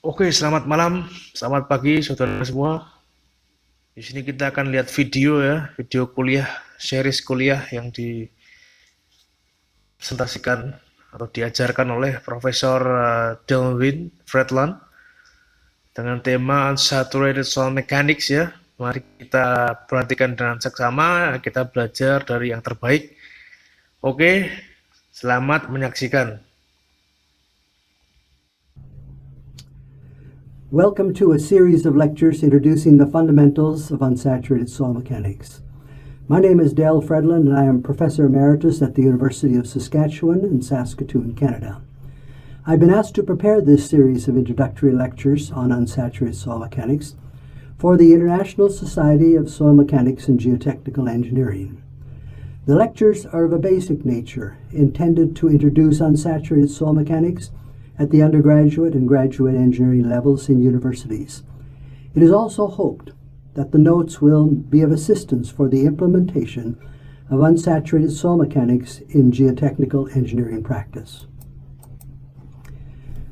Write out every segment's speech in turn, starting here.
Oke, selamat malam, selamat pagi saudara semua. Di sini kita akan lihat video ya, video kuliah, series kuliah yang dipresentasikan atau diajarkan oleh Profesor Delwyn, Fredlund dengan tema Unsaturated Soil Mechanics ya. Mari kita perhatikan dengan seksama, kita belajar dari yang terbaik. Oke, selamat menyaksikan. Welcome to a series of lectures introducing the fundamentals of unsaturated soil mechanics. My name is Dale Fredlund, and I am Professor Emeritus at the University of Saskatchewan in Saskatoon, Canada. I've been asked to prepare this series of introductory lectures on unsaturated soil mechanics for the International Society of Soil Mechanics and Geotechnical Engineering. The lectures are of a basic nature, intended to introduce unsaturated soil mechanics at the undergraduate and graduate engineering levels in universities. It is also hoped that the notes will be of assistance for the implementation of unsaturated soil mechanics in geotechnical engineering practice.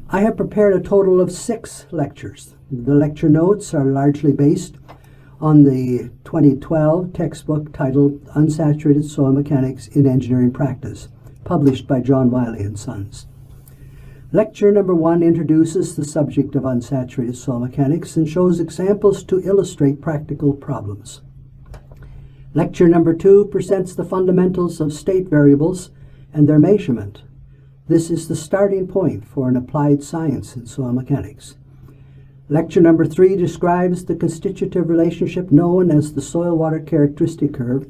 I have prepared a total of 6 lectures. The lecture notes are largely based on the 2012 textbook titled Unsaturated Soil Mechanics in Engineering Practice, published by John Wiley and Sons. Lecture number 1 introduces the subject of unsaturated soil mechanics and shows examples to illustrate practical problems. Lecture number 2 presents the fundamentals of state variables and their measurement. This is the starting point for an applied science in soil mechanics. Lecture number 3 describes the constitutive relationship known as the soil-water characteristic curve,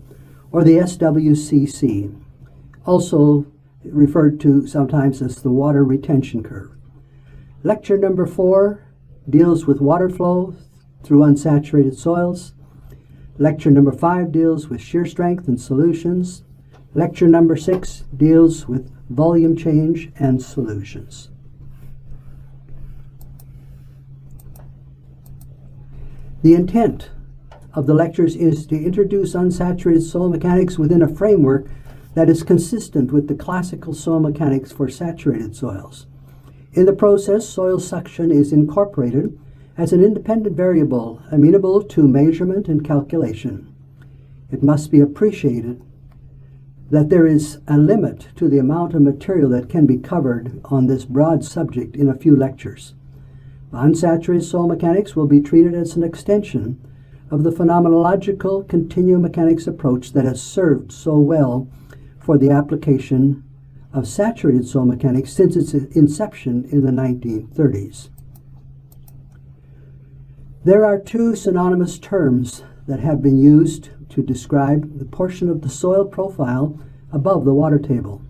or the SWCC, also referred to sometimes as the water retention curve. Lecture number 4 deals with water flow through unsaturated soils. Lecture number 5 deals with shear strength and solutions. Lecture number 6 deals with volume change and solutions. The intent of the lectures is to introduce unsaturated soil mechanics within a framework that is consistent with the classical soil mechanics for saturated soils. In the process, soil suction is incorporated as an independent variable amenable to measurement and calculation. It must be appreciated that there is a limit to the amount of material that can be covered on this broad subject in a few lectures. Unsaturated soil mechanics will be treated as an extension of the phenomenological continuum mechanics approach that has served so well for the application of saturated soil mechanics since its inception in the 1930s. There are 2 synonymous terms that have been used to describe the portion of the soil profile above the water table.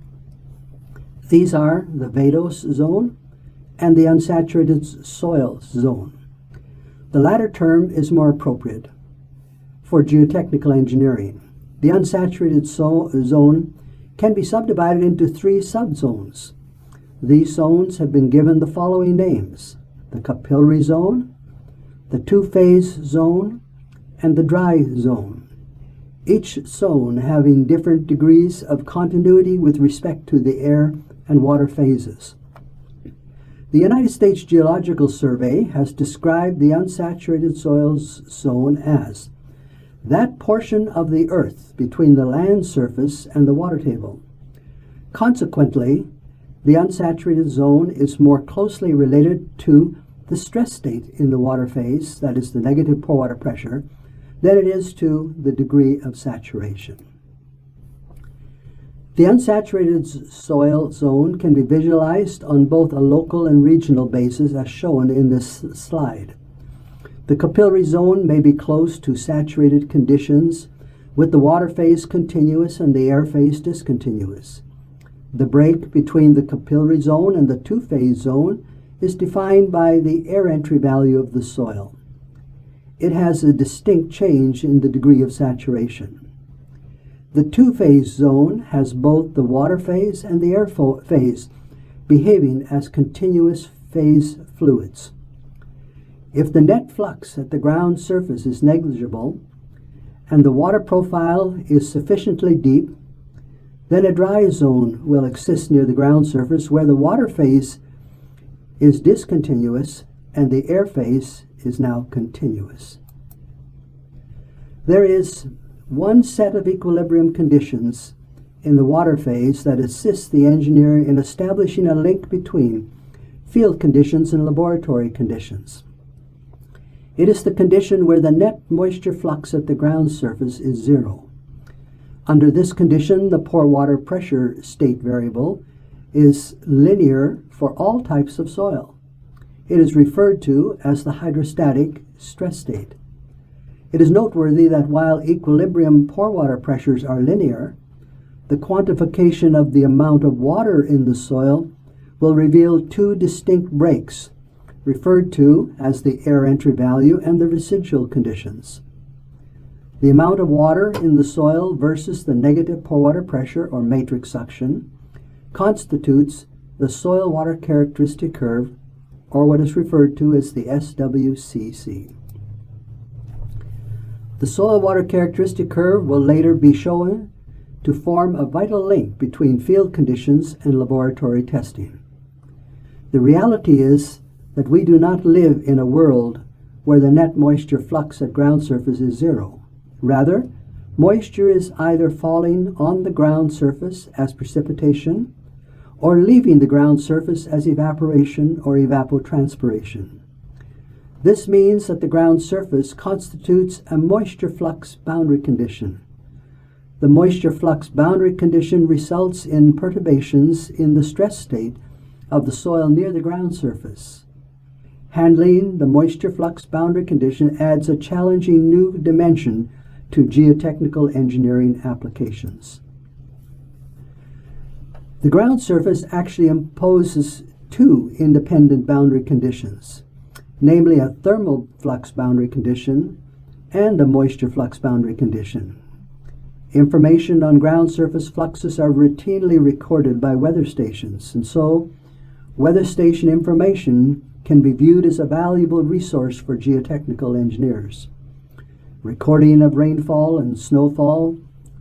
These are the vadose zone and the unsaturated soil zone. The latter term is more appropriate for geotechnical engineering. The unsaturated zone can be subdivided into 3 subzones. These zones have been given the following names: the capillary zone, the two-phase zone, and the dry zone, each zone having different degrees of continuity with respect to the air and water phases. The United States Geological Survey has described the unsaturated soils zone as that portion of the earth between the land surface and the water table. Consequently, the unsaturated zone is more closely related to the stress state in the water phase, that is the negative pore water pressure, than it is to the degree of saturation. The unsaturated soil zone can be visualized on both a local and regional basis as shown in this slide. The capillary zone may be close to saturated conditions with the water phase continuous and the air phase discontinuous. The break between the capillary zone and the two-phase zone is defined by the air entry value of the soil. It has a distinct change in the degree of saturation. The two-phase zone has both the water phase and the air phase behaving as continuous phase fluids. If the net flux at the ground surface is negligible and the water profile is sufficiently deep, then a dry zone will exist near the ground surface where the water phase is discontinuous and the air phase is now continuous. There is one set of equilibrium conditions in the water phase that assists the engineer in establishing a link between field conditions and laboratory conditions. It is the condition where the net moisture flux at the ground surface is zero. Under this condition, the pore water pressure state variable is linear for all types of soil. It is referred to as the hydrostatic stress state. It is noteworthy that while equilibrium pore water pressures are linear, the quantification of the amount of water in the soil will reveal two distinct breaks, referred to as the air entry value and the residual conditions. The amount of water in the soil versus the negative pore water pressure or matrix suction constitutes the soil water characteristic curve, or what is referred to as the SWCC. The soil water characteristic curve will later be shown to form a vital link between field conditions and laboratory testing. The reality is that we do not live in a world where the net moisture flux at ground surface is zero. Rather, moisture is either falling on the ground surface as precipitation or leaving the ground surface as evaporation or evapotranspiration. This means that the ground surface constitutes a moisture flux boundary condition. The moisture flux boundary condition results in perturbations in the stress state of the soil near the ground surface. Handling the moisture flux boundary condition adds a challenging new dimension to geotechnical engineering applications. The ground surface actually imposes two independent boundary conditions, namely a thermal flux boundary condition and a moisture flux boundary condition. Information on ground surface fluxes are routinely recorded by weather stations, and so weather station information can be viewed as a valuable resource for geotechnical engineers. Recording of rainfall and snowfall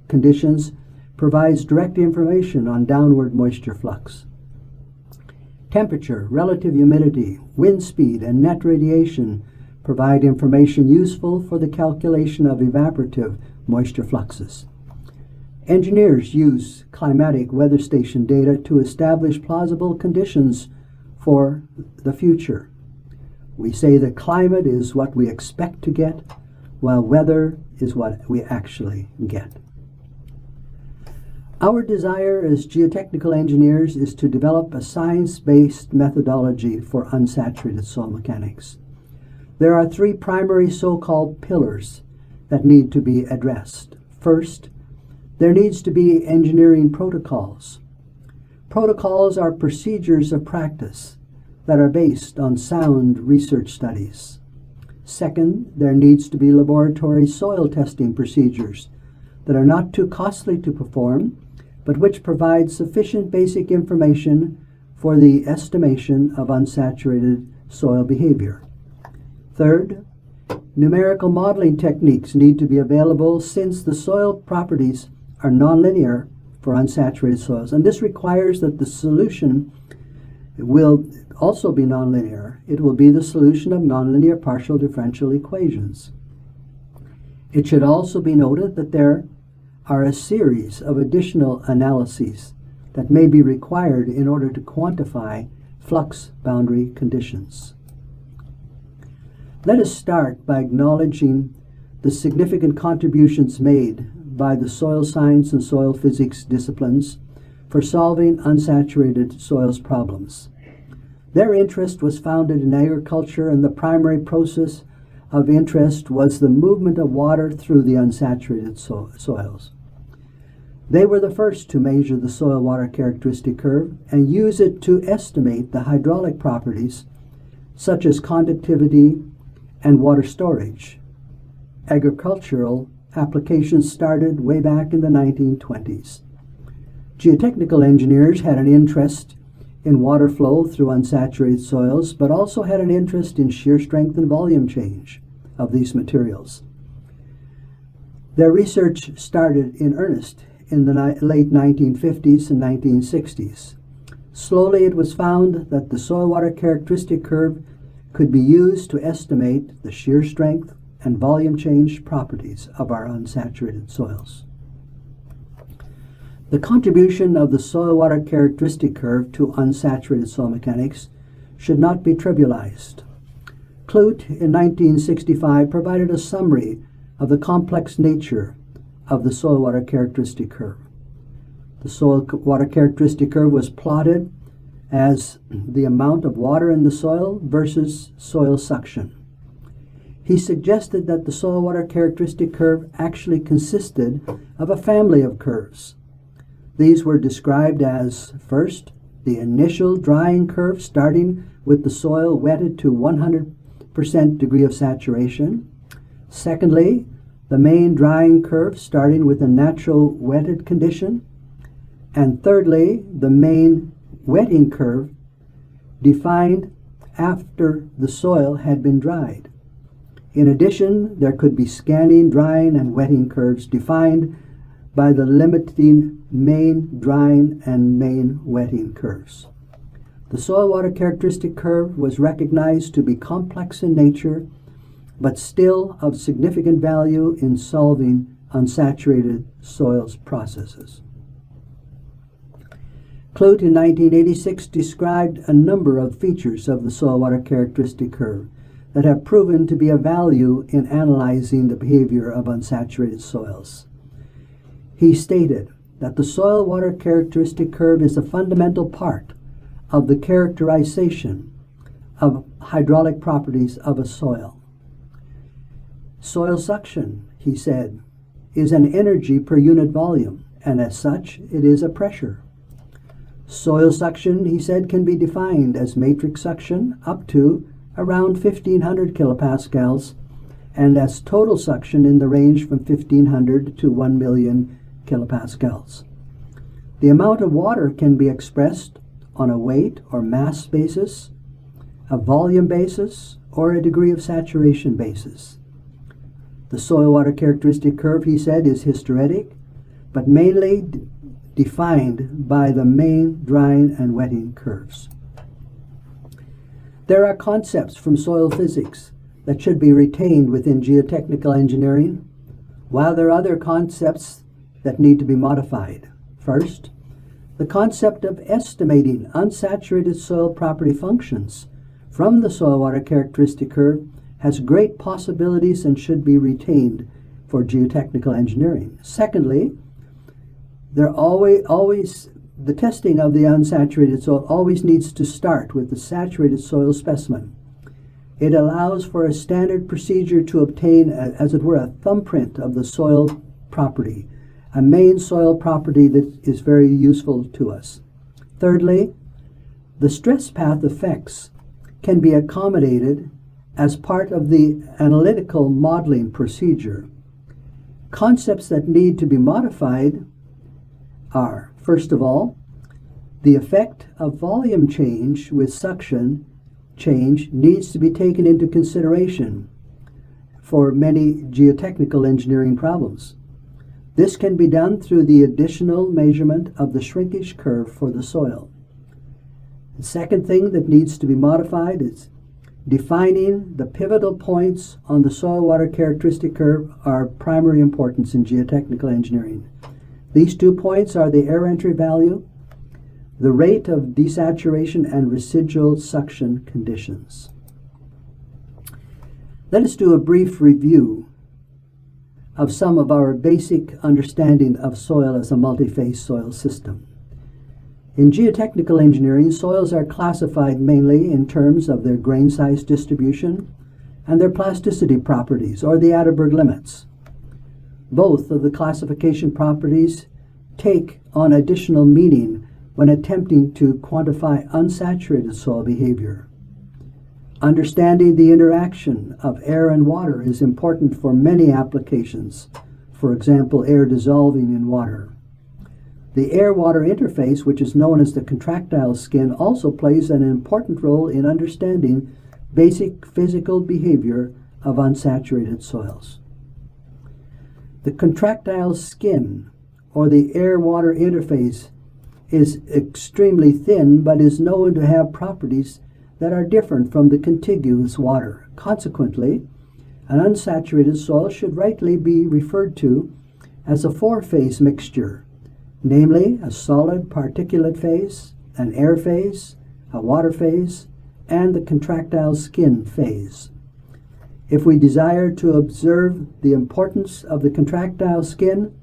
conditions provides direct information on downward moisture flux. Temperature, relative humidity, wind speed, and net radiation provide information useful for the calculation of evaporative moisture fluxes. Engineers use climatic weather station data to establish plausible conditions for the future. We say that climate is what we expect to get, while weather is what we actually get. Our desire as geotechnical engineers is to develop a science-based methodology for unsaturated soil mechanics. There are three primary so-called pillars that need to be addressed. First, there needs to be engineering protocols. Protocols are procedures of practice that are based on sound research studies. Second, there needs to be laboratory soil testing procedures that are not too costly to perform, but which provide sufficient basic information for the estimation of unsaturated soil behavior. Third, numerical modeling techniques need to be available since the soil properties are nonlinear for unsaturated soils, and this requires that the solution will also be nonlinear. It will be the solution of nonlinear partial differential equations. It should also be noted that there are a series of additional analyses that may be required in order to quantify flux boundary conditions. Let us start by acknowledging the significant contributions made by the soil science and soil physics disciplines for solving unsaturated soils problems. Their interest was founded in agriculture, and the primary process of interest was the movement of water through the unsaturated soils. They were the first to measure the soil water characteristic curve and use it to estimate the hydraulic properties such as conductivity and water storage. Agricultural applications started way back in the 1920s. Geotechnical engineers had an interest in water flow through unsaturated soils, but also had an interest in shear strength and volume change of these materials. Their research started in earnest in the late 1950s and 1960s. Slowly it was found that the soil water characteristic curve could be used to estimate the shear strength and volume change properties of our unsaturated soils. The contribution of the soil-water characteristic curve to unsaturated soil mechanics should not be trivialized. Clute in 1965 provided a summary of the complex nature of the soil-water characteristic curve. The soil-water characteristic curve was plotted as the amount of water in the soil versus soil suction. He suggested that the soil-water characteristic curve actually consisted of a family of curves. These were described as, first, the initial drying curve starting with the soil wetted to 100% degree of saturation. Secondly, the main drying curve starting with a natural wetted condition. And thirdly, the main wetting curve defined after the soil had been dried. In addition, there could be scanning, drying, and wetting curves defined by the limiting main drying and main wetting curves. The soil-water characteristic curve was recognized to be complex in nature, but still of significant value in solving unsaturated soils processes. Clute in 1986 described a number of features of the soil-water characteristic curve that have proven to be of value in analyzing the behavior of unsaturated soils. He stated that the soil-water characteristic curve is a fundamental part of the characterization of hydraulic properties of a soil. Soil suction, he said, is an energy per unit volume, and as such, it is a pressure. Soil suction, he said, can be defined as matrix suction up to around 1,500 kilopascals, and as total suction in the range from 1,500 to 1 million kilopascals. The amount of water can be expressed on a weight or mass basis, a volume basis, or a degree of saturation basis. The soil-water characteristic curve, he said, is hysteretic, but mainly defined by the main drying and wetting curves. There are concepts from soil physics that should be retained within geotechnical engineering, while there are other concepts that need to be modified. First, the concept of estimating unsaturated soil property functions from the soil-water characteristic curve has great possibilities and should be retained for geotechnical engineering. Secondly, the testing of the unsaturated soil always needs to start with the saturated soil specimen. It allows for a standard procedure to obtain, as it were, a thumbprint of the soil property, a main soil property that is very useful to us. Thirdly, the stress path effects can be accommodated as part of the analytical modeling procedure. Concepts that need to be modified are, first of all, the effect of volume change with suction change needs to be taken into consideration for many geotechnical engineering problems. This can be done through the additional measurement of the shrinkage curve for the soil. The second thing that needs to be modified is defining the pivotal points on the soil-water characteristic curve are of primary importance in geotechnical engineering. These 2 points are the air entry value, the rate of desaturation, and residual suction conditions. Let us do a brief review of some of our basic understanding of soil as a multi-phase soil system. In geotechnical engineering, soils are classified mainly in terms of their grain size distribution and their plasticity properties, or the Atterberg limits. Both of the classification properties take on additional meaning when attempting to quantify unsaturated soil behavior. Understanding the interaction of air and water is important for many applications, for example, air dissolving in water. The air-water interface, which is known as the contractile skin, also plays an important role in understanding basic physical behavior of unsaturated soils. The contractile skin, or the air-water interface, is extremely thin but is known to have properties that are different from the contiguous water. Consequently, an unsaturated soil should rightly be referred to as a four-phase mixture, namely a solid particulate phase, an air phase, a water phase, and the contractile skin phase. If we desire to observe the importance of the contractile skin,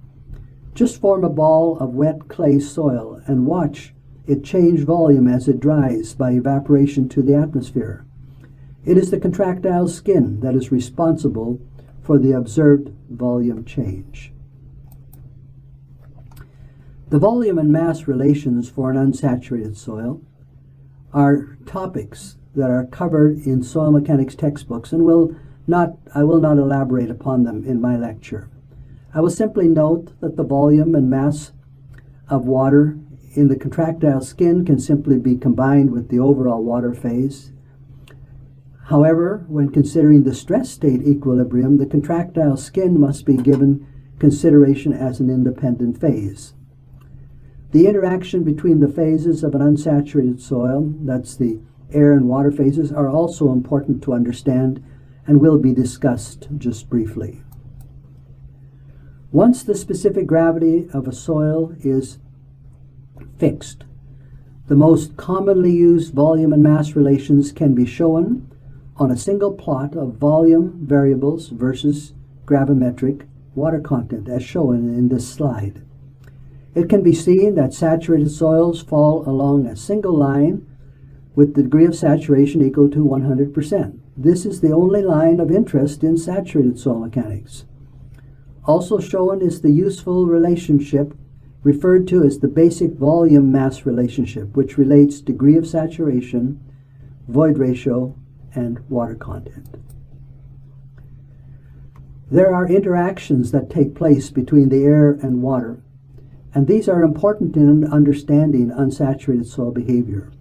just form a ball of wet clay soil and watch it change volume as it dries by evaporation to the atmosphere. It is the contractile skin that is responsible for the observed volume change. The volume and mass relations for an unsaturated soil are topics that are covered in soil mechanics textbooks, and I will not elaborate upon them in my lecture. I will simply note that the volume and mass of water in the contractile skin can simply be combined with the overall water phase. However, when considering the stress state equilibrium, the contractile skin must be given consideration as an independent phase. The interaction between the phases of an unsaturated soil, that's the air and water phases, are also important to understand and will be discussed just briefly. Once the specific gravity of a soil is fixed, the most commonly used volume and mass relations can be shown on a single plot of volume variables versus gravimetric water content, as shown in this slide. It can be seen that saturated soils fall along a single line with the degree of saturation equal to 100%. This is the only line of interest in saturated soil mechanics. Also shown is the useful relationship referred to as the basic volume-mass relationship, which relates degree of saturation, void ratio, and water content. There are interactions that take place between the air and water, and these are important in understanding unsaturated soil behavior.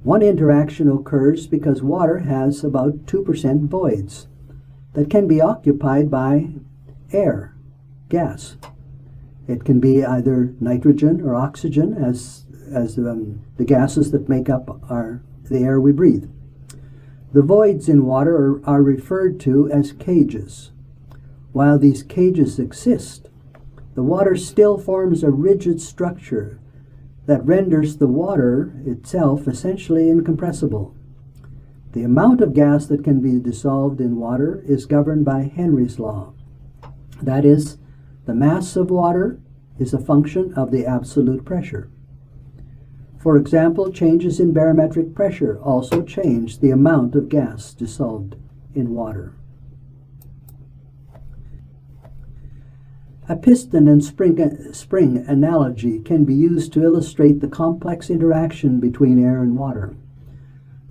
One interaction occurs because water has about 2% voids that can be occupied by air, gas. It can be either nitrogen or oxygen as the gases that make up the air we breathe. The voids in water are referred to as cages. While these cages exist, the water still forms a rigid structure that renders the water itself essentially incompressible. The amount of gas that can be dissolved in water is governed by Henry's law. That is, the mass of water is a function of the absolute pressure. For example, changes in barometric pressure also change the amount of gas dissolved in water. A piston and spring analogy can be used to illustrate the complex interaction between air and water.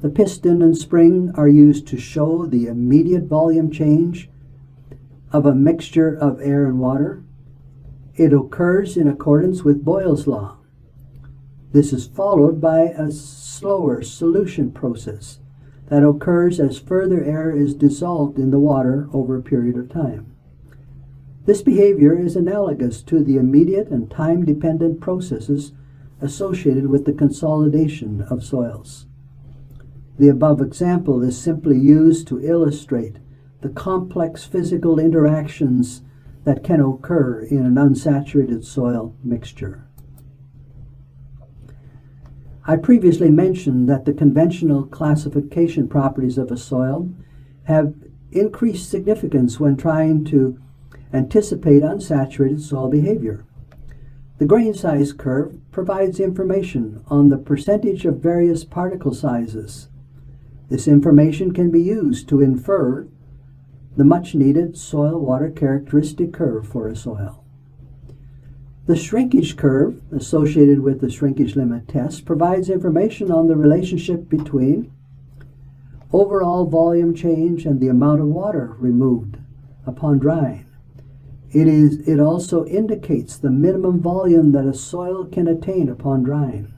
The piston and spring are used to show the immediate volume change of a mixture of air and water. It occurs in accordance with Boyle's law. This is followed by a slower solution process that occurs as further air is dissolved in the water over a period of time. This behavior is analogous to the immediate and time-dependent processes associated with the consolidation of soils. The above example is simply used to illustrate the complex physical interactions that can occur in an unsaturated soil mixture. I previously mentioned that the conventional classification properties of a soil have increased significance when trying to anticipate unsaturated soil behavior. The grain size curve provides information on the percentage of various particle sizes. This information can be used to infer the much-needed soil-water characteristic curve for a soil. The shrinkage curve associated with the shrinkage limit test provides information on the relationship between overall volume change and the amount of water removed upon drying. It also indicates the minimum volume that a soil can attain upon drying.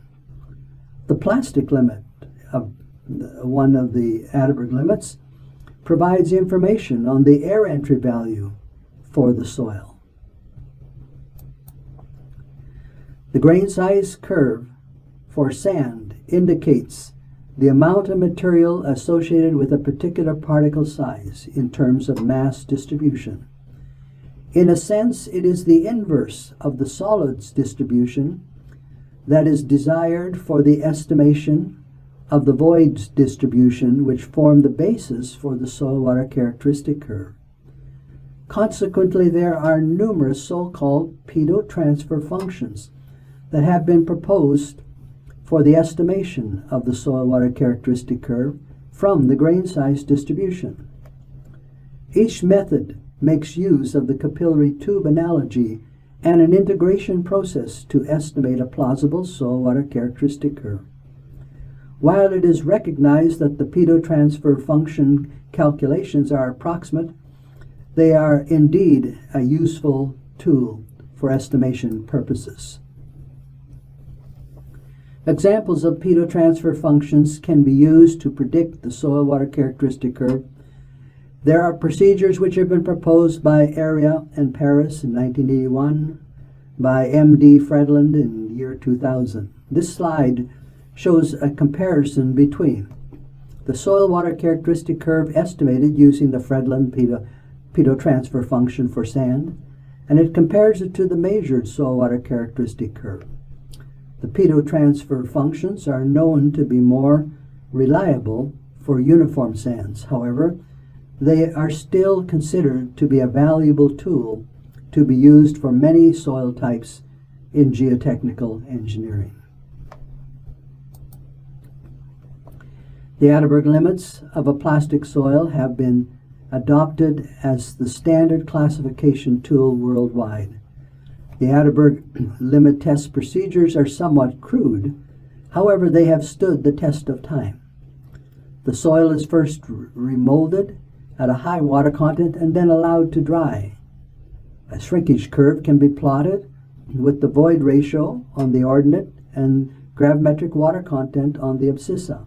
The plastic limit, one of the Atterberg limits, provides information on the air entry value for the soil. The grain size curve for sand indicates the amount of material associated with a particular particle size in terms of mass distribution. In a sense, it is the inverse of the solids distribution that is desired for the estimation of the voids distribution, which form the basis for the soil-water characteristic curve. Consequently, there are numerous so-called pitot transfer functions that have been proposed for the estimation of the soil-water characteristic curve from the grain size distribution. Each method makes use of the capillary tube analogy and an integration process to estimate a plausible soil-water characteristic curve. While it is recognized that the pitot transfer function calculations are approximate, they are indeed a useful tool for estimation purposes. Examples of pitot transfer functions can be used to predict the soil-water characteristic curve. There are procedures which have been proposed by Area and Paris in 1981, by M.D. Fredlund in the year 2000. This slide shows a comparison between the soil-water characteristic curve estimated using the Fredlund pitot transfer function for sand, and it compares it to the measured soil-water characteristic curve. The pitot transfer functions are known to be more reliable for uniform sands. However, they are still considered to be a valuable tool to be used for many soil types in geotechnical engineering. The Atterberg limits of a plastic soil have been adopted as the standard classification tool worldwide. The Atterberg limit test procedures are somewhat crude, however they have stood the test of time. The soil is first remolded at a high water content and then allowed to dry. A shrinkage curve can be plotted with the void ratio on the ordinate and gravimetric water content on the abscissa.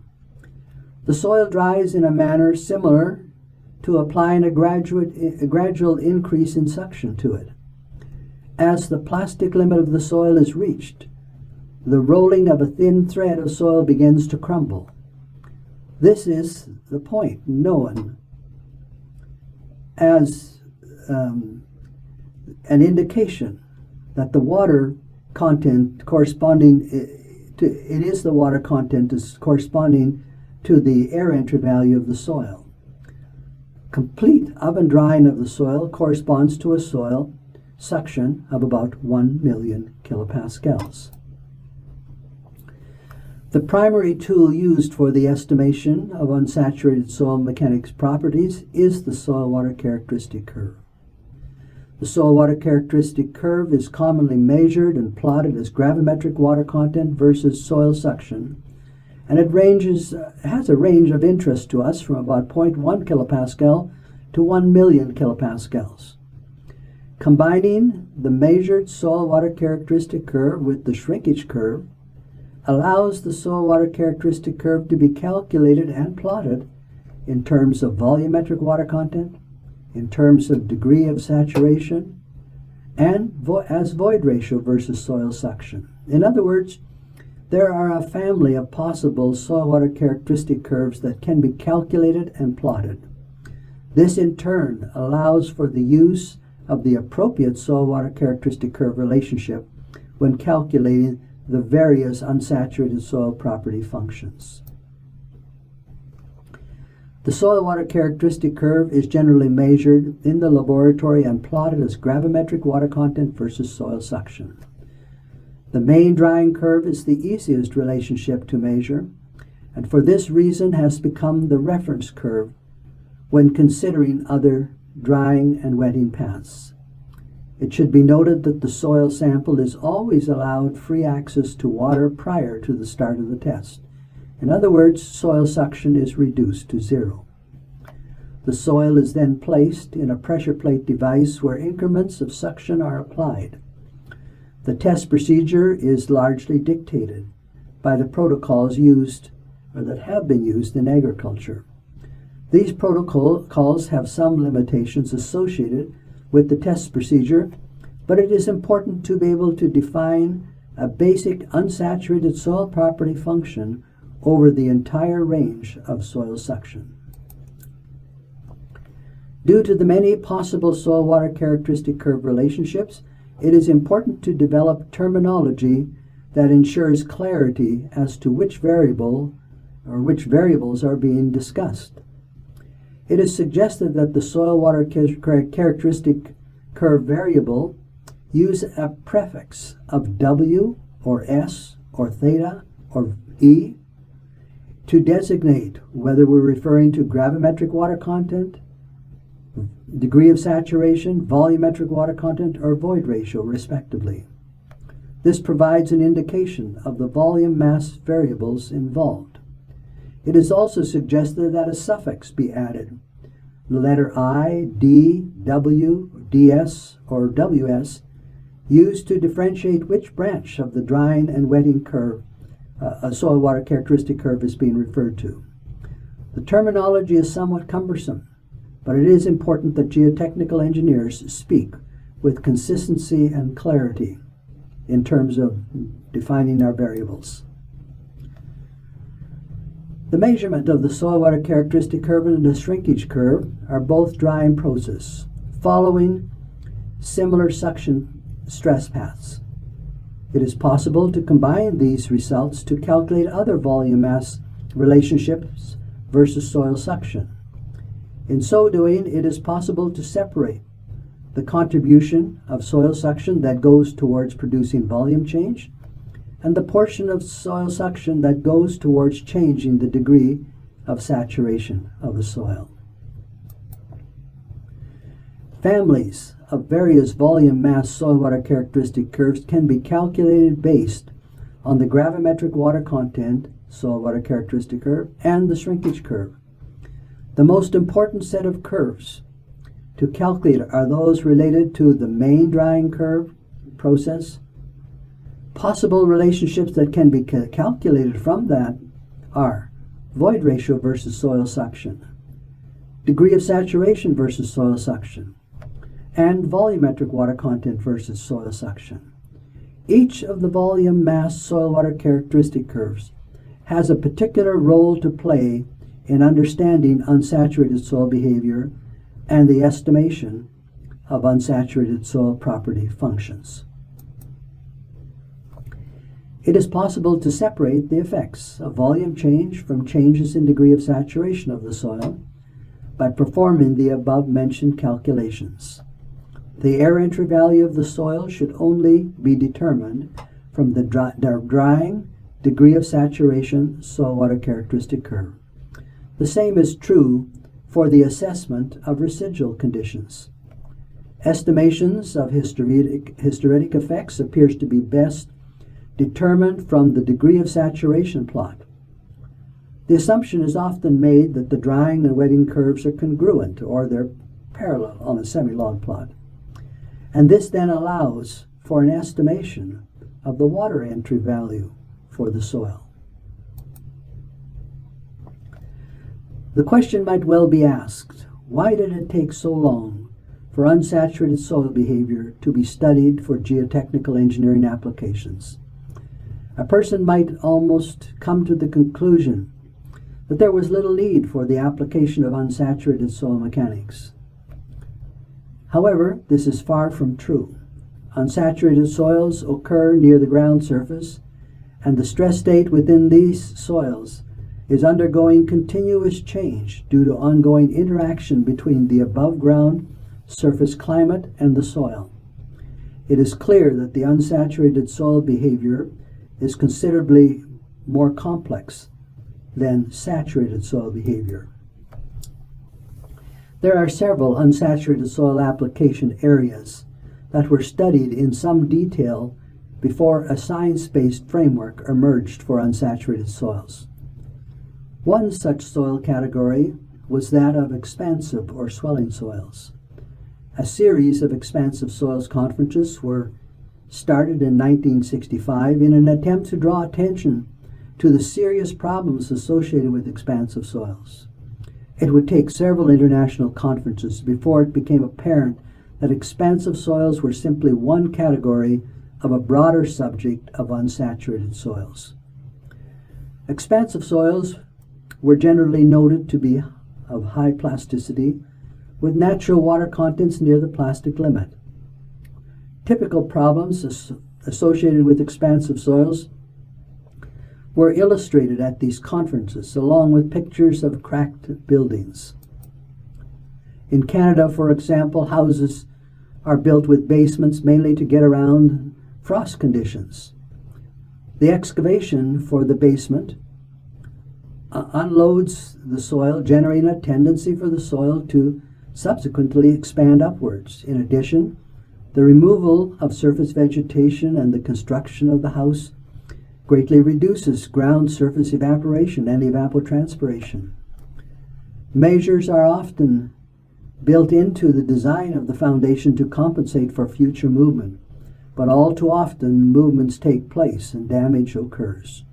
The soil dries in a manner similar to applying a gradual increase in suction to it. As the plastic limit of the soil is reached, the rolling of a thin thread of soil begins to crumble. This is the point known as an indication that the water content corresponding to the water content is corresponding to the air entry value of the soil. Complete oven drying of the soil corresponds to a soil suction of about 1 million kilopascals. The primary tool used for the estimation of unsaturated soil mechanics properties is the soil-water characteristic curve. The soil-water characteristic curve is commonly measured and plotted as gravimetric water content versus soil suction, and it has a range of interest to us from about 0.1 kilopascal to 1 million kilopascals. Combining the measured soil-water characteristic curve with the shrinkage curve allows the soil-water characteristic curve to be calculated and plotted in terms of volumetric water content, in terms of degree of saturation, and as void ratio versus soil suction. In other words, there are a family of possible soil-water characteristic curves that can be calculated and plotted. This in turn allows for the use of the appropriate soil-water characteristic curve relationship when calculating the various unsaturated soil property functions. The soil-water characteristic curve is generally measured in the laboratory and plotted as gravimetric water content versus soil suction. The main drying curve is the easiest relationship to measure, and for this reason has become the reference curve when considering other drying and wetting paths. It should be noted that the soil sample is always allowed free access to water prior to the start of the test. In other words, soil suction is reduced to zero. The soil is then placed in a pressure plate device where increments of suction are applied. The test procedure is largely dictated by the protocols used or that have been used in agriculture. These protocols have some limitations associated with the test procedure, but it is important to be able to define a basic unsaturated soil property function over the entire range of soil suction. Due to the many possible soil-water characteristic curve relationships, it is important to develop terminology that ensures clarity as to which variable or which variables are being discussed. It is suggested that the soil-water characteristic curve variable use a prefix of W or S or theta or E to designate whether we're referring to gravimetric water content, degree of saturation, volumetric water content, or void ratio, respectively. This provides an indication of the volume mass variables involved. It is also suggested that a suffix be added, the letter I, D, W, DS, or WS, used to differentiate which branch of the drying and wetting curve, a soil water characteristic curve, is being referred to. The terminology is somewhat cumbersome, but it is important that geotechnical engineers speak with consistency and clarity in terms of defining our variables. The measurement of the soil water characteristic curve and the shrinkage curve are both drying process, following similar suction stress paths. It is possible to combine these results to calculate other volume mass relationships versus soil suction. In so doing, it is possible to separate the contribution of soil suction that goes towards producing volume change and the portion of soil suction that goes towards changing the degree of saturation of a soil. Families of various volume mass soil water characteristic curves can be calculated based on the gravimetric water content soil water characteristic curve and the shrinkage curve. The most important set of curves to calculate are those related to the main drying curve process. Possible relationships that can be calculated from that are void ratio versus soil suction, degree of saturation versus soil suction, and volumetric water content versus soil suction. Each of the volume mass soil water characteristic curves has a particular role to play in understanding unsaturated soil behavior and the estimation of unsaturated soil property functions. It is possible to separate the effects of volume change from changes in degree of saturation of the soil by performing the above-mentioned calculations. The air entry value of the soil should only be determined from the drying degree of saturation soil water characteristic curve. The same is true for the assessment of residual conditions. Estimations of hysteretic effects appears to be best determined from the degree of saturation plot. The assumption is often made that the drying and wetting curves are congruent or they're parallel on a semi-log plot. And this then allows for an estimation of the water entry value for the soil. The question might well be asked, why did it take so long for unsaturated soil behavior to be studied for geotechnical engineering applications? A person might almost come to the conclusion that there was little need for the application of unsaturated soil mechanics. However, this is far from true. Unsaturated soils occur near the ground surface, and the stress state within these soils is undergoing continuous change due to ongoing interaction between the above-ground surface climate and the soil. It is clear that the unsaturated soil behavior is considerably more complex than saturated soil behavior. There are several unsaturated soil application areas that were studied in some detail before a science-based framework emerged for unsaturated soils. One such soil category was that of expansive or swelling soils. A series of expansive soils conferences were started in 1965 in an attempt to draw attention to the serious problems associated with expansive soils. It would take several international conferences before it became apparent that expansive soils were simply one category of a broader subject of unsaturated soils. Expansive soils were generally noted to be of high plasticity, with natural water contents near the plastic limit. Typical problems associated with expansive soils were illustrated at these conferences, along with pictures of cracked buildings. In Canada, for example, houses are built with basements mainly to get around frost conditions. The excavation for the basement unloads the soil, generating a tendency for the soil to subsequently expand upwards. In addition, the removal of surface vegetation and the construction of the house greatly reduces ground surface evaporation and evapotranspiration. Measures are often built into the design of the foundation to compensate for future movement, but all too often movements take place and damage occurs.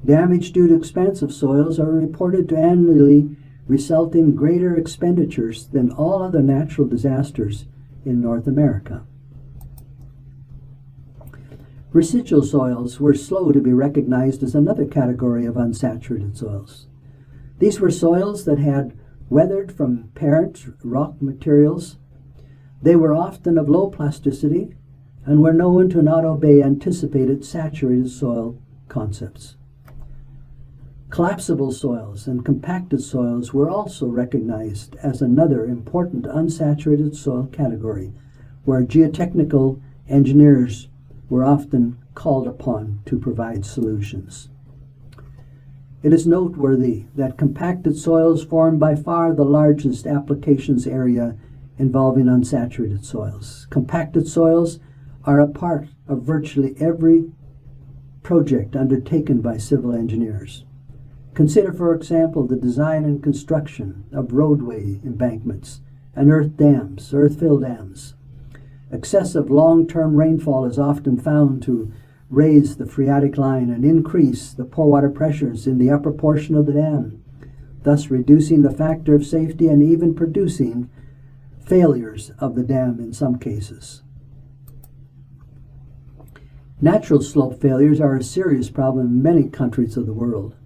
Damage due to expansive soils are reported to annually result in greater expenditures than all other natural disasters in North America. Residual soils were slow to be recognized as another category of unsaturated soils. These were soils that had weathered from parent rock materials. They were often of low plasticity and were known to not obey anticipated saturated soil concepts. Collapsible soils and compacted soils were also recognized as another important unsaturated soil category, where geotechnical engineers were often called upon to provide solutions. It is noteworthy that compacted soils form by far the largest applications area involving unsaturated soils. Compacted soils are a part of virtually every project undertaken by civil engineers. Consider, for example, the design and construction of roadway embankments and earth-fill dams. Excessive long-term rainfall is often found to raise the phreatic line and increase the pore water pressures in the upper portion of the dam, thus reducing the factor of safety and even producing failures of the dam in some cases. Natural slope failures are a serious problem in many countries of the world.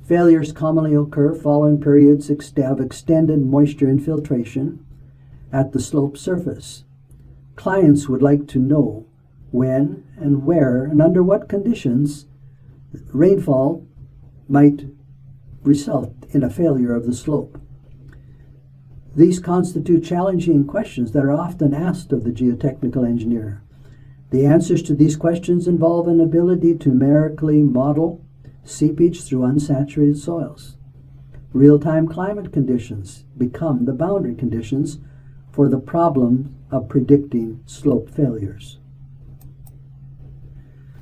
Failures commonly occur following periods of extended moisture infiltration at the slope surface. Clients would like to know when and where and under what conditions rainfall might result in a failure of the slope. These constitute challenging questions that are often asked of the geotechnical engineer. The answers to these questions involve an ability to numerically model seepage through unsaturated soils. Real-time climate conditions become the boundary conditions for the problem of predicting slope failures.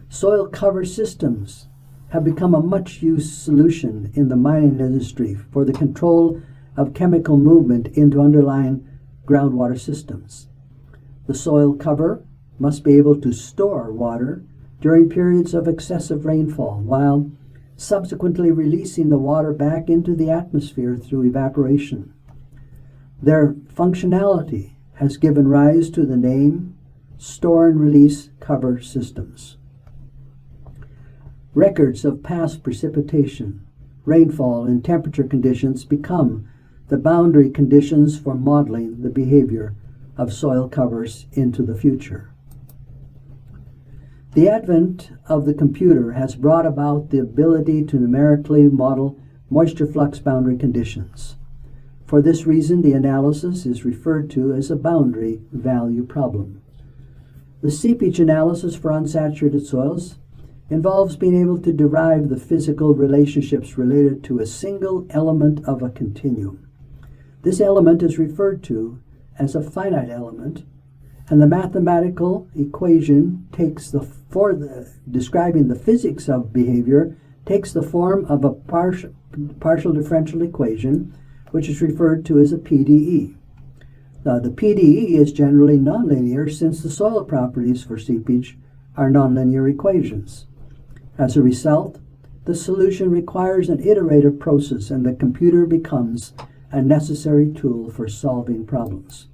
Soil cover systems have become a much-used solution in the mining industry for the control of chemical movement into underlying groundwater systems. The soil cover must be able to store water during periods of excessive rainfall, while subsequently releasing the water back into the atmosphere through evaporation. Their functionality has given rise to the name store and release cover systems. Records of past precipitation, rainfall, and temperature conditions become the boundary conditions for modeling the behavior of soil covers into the future. The advent of the computer has brought about the ability to numerically model moisture flux boundary conditions. For this reason, the analysis is referred to as a boundary value problem. The seepage analysis for unsaturated soils involves being able to derive the physical relationships related to a single element of a continuum. This element is referred to as a finite element, and the mathematical equation describing the physics of behavior takes the form of a partial differential equation, which is referred to as a PDE. Now, the PDE is generally nonlinear since the soil properties for seepage are nonlinear equations. As a result, the solution requires an iterative process, and the computer becomes a necessary tool for solving problems.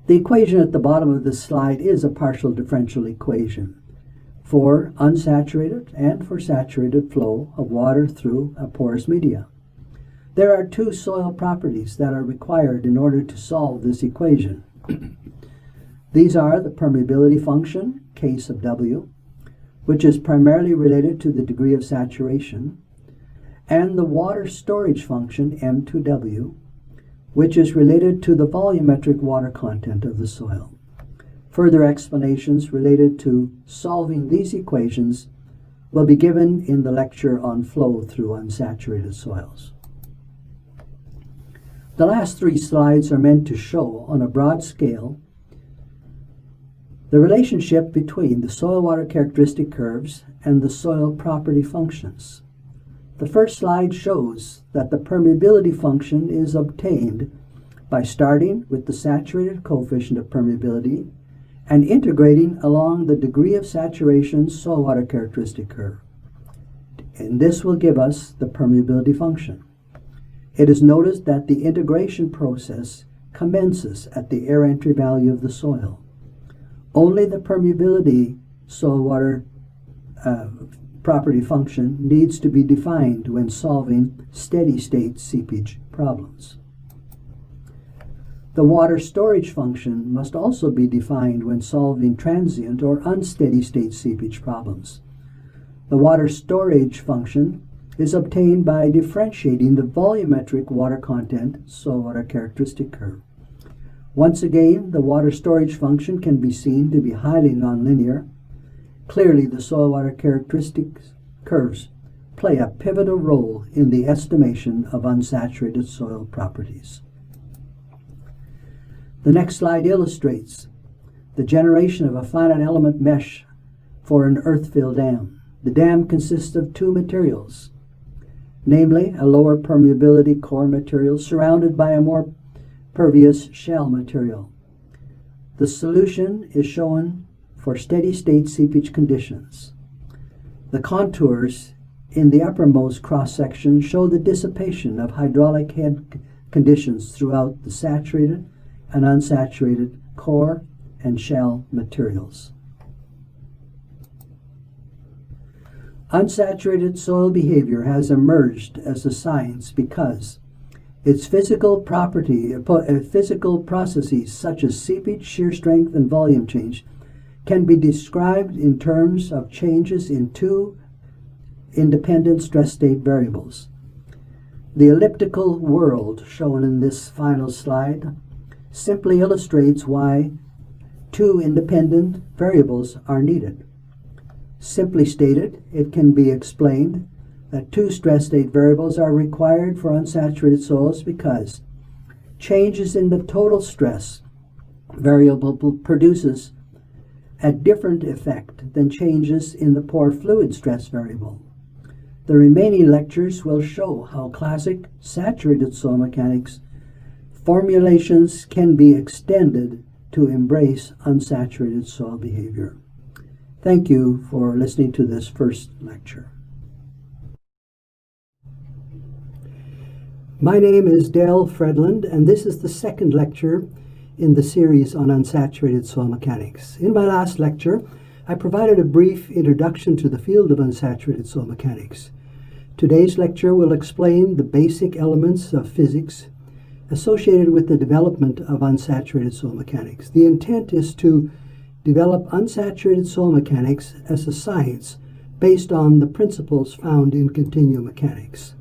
The equation at the bottom of this slide is a partial differential equation. for unsaturated and for saturated flow of water through a porous media. There are two soil properties that are required in order to solve this equation. These are the permeability function, K sub W, which is primarily related to the degree of saturation, and the water storage function, M2W, which is related to the volumetric water content of the soil. Further explanations related to solving these equations will be given in the lecture on flow through unsaturated soils. The last three slides are meant to show, on a broad scale, the relationship between the soil water characteristic curves and the soil property functions. The first slide shows that the permeability function is obtained by starting with the saturated coefficient of permeability and integrating along the degree of saturation soil water characteristic curve. And this will give us the permeability function. It is noticed that the integration process commences at the air entry value of the soil. Only the permeability soil water property function needs to be defined when solving steady-state seepage problems. The water storage function must also be defined when solving transient or unsteady-state seepage problems. The water storage function is obtained by differentiating the volumetric water content soil water characteristic curve. Once again, the water storage function can be seen to be highly nonlinear. Clearly, the soil water characteristics curves play a pivotal role in the estimation of unsaturated soil properties. The next slide illustrates the generation of a finite element mesh for an earth-fill dam. The dam consists of two materials, namely a lower permeability core material surrounded by a more pervious shell material. The solution is shown for steady-state seepage conditions. The contours in the uppermost cross-section show the dissipation of hydraulic head conditions throughout the saturated and unsaturated core and shell materials. Unsaturated soil behavior has emerged as a science because its physical processes such as seepage, shear strength, and volume change can be described in terms of changes in two independent stress state variables. The elliptical world shown in this final slide simply illustrates why two independent variables are needed. Simply stated, it can be explained that two stress state variables are required for unsaturated soils because changes in the total stress variable produces a different effect than changes in the pore fluid stress variable. The remaining lectures will show how classic saturated soil mechanics formulations can be extended to embrace unsaturated soil behavior. Thank you for listening to this first lecture. My name is Fredlund, and this is the second lecture in the series on unsaturated soil mechanics. In my last lecture, I provided a brief introduction to the field of unsaturated soil mechanics. Today's lecture will explain the basic elements of physics associated with the development of unsaturated soil mechanics. The intent is to develop unsaturated soil mechanics as a science based on the principles found in continuum mechanics.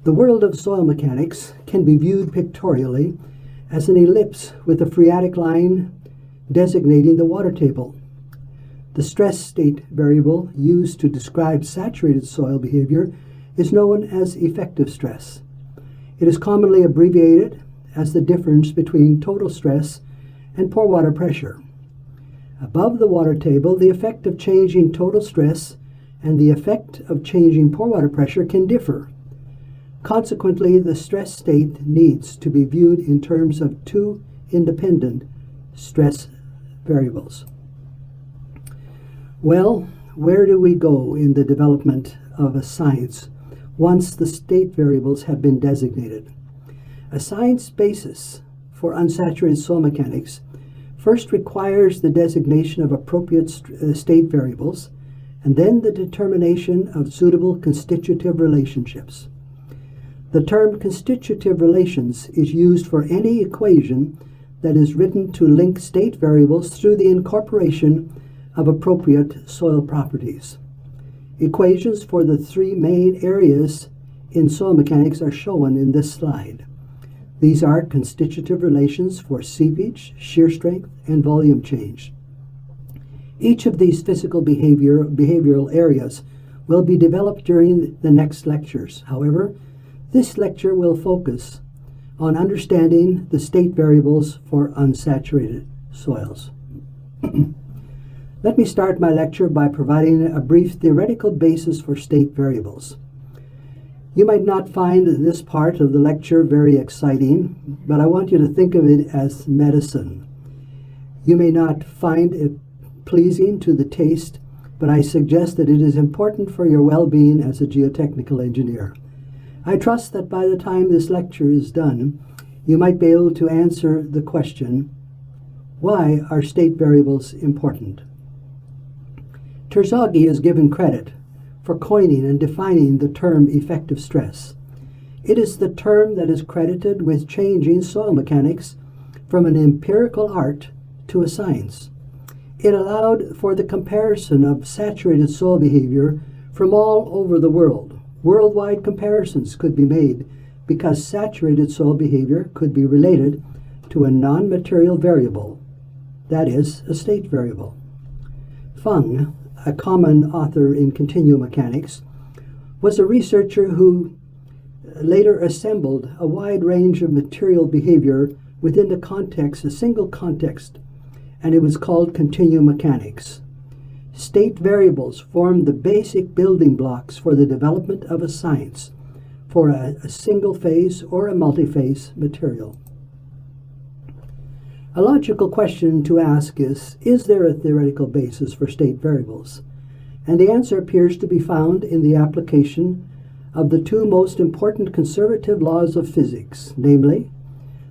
The world of soil mechanics can be viewed pictorially as an ellipse with a phreatic line designating the water table. The stress state variable used to describe saturated soil behavior is known as effective stress. It is commonly abbreviated as the difference between total stress and pore water pressure. Above the water table, the effect of changing total stress and the effect of changing pore water pressure can differ. Consequently, the stress state needs to be viewed in terms of two independent stress variables. Well, where do we go in the development of a science once the state variables have been designated? A science basis for unsaturated soil mechanics first requires the designation of appropriate state variables, and then the determination of suitable constitutive relationships. The term constitutive relations is used for any equation that is written to link state variables through the incorporation of appropriate soil properties. Equations for the three main areas in soil mechanics are shown in this slide. These are constitutive relations for seepage, shear strength, and volume change. Each of these physical behavioral areas will be developed during the next lectures. However, this lecture will focus on understanding the state variables for unsaturated soils. Let me start my lecture by providing a brief theoretical basis for state variables. You might not find this part of the lecture very exciting, but I want you to think of it as medicine. You may not find it pleasing to the taste, but I suggest that it is important for your well-being as a geotechnical engineer. I trust that by the time this lecture is done, you might be able to answer the question, why are state variables important? Terzaghi is given credit for coining and defining the term effective stress. It is the term that is credited with changing soil mechanics from an empirical art to a science. It allowed for the comparison of saturated soil behavior from all over the world. Worldwide comparisons could be made because saturated soil behavior could be related to a non-material variable, that is, a state variable. Feng, a common author in continuum mechanics, was a researcher who later assembled a wide range of material behavior within the context, a single context, and it was called continuum mechanics. State variables form the basic building blocks for the development of a science for a single phase or a multi-phase material. A logical question to ask is there a theoretical basis for state variables? And the answer appears to be found in the application of the two most important conservative laws of physics, namely,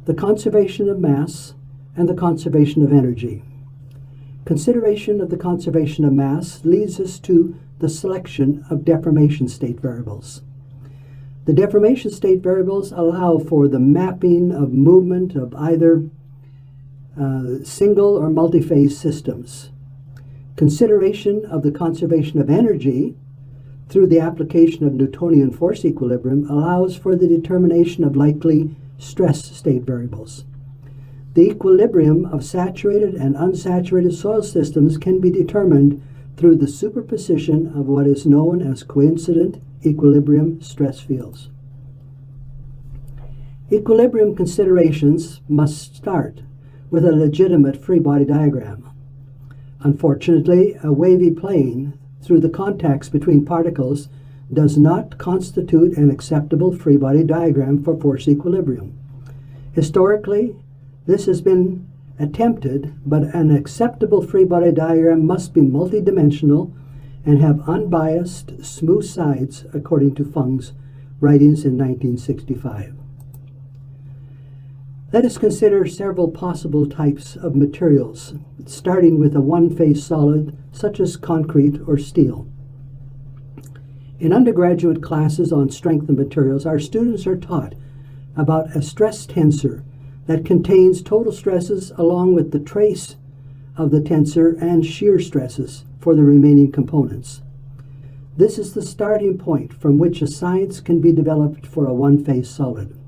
the conservation of mass and the conservation of energy. Consideration of the conservation of mass leads us to the selection of deformation state variables. The deformation state variables allow for the mapping of movement of either single or multi-phase systems. Consideration of the conservation of energy through the application of Newtonian force equilibrium allows for the determination of likely stress state variables. The equilibrium of saturated and unsaturated soil systems can be determined through the superposition of what is known as coincident equilibrium stress fields. Equilibrium considerations must start with a legitimate free body diagram. Unfortunately, a wavy plane through the contacts between particles does not constitute an acceptable free body diagram for force equilibrium. Historically, this has been attempted, but an acceptable free body diagram must be multidimensional and have unbiased, smooth sides, according to Feng's writings in 1965. Let us consider several possible types of materials, starting with a one-phase solid, such as concrete or steel. In undergraduate classes on strength of materials, our students are taught about a stress tensor that contains total stresses along with the trace of the tensor and shear stresses for the remaining components. This is the starting point from which a science can be developed for a one-phase solid.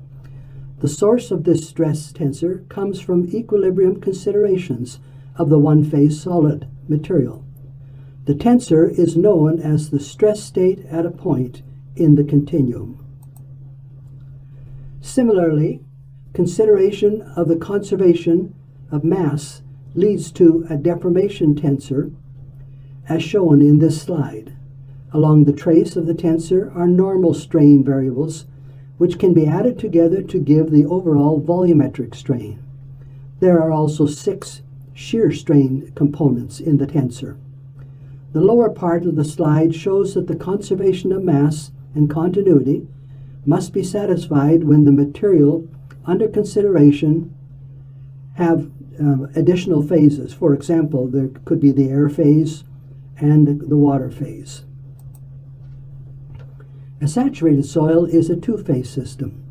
The source of this stress tensor comes from equilibrium considerations of the one-phase solid material. The tensor is known as the stress state at a point in the continuum. Similarly, consideration of the conservation of mass leads to a deformation tensor, as shown in this slide. Along the trace of the tensor are normal strain variables, which can be added together to give the overall volumetric strain. There are also 6 shear strain components in the tensor. The lower part of the slide shows that the conservation of mass and continuity must be satisfied when the material under consideration have additional phases. For example, there could be the air phase and the water phase. A saturated soil is a two-phase system.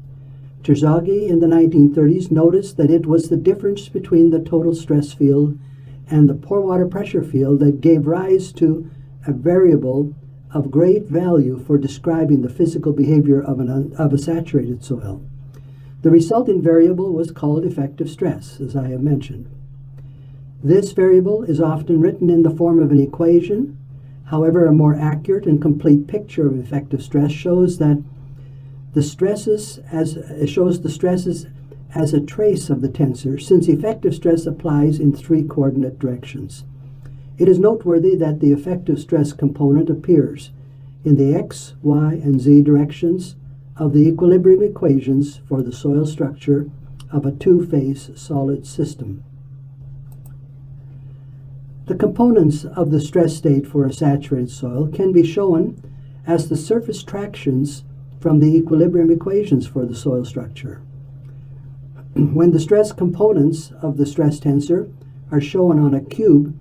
Terzaghi in the 1930s noticed that it was the difference between the total stress field and the pore water pressure field that gave rise to a variable of great value for describing the physical behavior of a saturated soil. The resulting variable was called effective stress, as I have mentioned. This variable is often written in the form of an equation. However, a more accurate and complete picture of effective stress shows the stresses as a trace of the tensor, since effective stress applies in three coordinate directions. It is noteworthy that the effective stress component appears in the x, y, and z directions of the equilibrium equations for the soil structure of a two-phase solid system. The components of the stress state for a saturated soil can be shown as the surface tractions from the equilibrium equations for the soil structure. When the stress components of the stress tensor are shown on a cube,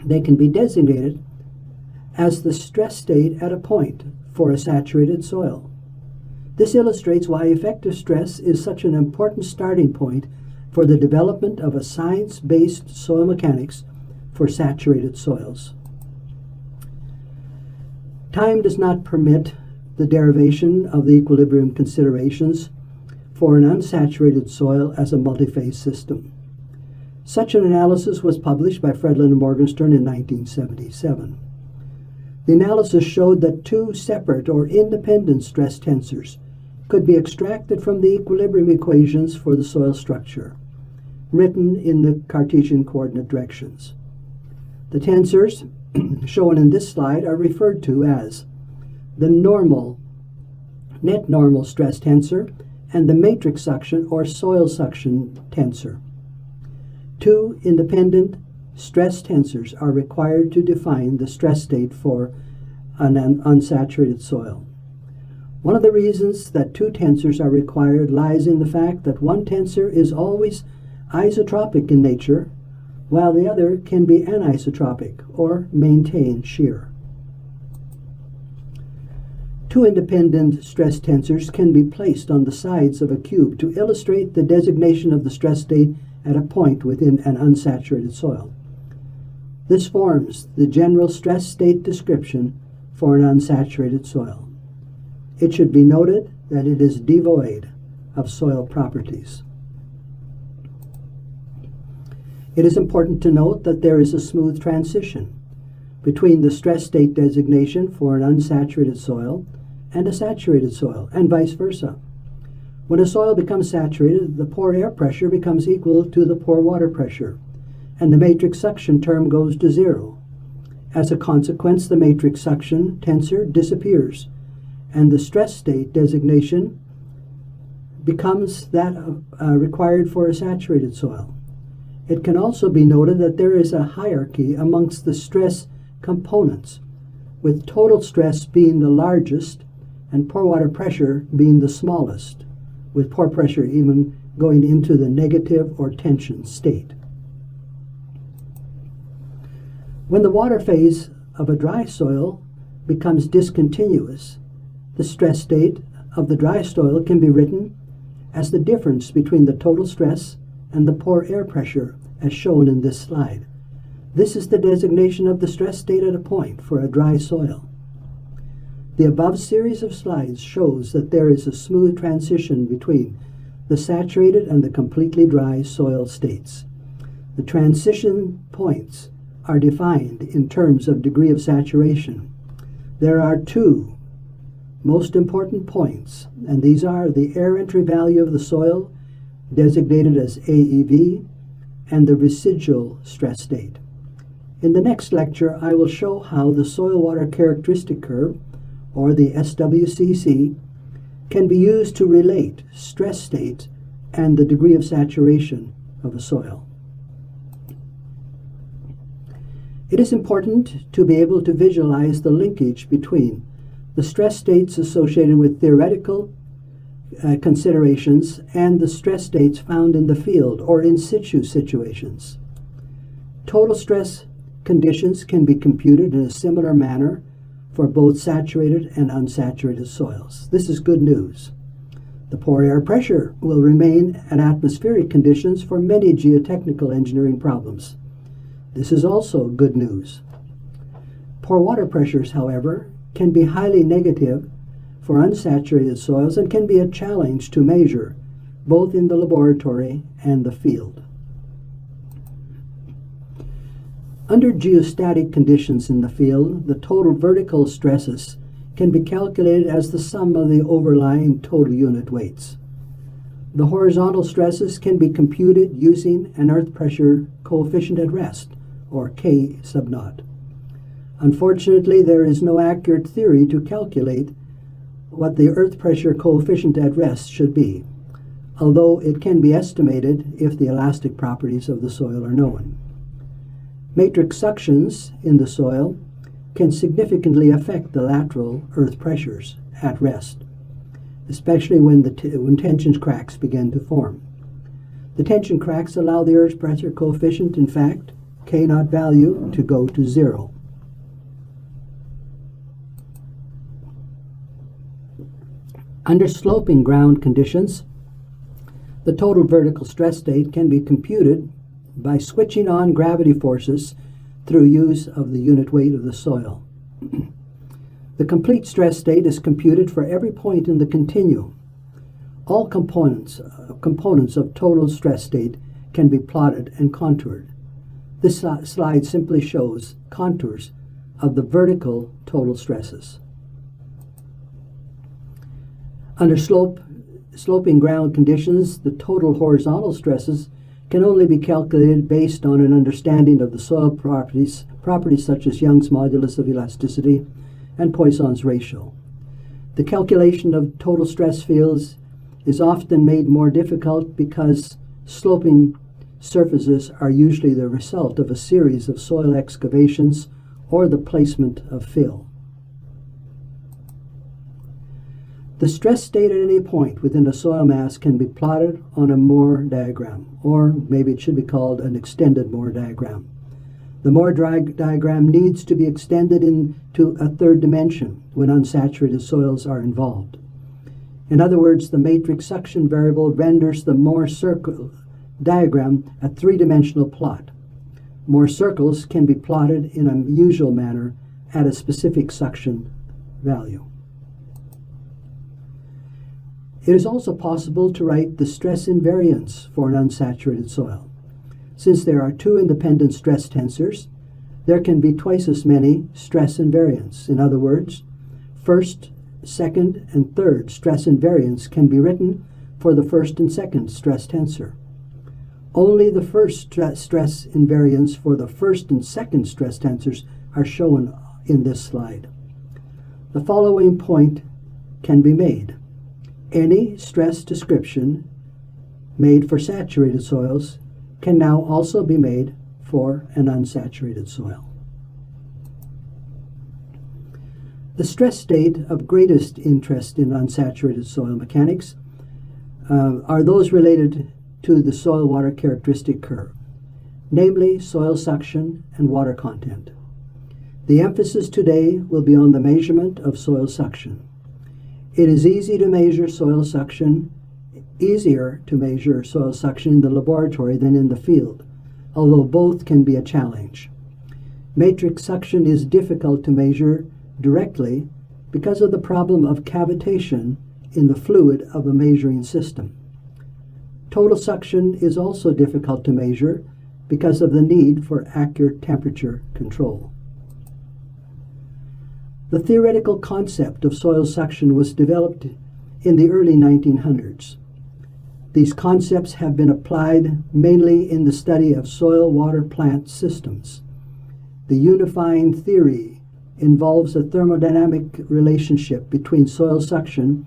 they can be designated as the stress state at a point for a saturated soil. This illustrates why effective stress is such an important starting point for the development of a science-based soil mechanics for saturated soils. Time does not permit the derivation of the equilibrium considerations for an unsaturated soil as a multi-phase system. Such an analysis was published by Fredlund and Morgenstern in 1977. The analysis showed that two separate or independent stress tensors could be extracted from the equilibrium equations for the soil structure, written in the Cartesian coordinate directions. The tensors shown in this slide are referred to as the net normal stress tensor and the matrix suction or soil suction tensor. Two independent stress tensors are required to define the stress state for an unsaturated soil. One of the reasons that two tensors are required lies in the fact that one tensor is always isotropic in nature, while the other can be anisotropic or maintain shear. Two independent stress tensors can be placed on the sides of a cube to illustrate the designation of the stress state at a point within an unsaturated soil. This forms the general stress state description for an unsaturated soil. It should be noted that it is devoid of soil properties. It is important to note that there is a smooth transition between the stress state designation for an unsaturated soil and a saturated soil, and vice versa. When a soil becomes saturated, the pore air pressure becomes equal to the pore water pressure, and the matrix suction term goes to zero. As a consequence, the matrix suction tensor disappears, and the stress state designation becomes that required for a saturated soil. It can also be noted that there is a hierarchy amongst the stress components, with total stress being the largest and pore water pressure being the smallest, with pore pressure even going into the negative or tension state. When the water phase of a dry soil becomes discontinuous, the stress state of the dry soil can be written as the difference between the total stress and the pore air pressure, as shown in this slide. This is the designation of the stress state at a point for a dry soil. The above series of slides shows that there is a smooth transition between the saturated and the completely dry soil states. The transition points are defined in terms of degree of saturation. There are two most important points, and these are the air entry value of the soil, designated as AEV, and the residual stress state. In the next lecture, I will show how the soil water characteristic curve, or the SWCC, can be used to relate stress state and the degree of saturation of a soil. It is important to be able to visualize the linkage between the stress states associated with theoretical considerations and the stress states found in the field or in situ situations. Total stress conditions can be computed in a similar manner for both saturated and unsaturated soils. This is good news. The pore air pressure will remain at atmospheric conditions for many geotechnical engineering problems. This is also good news. Pore water pressures, however, can be highly negative for unsaturated soils and can be a challenge to measure, both in the laboratory and the field. Under geostatic conditions in the field, the total vertical stresses can be calculated as the sum of the overlying total unit weights. The horizontal stresses can be computed using an earth pressure coefficient at rest, or K sub naught. Unfortunately, there is no accurate theory to calculate what the earth pressure coefficient at rest should be, although it can be estimated if the elastic properties of the soil are known. Matrix suctions in the soil can significantly affect the lateral earth pressures at rest, especially when tension cracks begin to form. The tension cracks allow the earth pressure coefficient, in fact, K naught value, to go to 0. Under sloping ground conditions, the total vertical stress state can be computed by switching on gravity forces through use of the unit weight of the soil. The complete stress state is computed for every point in the continuum. All components of total stress state can be plotted and contoured. This slide simply shows contours of the vertical total stresses. Under sloping ground conditions, the total horizontal stresses can only be calculated based on an understanding of the soil properties such as Young's modulus of elasticity and Poisson's ratio. The calculation of total stress fields is often made more difficult because sloping surfaces are usually the result of a series of soil excavations or the placement of fill. The stress state at any point within a soil mass can be plotted on a Moore diagram, or maybe it should be called an extended Moore diagram. The Moore diagram needs to be extended into a third dimension when unsaturated soils are involved. In other words, the matrix suction variable renders the Moore circle diagram a three-dimensional plot. Moore circles can be plotted in a usual manner at a specific suction value. It is also possible to write the stress invariance for an unsaturated soil. Since there are two independent stress tensors, there can be twice as many stress invariants. In other words, first, second, and third stress invariants can be written for the first and second stress tensor. Only the first stress invariants for the first and second stress tensors are shown in this slide. The following point can be made. Any stress description made for saturated soils can now also be made for an unsaturated soil. The stress state of greatest interest in unsaturated soil mechanics are those related to the soil water characteristic curve, namely soil suction and water content. The emphasis today will be on the measurement of soil suction. It is easier to measure soil suction in the laboratory than in the field, although both can be a challenge. Matrix suction is difficult to measure directly because of the problem of cavitation in the fluid of a measuring system. Total suction is also difficult to measure because of the need for accurate temperature control. The theoretical concept of soil suction was developed in the early 1900s. These concepts have been applied mainly in the study of soil-water plant systems. The unifying theory involves a thermodynamic relationship between soil suction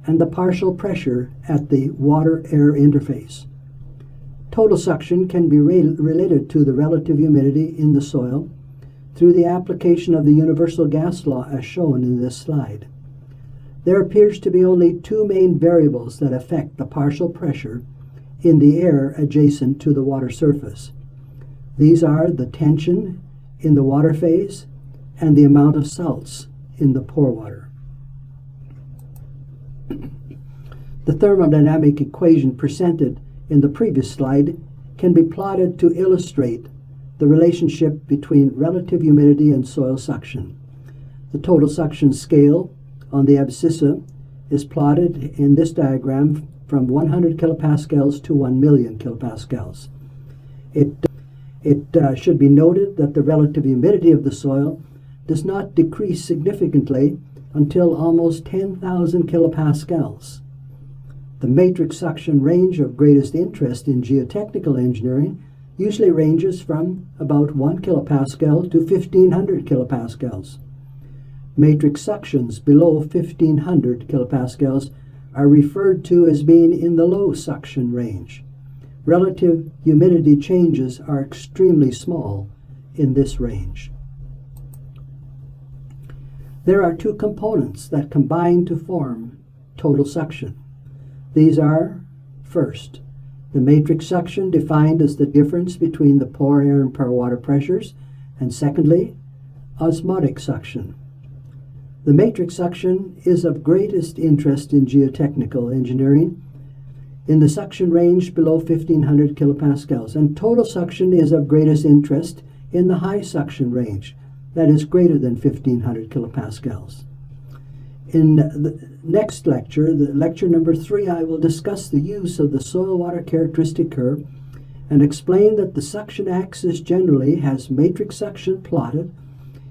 and the partial pressure at the water-air interface. Total suction can be related to the relative humidity in the soil through the application of the universal gas law as shown in this slide. there appears to be only two main variables that affect the partial pressure in the air adjacent to the water surface. These are the tension in the water phase and the amount of salts in the pore water. The thermodynamic equation presented in the previous slide can be plotted to illustrate the relationship between relative humidity and soil suction. The total suction scale on the abscissa is plotted in this diagram from 100 kilopascals to 1 million kilopascals. It should be noted that the relative humidity of the soil does not decrease significantly until almost 10,000 kilopascals. The matrix suction range of greatest interest in geotechnical engineering usually ranges from about 1 kilopascal to 1500 kilopascals. Matrix suctions below 1500 kilopascals are referred to as being in the low suction range. Relative humidity changes are extremely small in this range. There are two components that combine to form total suction. These are, first, the matrix suction defined as the difference between the pore air and pore water pressures, and secondly, osmotic suction. The matrix suction is of greatest interest in geotechnical engineering in the suction range below 1500 kilopascals, and total suction is of greatest interest in the high suction range, that is greater than 1500 kilopascals. In the next lecture, the lecture number 3, I will discuss the use of the soil water characteristic curve and explain that the suction axis generally has matrix suction plotted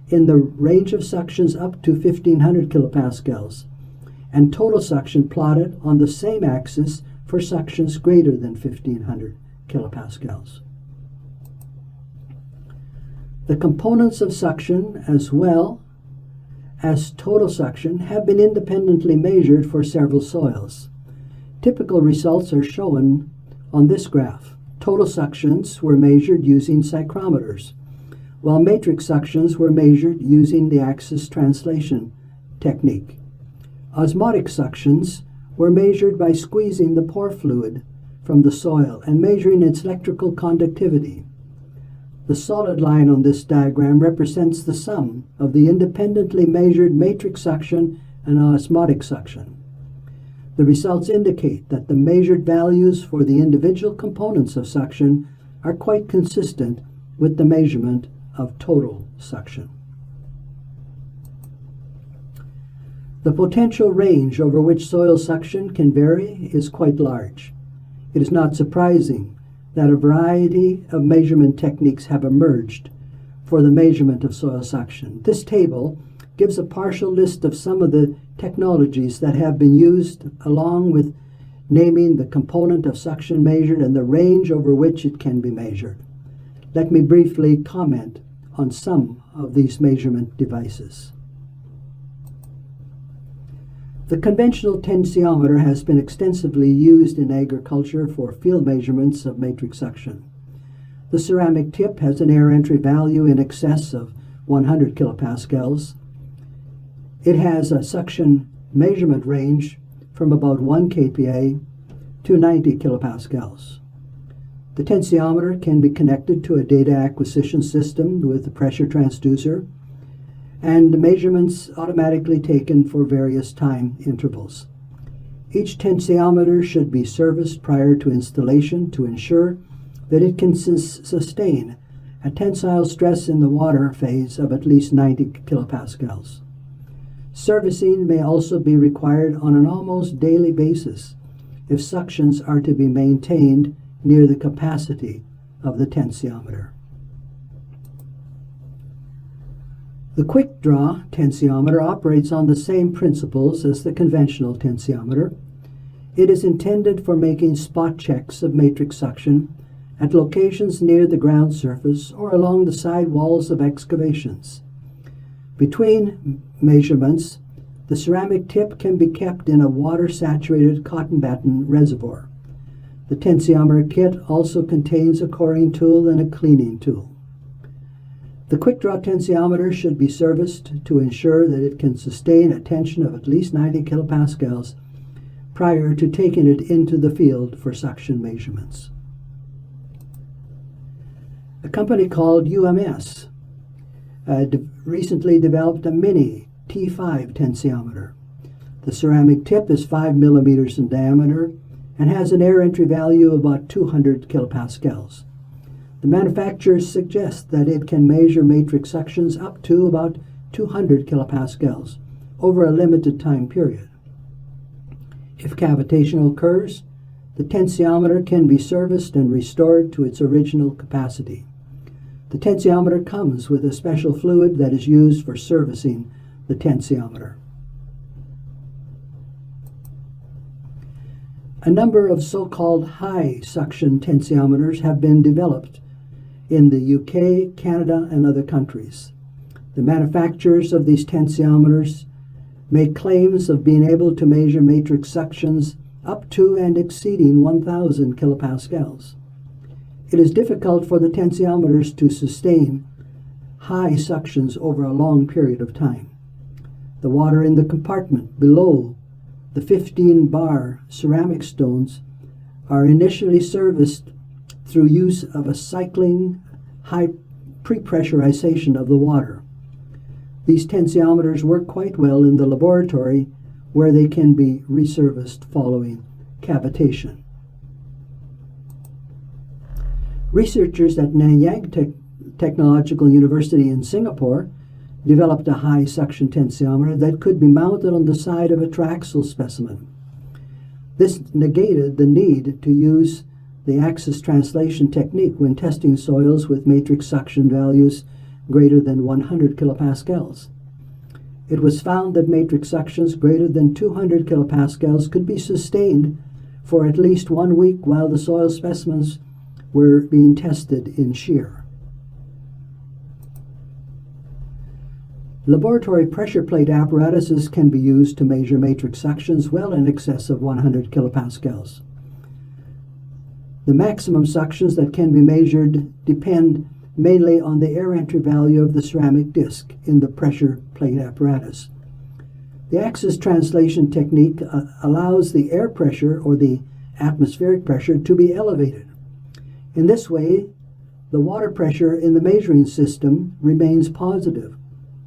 in the range of suctions up to 1500 kilopascals and total suction plotted on the same axis for suctions greater than 1500 kilopascals. The components of suction as well as total suction have been independently measured for several soils. Typical results are shown on this graph. Total suctions were measured using psychrometers, while matrix suctions were measured using the axis translation technique. Osmotic suctions were measured by squeezing the pore fluid from the soil and measuring its electrical conductivity. The solid line on this diagram represents the sum of the independently measured matrix suction and osmotic suction. The results indicate that the measured values for the individual components of suction are quite consistent with the measurement of total suction. The potential range over which soil suction can vary is quite large. It is not surprising that a variety of measurement techniques have emerged for the measurement of soil suction. This table gives a partial list of some of the technologies that have been used, along with naming the component of suction measured and the range over which it can be measured. Let me briefly comment on some of these measurement devices. The conventional tensiometer has been extensively used in agriculture for field measurements of matrix suction. The ceramic tip has an air entry value in excess of 100 kilopascals. It has a suction measurement range from about 1 kPa to 90 kilopascals. The tensiometer can be connected to a data acquisition system with a pressure transducer, and measurements automatically taken for various time intervals. Each tensiometer should be serviced prior to installation to ensure that it can sustain a tensile stress in the water phase of at least 90 kilopascals. Servicing may also be required on an almost daily basis if suctions are to be maintained near the capacity of the tensiometer. The quick draw tensiometer operates on the same principles as the conventional tensiometer. It is intended for making spot checks of matrix suction at locations near the ground surface or along the side walls of excavations. Between measurements, the ceramic tip can be kept in a water-saturated cotton batten reservoir. The tensiometer kit also contains a coring tool and a cleaning tool. The quick draw tensiometer should be serviced to ensure that it can sustain a tension of at least 90 kilopascals prior to taking it into the field for suction measurements. A company called UMS recently developed a mini T5 tensiometer. The ceramic tip is 5 millimeters in diameter and has an air entry value of about 200 kilopascals. The manufacturers suggest that it can measure matrix suctions up to about 200 kilopascals over a limited time period. If cavitation occurs, the tensiometer can be serviced and restored to its original capacity. The tensiometer comes with a special fluid that is used for servicing the tensiometer. A number of so-called high suction tensiometers have been developed in the UK, Canada, and other countries. The manufacturers of these tensiometers make claims of being able to measure matrix suctions up to and exceeding 1,000 kilopascals. It is difficult for the tensiometers to sustain high suctions over a long period of time. The water in the compartment below the 15-bar ceramic stones are initially serviced through use of a cycling high prepressurization of the water. These tensiometers work quite well in the laboratory where they can be reserviced following cavitation. Researchers at Nanyang Technological University in Singapore developed a high suction tensiometer that could be mounted on the side of a triaxial specimen. This negated the need to use the axis translation technique when testing soils with matrix suction values greater than 100 kilopascals. It was found that matrix suctions greater than 200 kilopascals could be sustained for at least 1 week while the soil specimens were being tested in shear. Laboratory pressure plate apparatuses can be used to measure matrix suctions well in excess of 100 kilopascals. The maximum suctions that can be measured depend mainly on the air entry value of the ceramic disc in the pressure plate apparatus. The axis translation technique allows the air pressure or the atmospheric pressure to be elevated. In this way, the water pressure in the measuring system remains positive,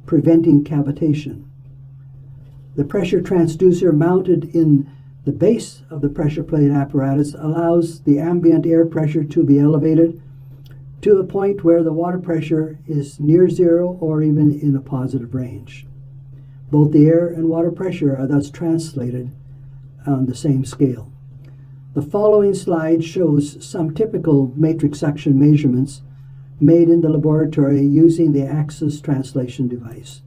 preventing cavitation. The pressure transducer mounted in the base of the pressure plate apparatus allows the ambient air pressure to be elevated to a point where the water pressure is near zero or even in a positive range. Both the air and water pressure are thus translated on the same scale. The following slide shows some typical matrix suction measurements made in the laboratory using the axis translation device.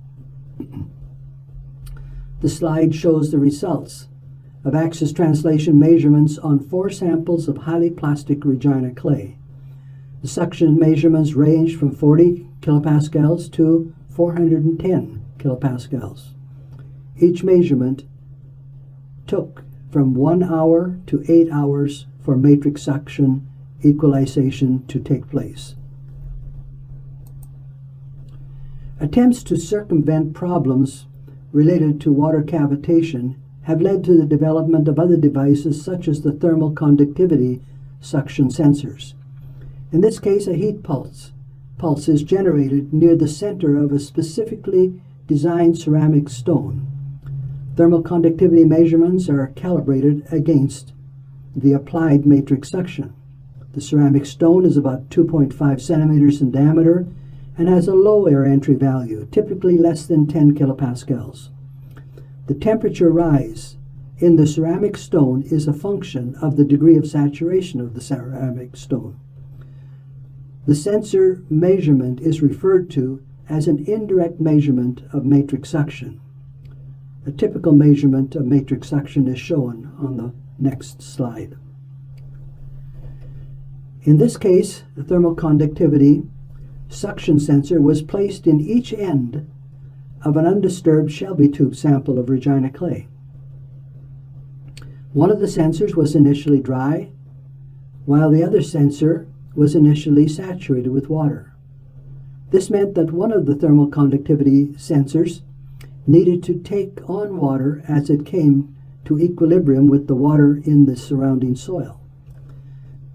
The slide shows the results of axis translation measurements on 4 samples of highly plastic Regina clay. The suction measurements range from 40 kilopascals to 410 kilopascals. Each measurement took from 1 hour to 8 hours for matrix suction equalization to take place. Attempts to circumvent problems related to water cavitation have led to the development of other devices such as the thermal conductivity suction sensors. In this case, a heat pulse is generated near the center of a specifically designed ceramic stone. Thermal conductivity measurements are calibrated against the applied matrix suction. The ceramic stone is about 2.5 centimeters in diameter and has a low air entry value, typically less than 10 kilopascals. The temperature rise in the ceramic stone is a function of the degree of saturation of the ceramic stone. The sensor measurement is referred to as an indirect measurement of matrix suction. A typical measurement of matrix suction is shown on the next slide. In this case, the thermal conductivity suction sensor was placed in each end of an undisturbed Shelby tube sample of Regina clay. One of the sensors was initially dry, while the other sensor was initially saturated with water. This meant that one of the thermal conductivity sensors needed to take on water as it came to equilibrium with the water in the surrounding soil.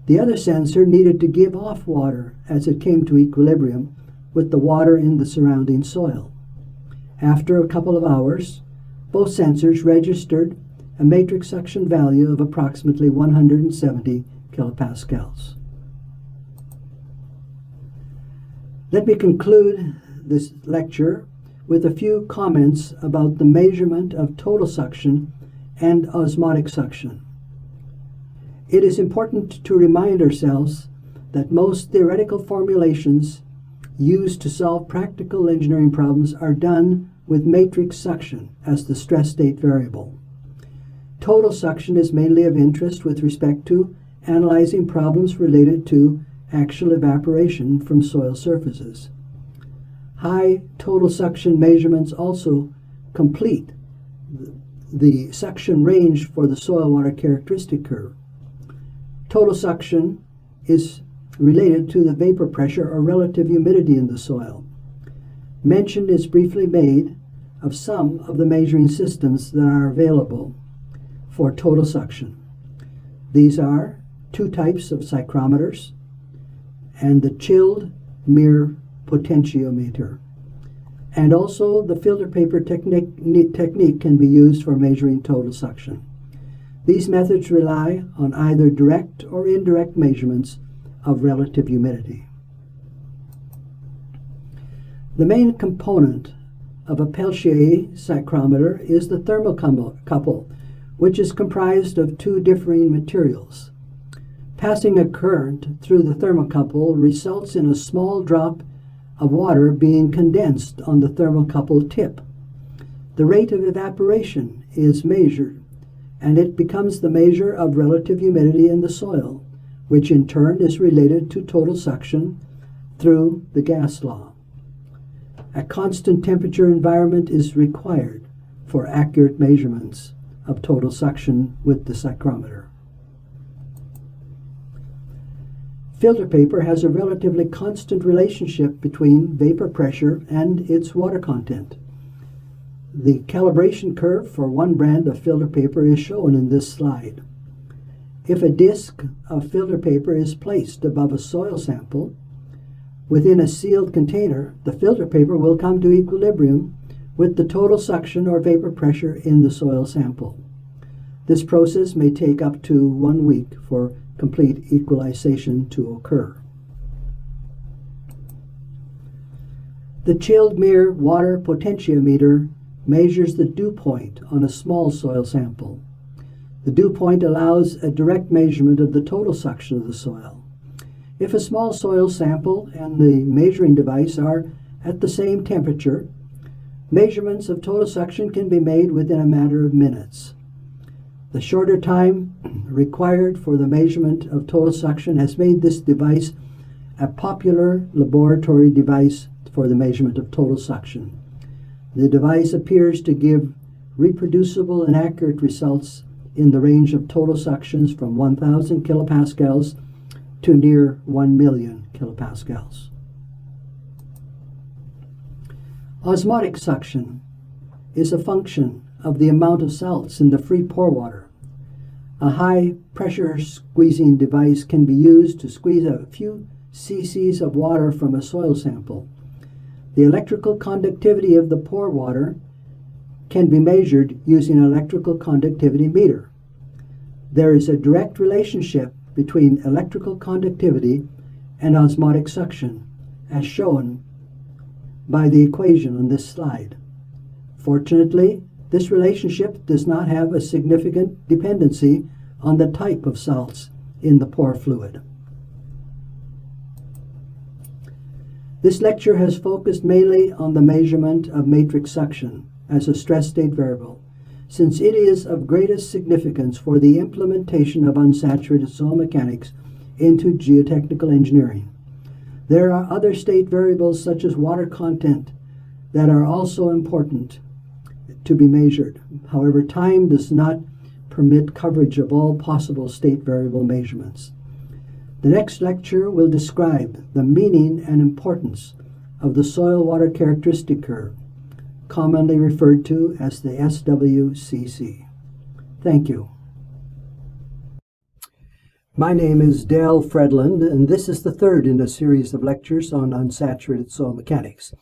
The other sensor needed to give off water as it came to equilibrium with the water in the surrounding soil. After a couple of hours, both sensors registered a matrix suction value of approximately 170 kilopascals. Let me conclude this lecture with a few comments about the measurement of total suction and osmotic suction. It is important to remind ourselves that most theoretical formulations used to solve practical engineering problems are done with matrix suction as the stress state variable. Total suction is mainly of interest with respect to analyzing problems related to actual evaporation from soil surfaces. High total suction measurements also complete the suction range for the soil water characteristic curve. Total suction is related to the vapor pressure or relative humidity in the soil. Mention is briefly made of some of the measuring systems that are available for total suction. These are two types of psychrometers and the chilled mirror potentiometer. And also the filter paper technique can be used for measuring total suction. These methods rely on either direct or indirect measurements of relative humidity. The main component of a Peltier psychrometer is the thermocouple, which is comprised of two differing materials. Passing a current through the thermocouple results in a small drop of water being condensed on the thermocouple tip. The rate of evaporation is measured, and it becomes the measure of relative humidity in the soil, which in turn is related to total suction through the gas law. A constant temperature environment is required for accurate measurements of total suction with the psychrometer. Filter paper has a relatively constant relationship between vapor pressure and its water content. The calibration curve for one brand of filter paper is shown in this slide. If a disc of filter paper is placed above a soil sample within a sealed container, the filter paper will come to equilibrium with the total suction or vapor pressure in the soil sample. This process may take up to 1 week for complete equalization to occur. The chilled mirror water potentiometer measures the dew point on a small soil sample. The dew point allows a direct measurement of the total suction of the soil. If a small soil sample and the measuring device are at the same temperature, measurements of total suction can be made within a matter of minutes. The shorter time required for the measurement of total suction has made this device a popular laboratory device for the measurement of total suction. The device appears to give reproducible and accurate results in the range of total suctions from 1,000 kilopascals to near 1 million kilopascals. Osmotic suction is a function of the amount of salts in the free pore water. A high pressure squeezing device can be used to squeeze a few cc's of water from a soil sample. The electrical conductivity of the pore water can be measured using an electrical conductivity meter. There is a direct relationship between electrical conductivity and osmotic suction, as shown by the equation on this slide. Fortunately, this relationship does not have a significant dependency on the type of salts in the pore fluid. This lecture has focused mainly on the measurement of matrix suction as a stress state variable, since it is of greatest significance for the implementation of unsaturated soil mechanics into geotechnical engineering. There are other state variables such as water content that are also important to be measured. However, time does not permit coverage of all possible state variable measurements. The next lecture will describe the meaning and importance of the soil water characteristic curve, commonly referred to as the SWCC. Thank you. My name is Dale Fredlund, and this is the third in a series of lectures on unsaturated soil mechanics.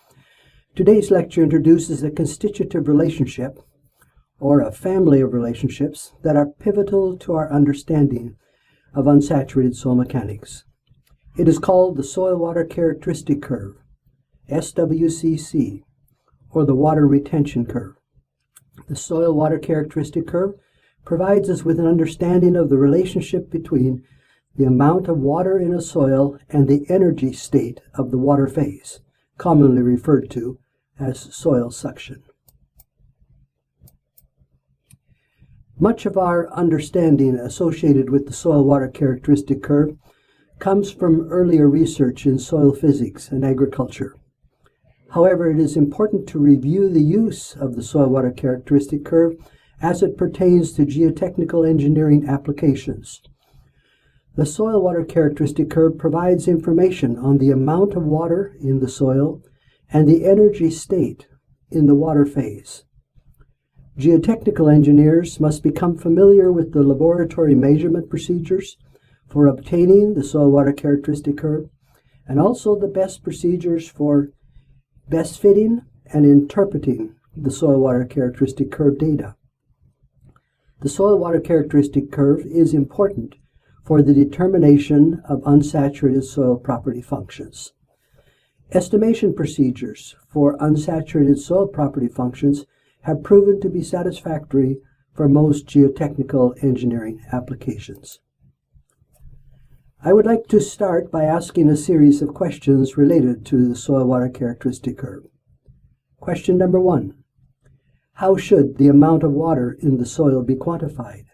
Today's lecture introduces a constitutive relationship, or a family of relationships, that are pivotal to our understanding of unsaturated soil mechanics. It is called the soil water characteristic curve, SWCC, or the water retention curve. The soil water characteristic curve provides us with an understanding of the relationship between the amount of water in a soil and the energy state of the water phase, commonly referred to as soil suction. Much of our understanding associated with the soil water characteristic curve comes from earlier research in soil physics and agriculture. However, it is important to review the use of the soil water characteristic curve as it pertains to geotechnical engineering applications. The soil water characteristic curve provides information on the amount of water in the soil and the energy state in the water phase. Geotechnical engineers must become familiar with the laboratory measurement procedures for obtaining the soil water characteristic curve, and also the best procedures for best fitting and interpreting the soil water characteristic curve data. The soil water characteristic curve is important for the determination of unsaturated soil property functions. Estimation procedures for unsaturated soil property functions have proven to be satisfactory for most geotechnical engineering applications. I would like to start by asking a series of questions related to the soil water characteristic curve. Question number 1. How should the amount of water in the soil be quantified?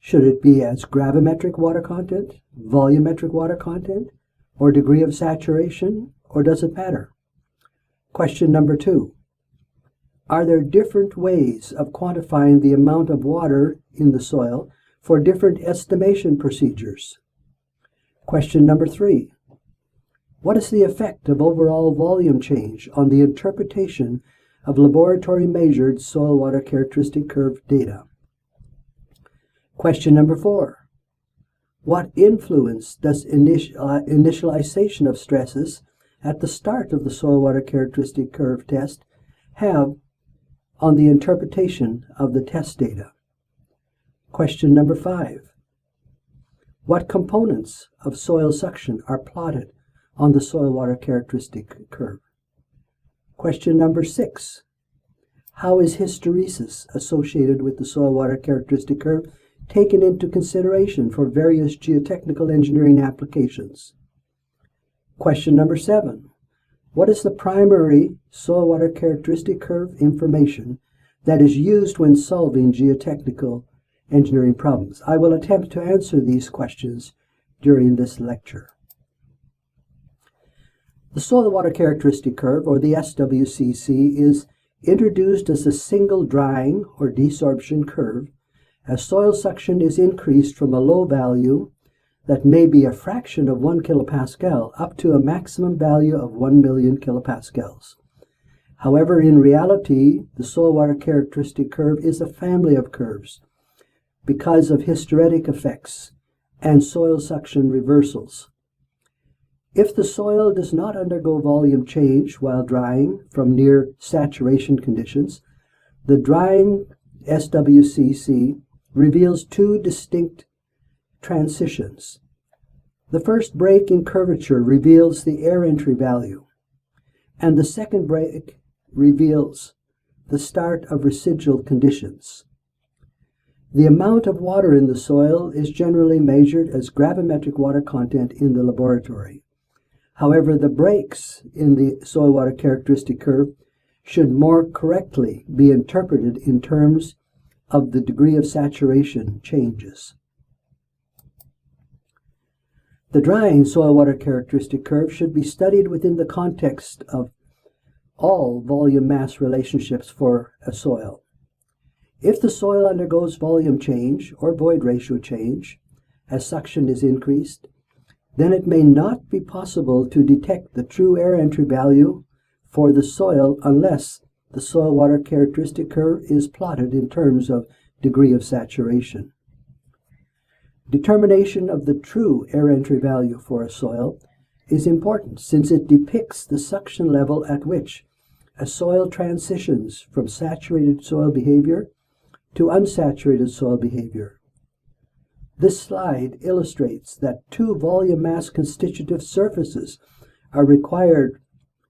Should it be as gravimetric water content, volumetric water content, or degree of saturation, or does it matter? Question number 2. Are there different ways of quantifying the amount of water in the soil for different estimation procedures? Question number 3. What is the effect of overall volume change on the interpretation of laboratory measured soil water characteristic curve data? Question number 4. What influence does initialization of stresses at the start of the soil water characteristic curve test have on the interpretation of the test data? Question number 5. What components of soil suction are plotted on the soil water characteristic curve? Question number 6. How is hysteresis associated with the soil water characteristic curve taken into consideration for various geotechnical engineering applications? Question number 7. What is the primary soil water characteristic curve information that is used when solving geotechnical engineering problems? I will attempt to answer these questions during this lecture. The soil water characteristic curve, or the SWCC, is introduced as a single drying or desorption curve as soil suction is increased from a low value that may be a fraction of 1 kilopascal up to a maximum value of 1 million kilopascals. However, in reality, the soil water characteristic curve is a family of curves because of hysteretic effects and soil suction reversals. If the soil does not undergo volume change while drying from near saturation conditions, the drying SWCC reveals two distinct transitions. The first break in curvature reveals the air entry value, and the second break reveals the start of residual conditions. The amount of water in the soil is generally measured as gravimetric water content in the laboratory. However, the breaks in the soil water characteristic curve should more correctly be interpreted in terms of the degree of saturation changes. The drying soil water characteristic curve should be studied within the context of all volume mass relationships for a soil. If the soil undergoes volume change or void ratio change as suction is increased, then it may not be possible to detect the true air entry value for the soil unless the soil water characteristic curve is plotted in terms of degree of saturation. Determination of the true air entry value for a soil is important since it depicts the suction level at which a soil transitions from saturated soil behavior to unsaturated soil behavior. This slide illustrates that two volume mass constitutive surfaces are required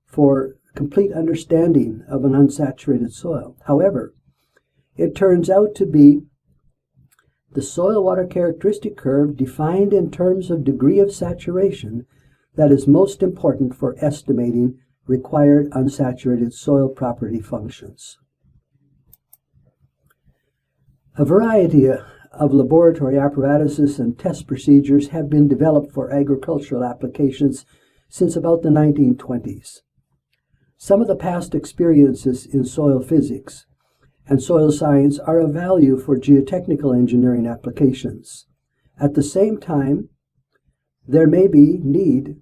for complete understanding of an unsaturated soil. However, it turns out to be the soil water characteristic curve defined in terms of degree of saturation that is most important for estimating required unsaturated soil property functions. A variety of laboratory apparatuses and test procedures have been developed for agricultural applications since about the 1920s. Some of the past experiences in soil physics and soil science are of value for geotechnical engineering applications. At the same time, there may be need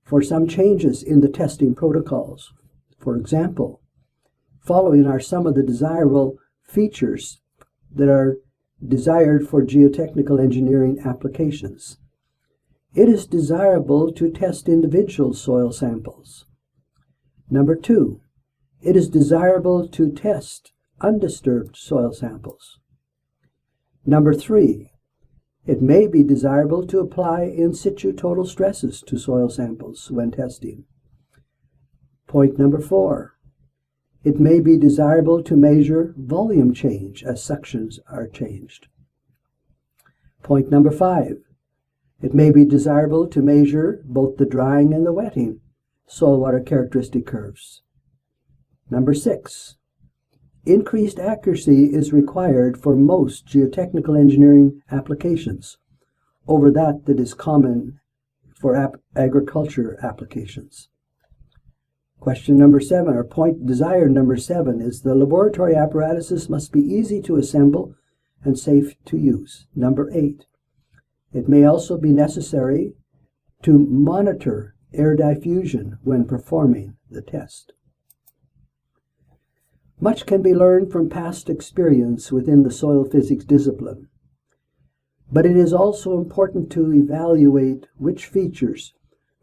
for some changes in the testing protocols. For example, following are some of the desirable features that are desired for geotechnical engineering applications. It is desirable to test individual soil samples. Number 2, it is desirable to test undisturbed soil samples. Number 3, it may be desirable to apply in situ total stresses to soil samples when testing. Point number 4, it may be desirable to measure volume change as suctions are changed. Point number 5, it may be desirable to measure both the drying and the wetting soil water characteristic curves. Number 6, increased accuracy is required for most geotechnical engineering applications over that is common for agriculture applications. Question number 7, or point desired number 7, is the laboratory apparatuses must be easy to assemble and safe to use. Number 8, it may also be necessary to monitor air diffusion when performing the test. Much can be learned from past experience within the soil physics discipline, but it is also important to evaluate which features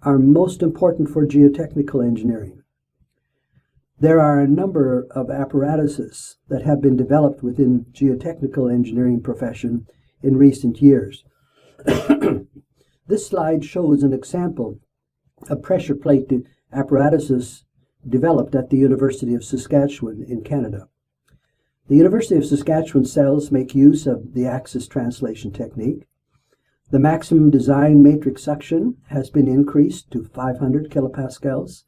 are most important for geotechnical engineering. There are a number of apparatuses that have been developed within geotechnical engineering profession in recent years. This slide shows an example of pressure plate apparatuses developed at the University of Saskatchewan in Canada. The University of Saskatchewan cells make use of the axis translation technique. The maximum design matrix suction has been increased to 500 kilopascals.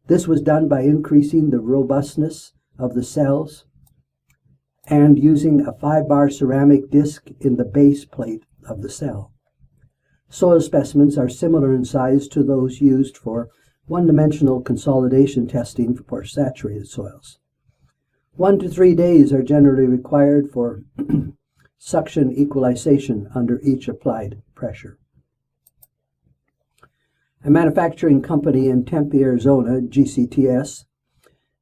This was done by increasing the robustness of the cells and using a 5-bar ceramic disc in the base plate of the cell. Soil specimens are similar in size to those used for one-dimensional consolidation testing for saturated soils. 1 to 3 days are generally required for suction equalization under each applied pressure. A manufacturing company in Tempe, Arizona, GCTS,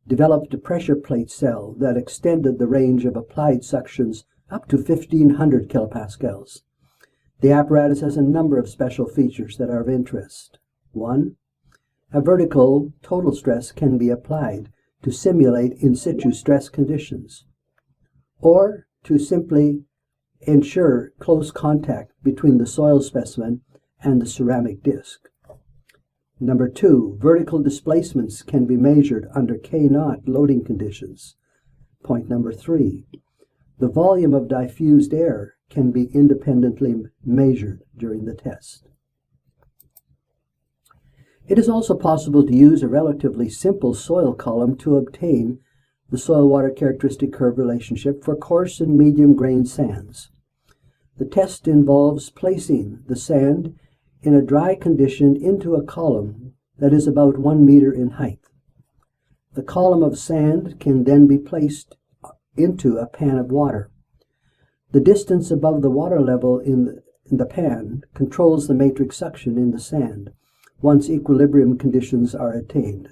developed a pressure plate cell that extended the range of applied suctions up to 1,500 kilopascals. The apparatus has a number of special features that are of interest. 1, a vertical total stress can be applied to simulate in situ stress conditions, or to simply ensure close contact between the soil specimen and the ceramic disc. Number 2, vertical displacements can be measured under K0 loading conditions. Point number 3, the volume of diffused air can be independently measured during the test. It is also possible to use a relatively simple soil column to obtain the soil water characteristic curve relationship for coarse and medium grained sands. The test involves placing the sand in a dry condition into a column that is about 1 meter in height. The column of sand can then be placed into a pan of water. The distance above the water level in in the pan controls the matrix suction in the sand once equilibrium conditions are attained.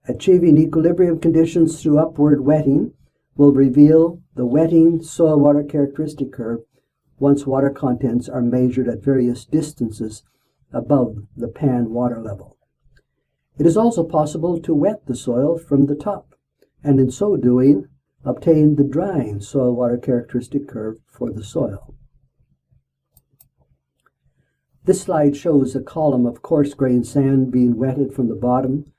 Achieving equilibrium conditions through upward wetting will reveal the wetting soil-water characteristic curve once water contents are measured at various distances above the pan water level. It is also possible to wet the soil from the top, and in so doing, obtain the drying soil-water characteristic curve for the soil. This slide shows a column of coarse-grained sand being wetted from the bottom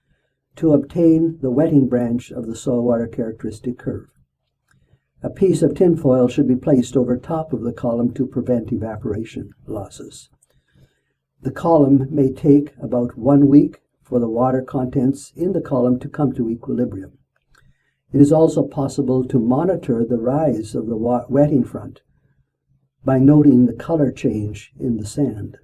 to obtain the wetting branch of the soil-water characteristic curve. A piece of tinfoil should be placed over top of the column to prevent evaporation losses. The column may take about 1 week for the water contents in the column to come to equilibrium. It is also possible to monitor the rise of the wetting front by noting the color change in the sand.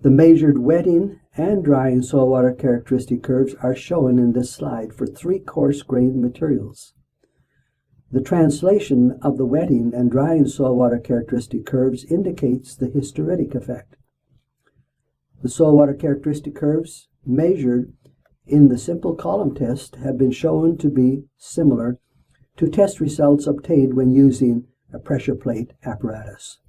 The measured wetting and drying soil water characteristic curves are shown in this slide for 3 coarse-grained materials. The translation of the wetting and drying soil water characteristic curves indicates the hysteretic effect. The soil water characteristic curves measured in the simple column test have been shown to be similar to test results obtained when using a pressure plate apparatus.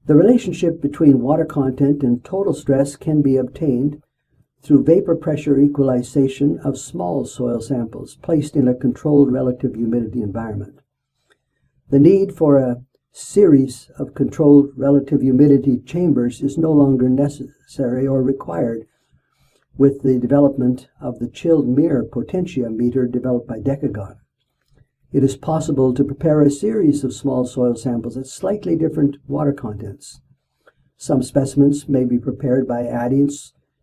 The relationship between water content and total stress can be obtained through vapor pressure equalization of small soil samples placed in a controlled relative humidity environment. The need for a series of controlled relative humidity chambers is no longer necessary or required with the development of the chilled mirror potentiometer developed by Decagon. It is possible to prepare a series of small soil samples at slightly different water contents. Some specimens may be prepared by adding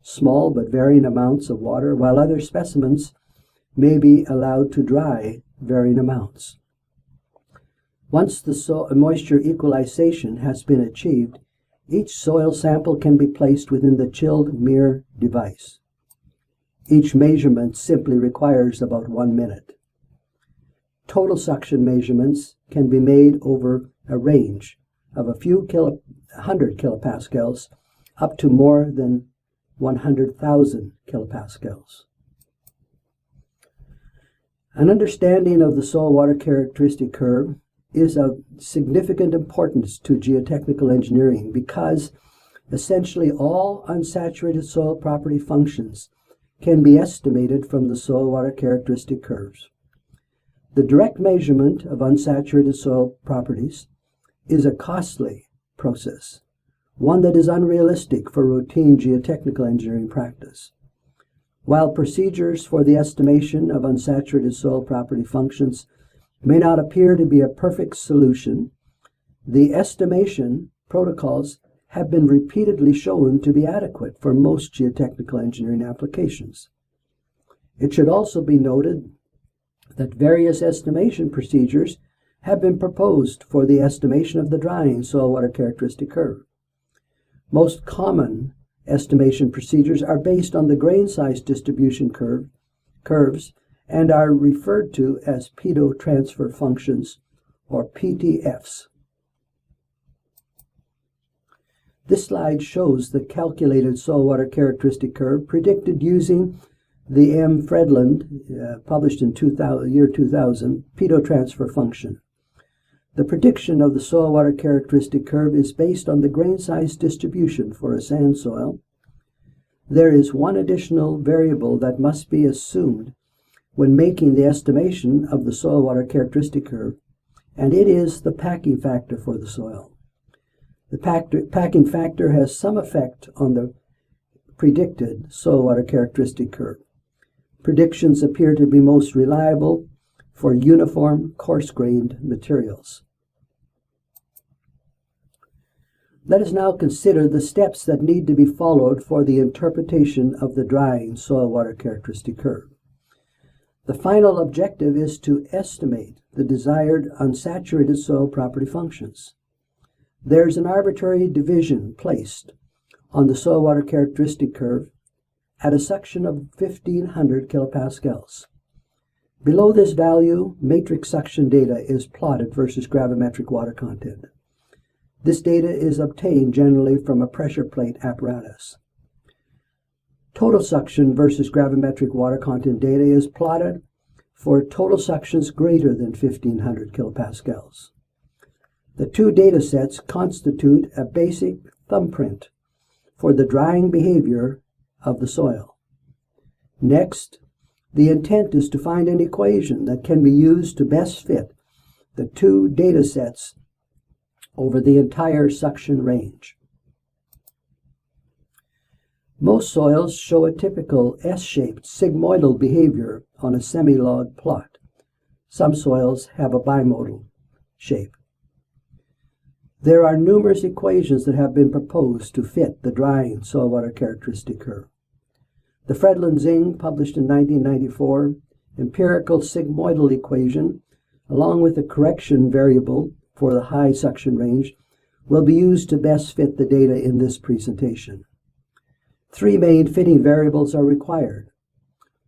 small but varying amounts of water, while other specimens may be allowed to dry varying amounts. Once the moisture equalization has been achieved, each soil sample can be placed within the chilled mirror device. Each measurement simply requires about 1 minute. Total suction measurements can be made over a range of a few 100 kilopascals up to more than 100,000 kilopascals. An understanding of the soil water characteristic curve is of significant importance to geotechnical engineering because essentially all unsaturated soil property functions can be estimated from the soil water characteristic curves. The direct measurement of unsaturated soil properties is a costly process, one that is unrealistic for routine geotechnical engineering practice. While procedures for the estimation of unsaturated soil property functions may not appear to be a perfect solution, the estimation protocols have been repeatedly shown to be adequate for most geotechnical engineering applications. It should also be noted that various estimation procedures have been proposed for the estimation of the drying soil water characteristic curve. Most common estimation procedures are based on the grain size distribution curves and are referred to as pedo transfer functions, or PTFs. This slide shows the calculated soil water characteristic curve predicted using the M. Fredlund, published in year 2000, pedo transfer function. The prediction of the soil water characteristic curve is based on the grain size distribution for a sand soil. There is one additional variable that must be assumed when making the estimation of the soil water characteristic curve, and it is the packing factor for the soil. The packing factor has some effect on the predicted soil water characteristic curve. Predictions appear to be most reliable for uniform, coarse-grained materials. Let us now consider the steps that need to be followed for the interpretation of the drying soil water characteristic curve. The final objective is to estimate the desired unsaturated soil property functions. There is an arbitrary division placed on the soil water characteristic curve at a suction of 1500 kilopascals. Below this value, matrix suction data is plotted versus gravimetric water content. This data is obtained generally from a pressure plate apparatus. Total suction versus gravimetric water content data is plotted for total suctions greater than 1500 kilopascals. The two data sets constitute a basic thumbprint for the drying behavior of the soil. Next, the intent is to find an equation that can be used to best fit the two data sets over the entire suction range. Most soils show a typical S-shaped sigmoidal behavior on a semi-log plot. Some soils have a bimodal shape. There are numerous equations that have been proposed to fit the drying soil water characteristic curve. The Fredlund published in 1994 empirical sigmoidal equation, along with a correction variable for the high suction range, will be used to best fit the data in this presentation. Three main fitting variables are required.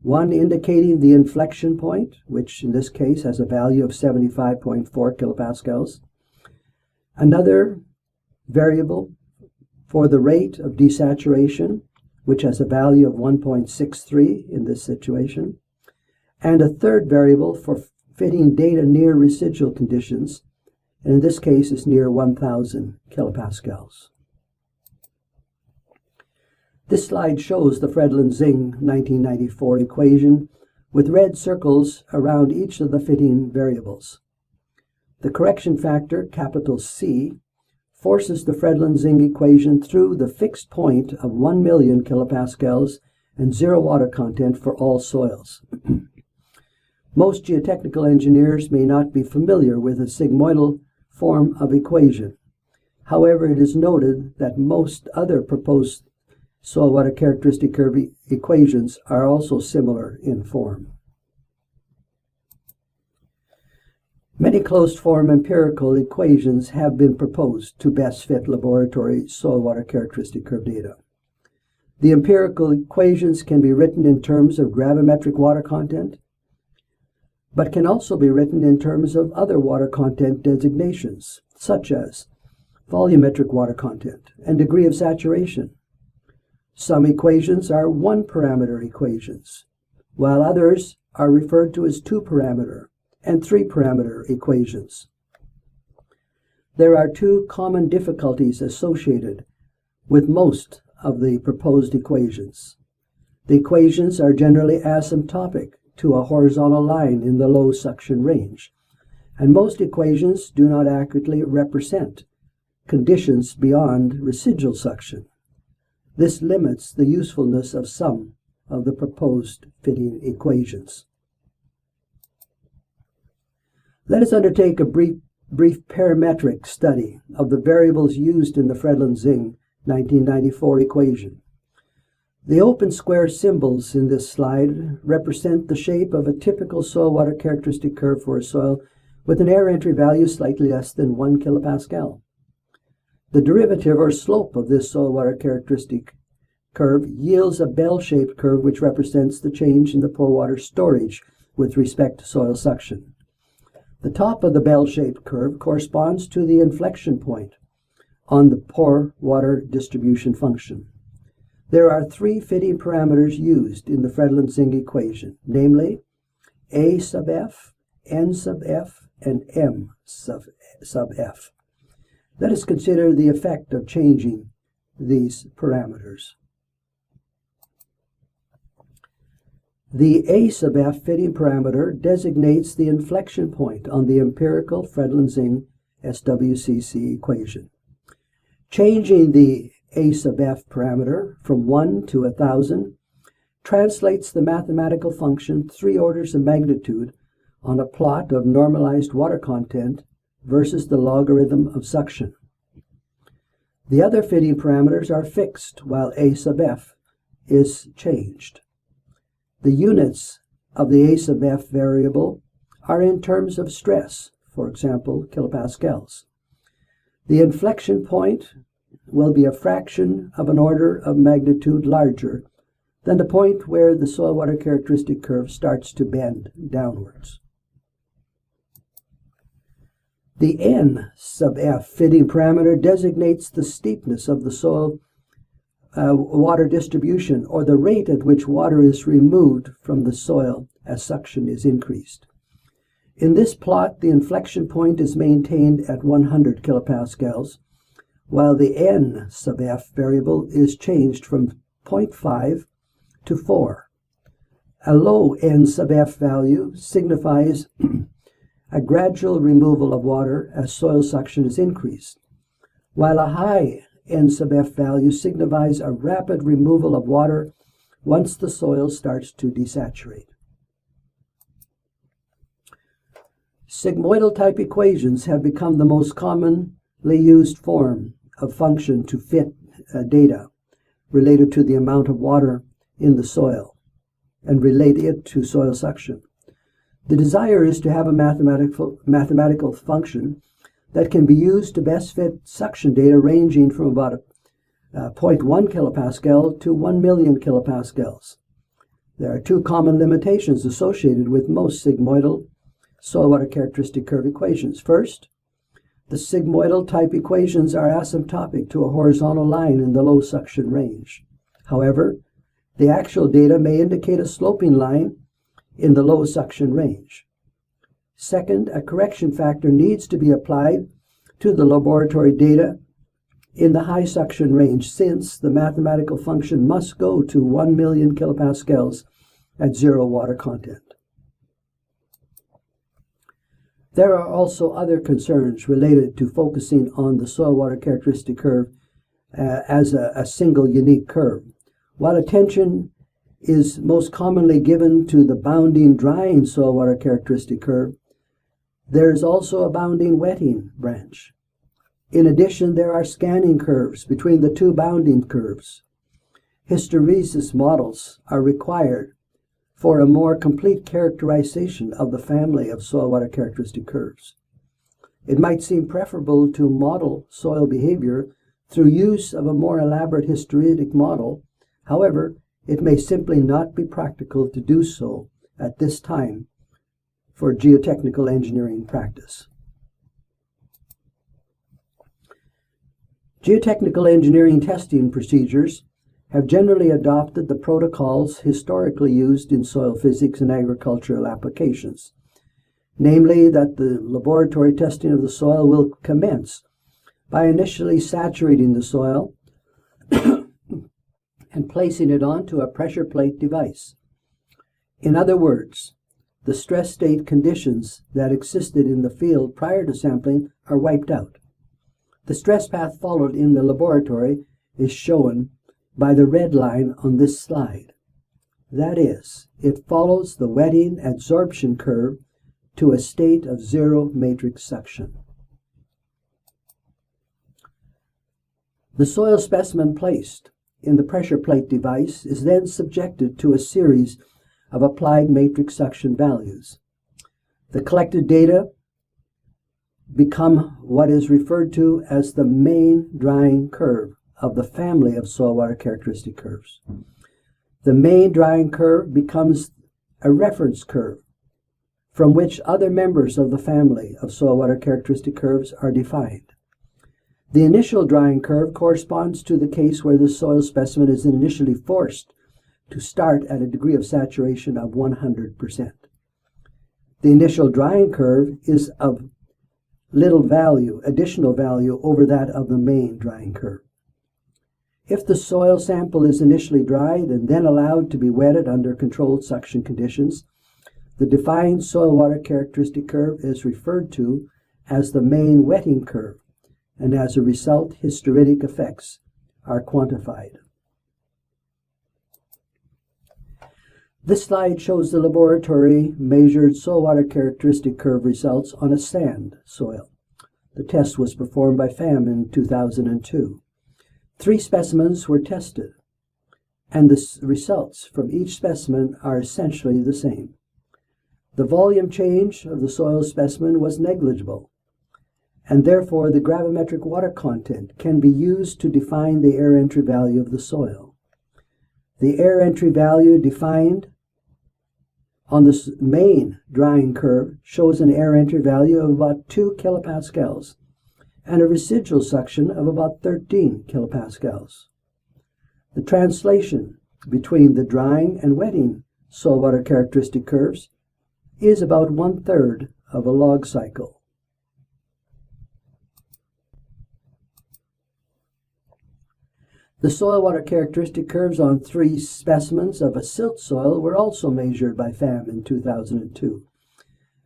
One indicating the inflection point, which in this case has a value of 75.4 kilopascals. Another variable for the rate of desaturation, which has a value of 1.63 in this situation. And a third variable for fitting data near residual conditions, and in this case is near 1000 kilopascals. This slide shows the Fredlund-Zing 1994 equation with red circles around each of the fitting variables. The correction factor, capital C, forces the Fredlund-Zing equation through the fixed point of 1 million kilopascals and zero water content for all soils. Most geotechnical engineers may not be familiar with a sigmoidal form of equation. However, it is noted that most other proposed soil water characteristic curve equations are also similar in form. Many closed-form empirical equations have been proposed to best fit laboratory soil water characteristic curve data. The empirical equations can be written in terms of gravimetric water content, but can also be written in terms of other water content designations, such as volumetric water content and degree of saturation. Some equations are one-parameter equations, while others are referred to as two-parameter and three-parameter equations. There are two common difficulties associated with most of the proposed equations. The equations are generally asymptotic to a horizontal line in the low suction range, and most equations do not accurately represent conditions beyond residual suction. This limits the usefulness of some of the proposed fitting equations. Let us undertake a brief parametric study of the variables used in the Fredlund-Zing 1994 equation. The open square symbols in this slide represent the shape of a typical soil water characteristic curve for a soil with an air entry value slightly less than 1 kilopascal. The derivative or slope of this soil water characteristic curve yields a bell-shaped curve which represents the change in the pore water storage with respect to soil suction. The top of the bell-shaped curve corresponds to the inflection point on the pore water distribution function. There are three fitting parameters used in the Fredlund-Zing equation, namely A sub f, n sub f, and m sub f. Let us consider the effect of changing these parameters. The A sub f fitting parameter designates the inflection point on the empirical Fredlund-Zing SWCC equation. Changing the A sub f parameter from 1 to 1000 translates the mathematical function 3 orders of magnitude on a plot of normalized water content versus the logarithm of suction. The other fitting parameters are fixed while A sub f is changed. The units of the A sub f variable are in terms of stress, for example, kilopascals. The inflection point will be a fraction of an order of magnitude larger then the point where the soil water characteristic curve starts to bend downwards. The N sub F fitting parameter designates the steepness of the soil water distribution, or the rate at which water is removed from the soil as suction is increased. In this plot, the inflection point is maintained at 100 kilopascals, while the N sub F variable is changed from 0.5 to 4. A low N sub F value signifies a gradual removal of water as soil suction is increased, while a high N sub F value signifies a rapid removal of water once the soil starts to desaturate. Sigmoidal type equations have become the most commonly used form of function to fit data related to the amount of water in the soil and relate it to soil suction. The desire is to have a mathematical function that can be used to best fit suction data ranging from about 0.1 kilopascal to 1 million kilopascals. There are two common limitations associated with most sigmoidal soil water characteristic curve equations. First, the sigmoidal type equations are asymptotic to a horizontal line in the low suction range. However, the actual data may indicate a sloping line in the low suction range. Second, a correction factor needs to be applied to the laboratory data in the high suction range, since the mathematical function must go to 1 million kilopascals at zero water content. There are also other concerns related to focusing on the soil water characteristic curve as a single unique curve. While attention is most commonly given to the bounding drying soil water characteristic curve, there is also a bounding wetting branch. In addition, there are scanning curves between the two bounding curves. Hysteresis models are required for a more complete characterization of the family of soil water characteristic curves. It might seem preferable to model soil behavior through use of a more elaborate hysteretic model. However, it may simply not be practical to do so at this time for geotechnical engineering practice. Geotechnical engineering testing procedures have generally adopted the protocols historically used in soil physics and agricultural applications, namely that the laboratory testing of the soil will commence by initially saturating the soil and placing it onto a pressure plate device. In other words, the stress state conditions that existed in the field prior to sampling are wiped out. The stress path followed in the laboratory is shown by the red line on this slide. That is, it follows the wetting adsorption curve to a state of zero matrix suction. The soil specimen placed in the pressure plate device is then subjected to a series of applied matrix suction values. The collected data become what is referred to as the main drying curve of the family of soil water characteristic curves. The main drying curve becomes a reference curve from which other members of the family of soil water characteristic curves are defined. The initial drying curve corresponds to the case where the soil specimen is initially forced to start at a degree of saturation of 100%. The initial drying curve is of little value, additional value over that of the main drying curve. If the soil sample is initially dried and then allowed to be wetted under controlled suction conditions, the defined soil water characteristic curve is referred to as the main wetting curve, and as a result, hysteretic effects are quantified. This slide shows the laboratory measured soil water characteristic curve results on a sand soil. The test was performed by FAM in 2002. 3 specimens were tested, and the results from each specimen are essentially the same. The volume change of the soil specimen was negligible, and therefore the gravimetric water content can be used to define the air entry value of the soil. The air entry value defined on this main drying curve shows an air entry value of about 2 kilopascals and a residual suction of about 13 kilopascals. The translation between the drying and wetting soil water characteristic curves is about 1/3 of a log cycle. The soil water characteristic curves on 3 specimens of a silt soil were also measured by FAM in 2002,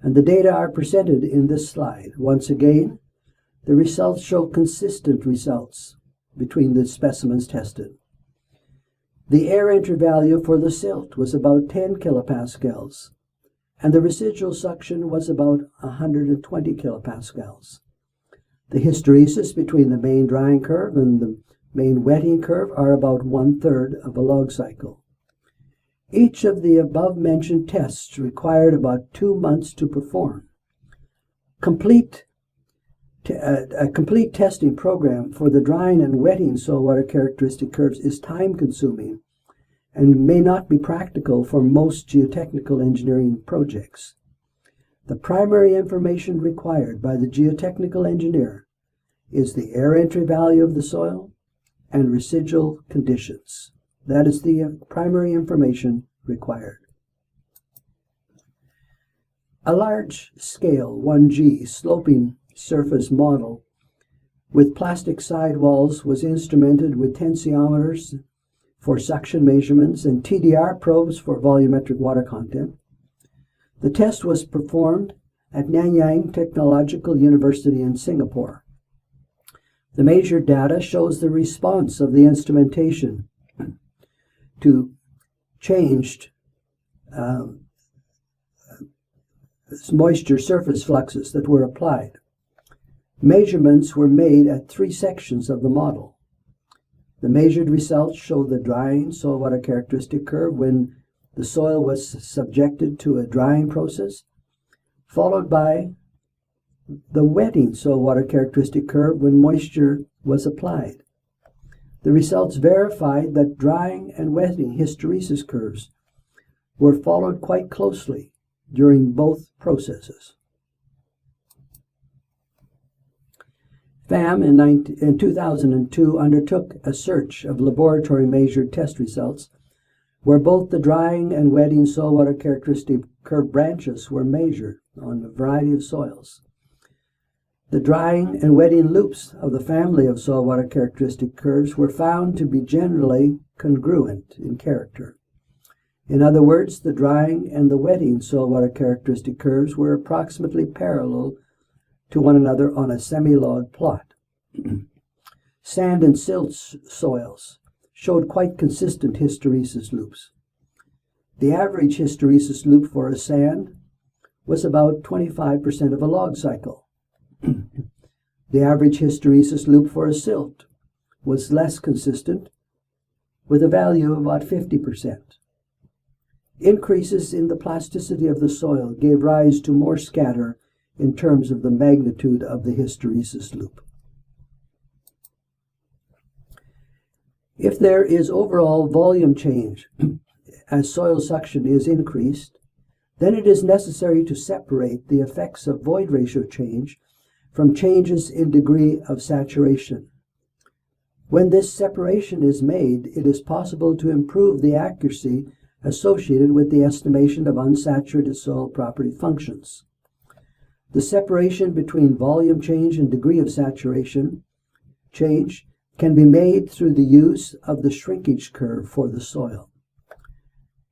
and the data are presented in this slide. Once again, the results show consistent results between the specimens tested. The air entry value for the silt was about 10 kilopascals, and the residual suction was about 120 kilopascals. The hysteresis between the main drying curve and the main wetting curve are about 1/3 of a log cycle. Each of the above-mentioned tests required about 2 months to perform. A complete testing program for the drying and wetting soil water characteristic curves is time-consuming and may not be practical for most geotechnical engineering projects. The primary information required by the geotechnical engineer is the air entry value of the soil and residual conditions. That is the primary information required. A large-scale 1G sloping surface model with plastic sidewalls was instrumented with tensiometers for suction measurements and TDR probes for volumetric water content. The test was performed at Nanyang Technological University in Singapore. The measured data shows the response of the instrumentation to changed moisture surface fluxes that were applied. Measurements were made at 3 sections of the model. The measured results show the drying soil water characteristic curve when the soil was subjected to a drying process, followed by the wetting soil water characteristic curve when moisture was applied. The results verified that drying and wetting hysteresis curves were followed quite closely during both processes. FAM in 2002 undertook a search of laboratory measured test results where both the drying and wetting soil water characteristic curve branches were measured on a variety of soils. The drying and wetting loops of the family of soil water characteristic curves were found to be generally congruent in character. In other words, the drying and the wetting soil water characteristic curves were approximately parallel to one another on a semi-log plot. Sand and silt soils showed quite consistent hysteresis loops. The average hysteresis loop for a sand was about 25% of a log cycle. The average hysteresis loop for a silt was less consistent, with a value of about 50%. Increases in the plasticity of the soil gave rise to more scatter in terms of the magnitude of the hysteresis loop. If there is overall volume change as soil suction is increased, then it is necessary to separate the effects of void ratio change from changes in degree of saturation. When this separation is made, it is possible to improve the accuracy associated with the estimation of unsaturated soil property functions. The separation between volume change and degree of saturation change can be made through the use of the shrinkage curve for the soil.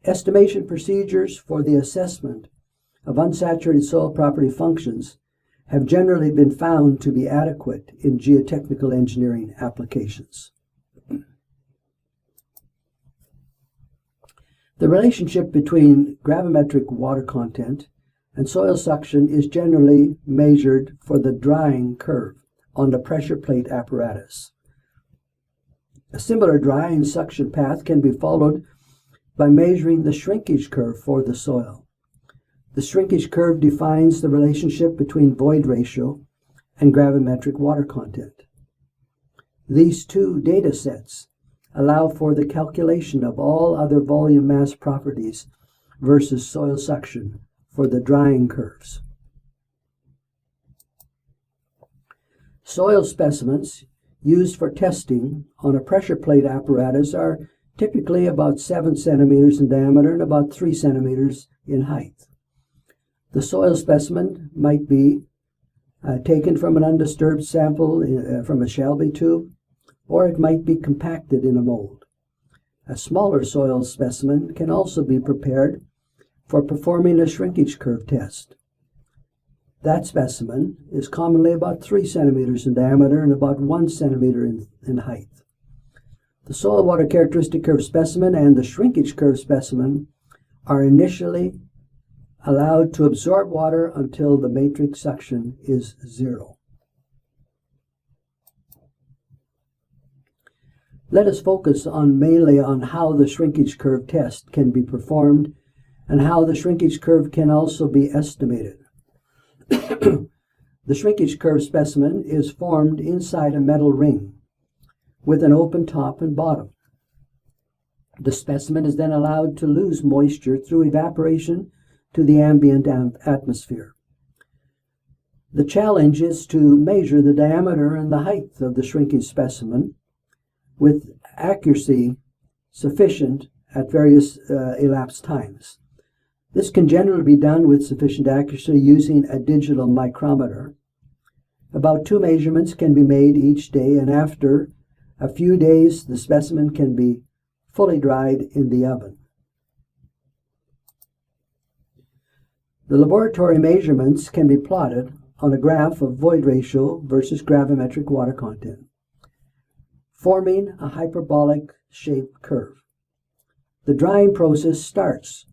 Estimation procedures for the assessment of unsaturated soil property functions have generally been found to be adequate in geotechnical engineering applications. The relationship between gravimetric water content and soil suction is generally measured for the drying curve on the pressure plate apparatus. A similar drying suction path can be followed by measuring the shrinkage curve for the soil. The shrinkage curve defines the relationship between void ratio and gravimetric water content. These two data sets allow for the calculation of all other volume mass properties versus soil suction for the drying curves. Soil specimens used for testing on a pressure plate apparatus are typically about 7 centimeters in diameter and about 3 centimeters in height. The soil specimen might be taken from an undisturbed sample from a Shelby tube, or it might be compacted in a mold. A smaller soil specimen can also be prepared for performing a shrinkage curve test. That specimen is commonly about 3 centimeters in diameter and about 1 centimeter in height. The soil water characteristic curve specimen and the shrinkage curve specimen are initially allowed to absorb water until the matrix suction is 0. Let us focus mainly on how the shrinkage curve test can be performed and how the shrinkage curve can also be estimated. The shrinkage curve specimen is formed inside a metal ring with an open top and bottom. The specimen is then allowed to lose moisture through evaporation to the ambient atmosphere. The challenge is to measure the diameter and the height of the shrinkage specimen with accuracy sufficient at various elapsed times. This can generally be done with sufficient accuracy using a digital micrometer. About 2 measurements can be made each day, and after a few days the specimen can be fully dried in the oven. The laboratory measurements can be plotted on a graph of void ratio versus gravimetric water content, forming a hyperbolic shaped curve. The drying process starts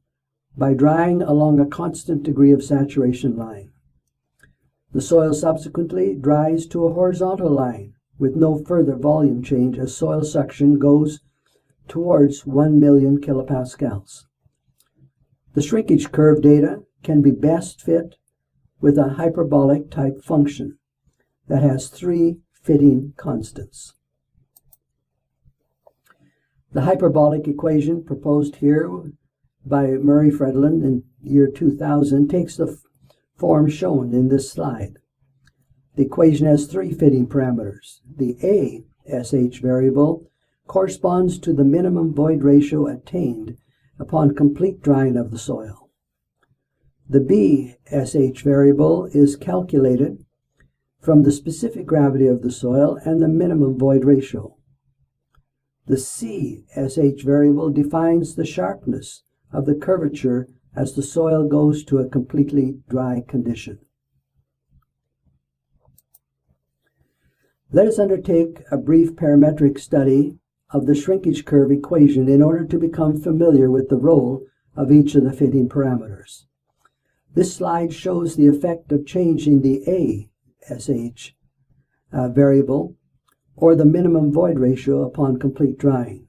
by drying along a constant degree of saturation line. The soil subsequently dries to a horizontal line with no further volume change as soil suction goes towards 1 million kilopascals. The shrinkage curve data can be best fit with a hyperbolic type function that has 3 fitting constants. The hyperbolic equation proposed here by Murray Fredlund in year 2000 takes the form shown in this slide. The equation has 3 fitting parameters. The A SH variable corresponds to the minimum void ratio attained upon complete drying of the soil. The B SH variable is calculated from the specific gravity of the soil and the minimum void ratio. The C SH variable defines the sharpness of the curvature as the soil goes to a completely dry condition. Let us undertake a brief parametric study of the shrinkage curve equation in order to become familiar with the role of each of the fitting parameters. This slide shows the effect of changing the A SH variable or the minimum void ratio upon complete drying.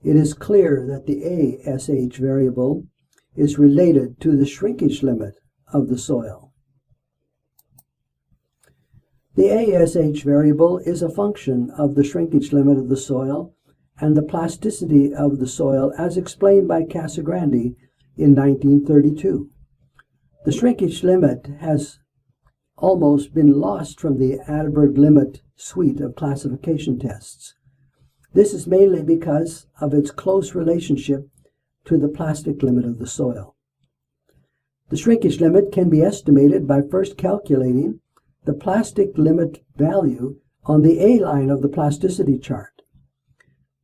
It is clear that the A SH variable is related to the shrinkage limit of the soil. The ASH variable is a function of the shrinkage limit of the soil and the plasticity of the soil as explained by Casagrande in 1932. The shrinkage limit has almost been lost from the Atterberg limit suite of classification tests. This is mainly because of its close relationship to the plastic limit of the soil. The shrinkage limit can be estimated by first calculating the plastic limit value on the A line of the plasticity chart.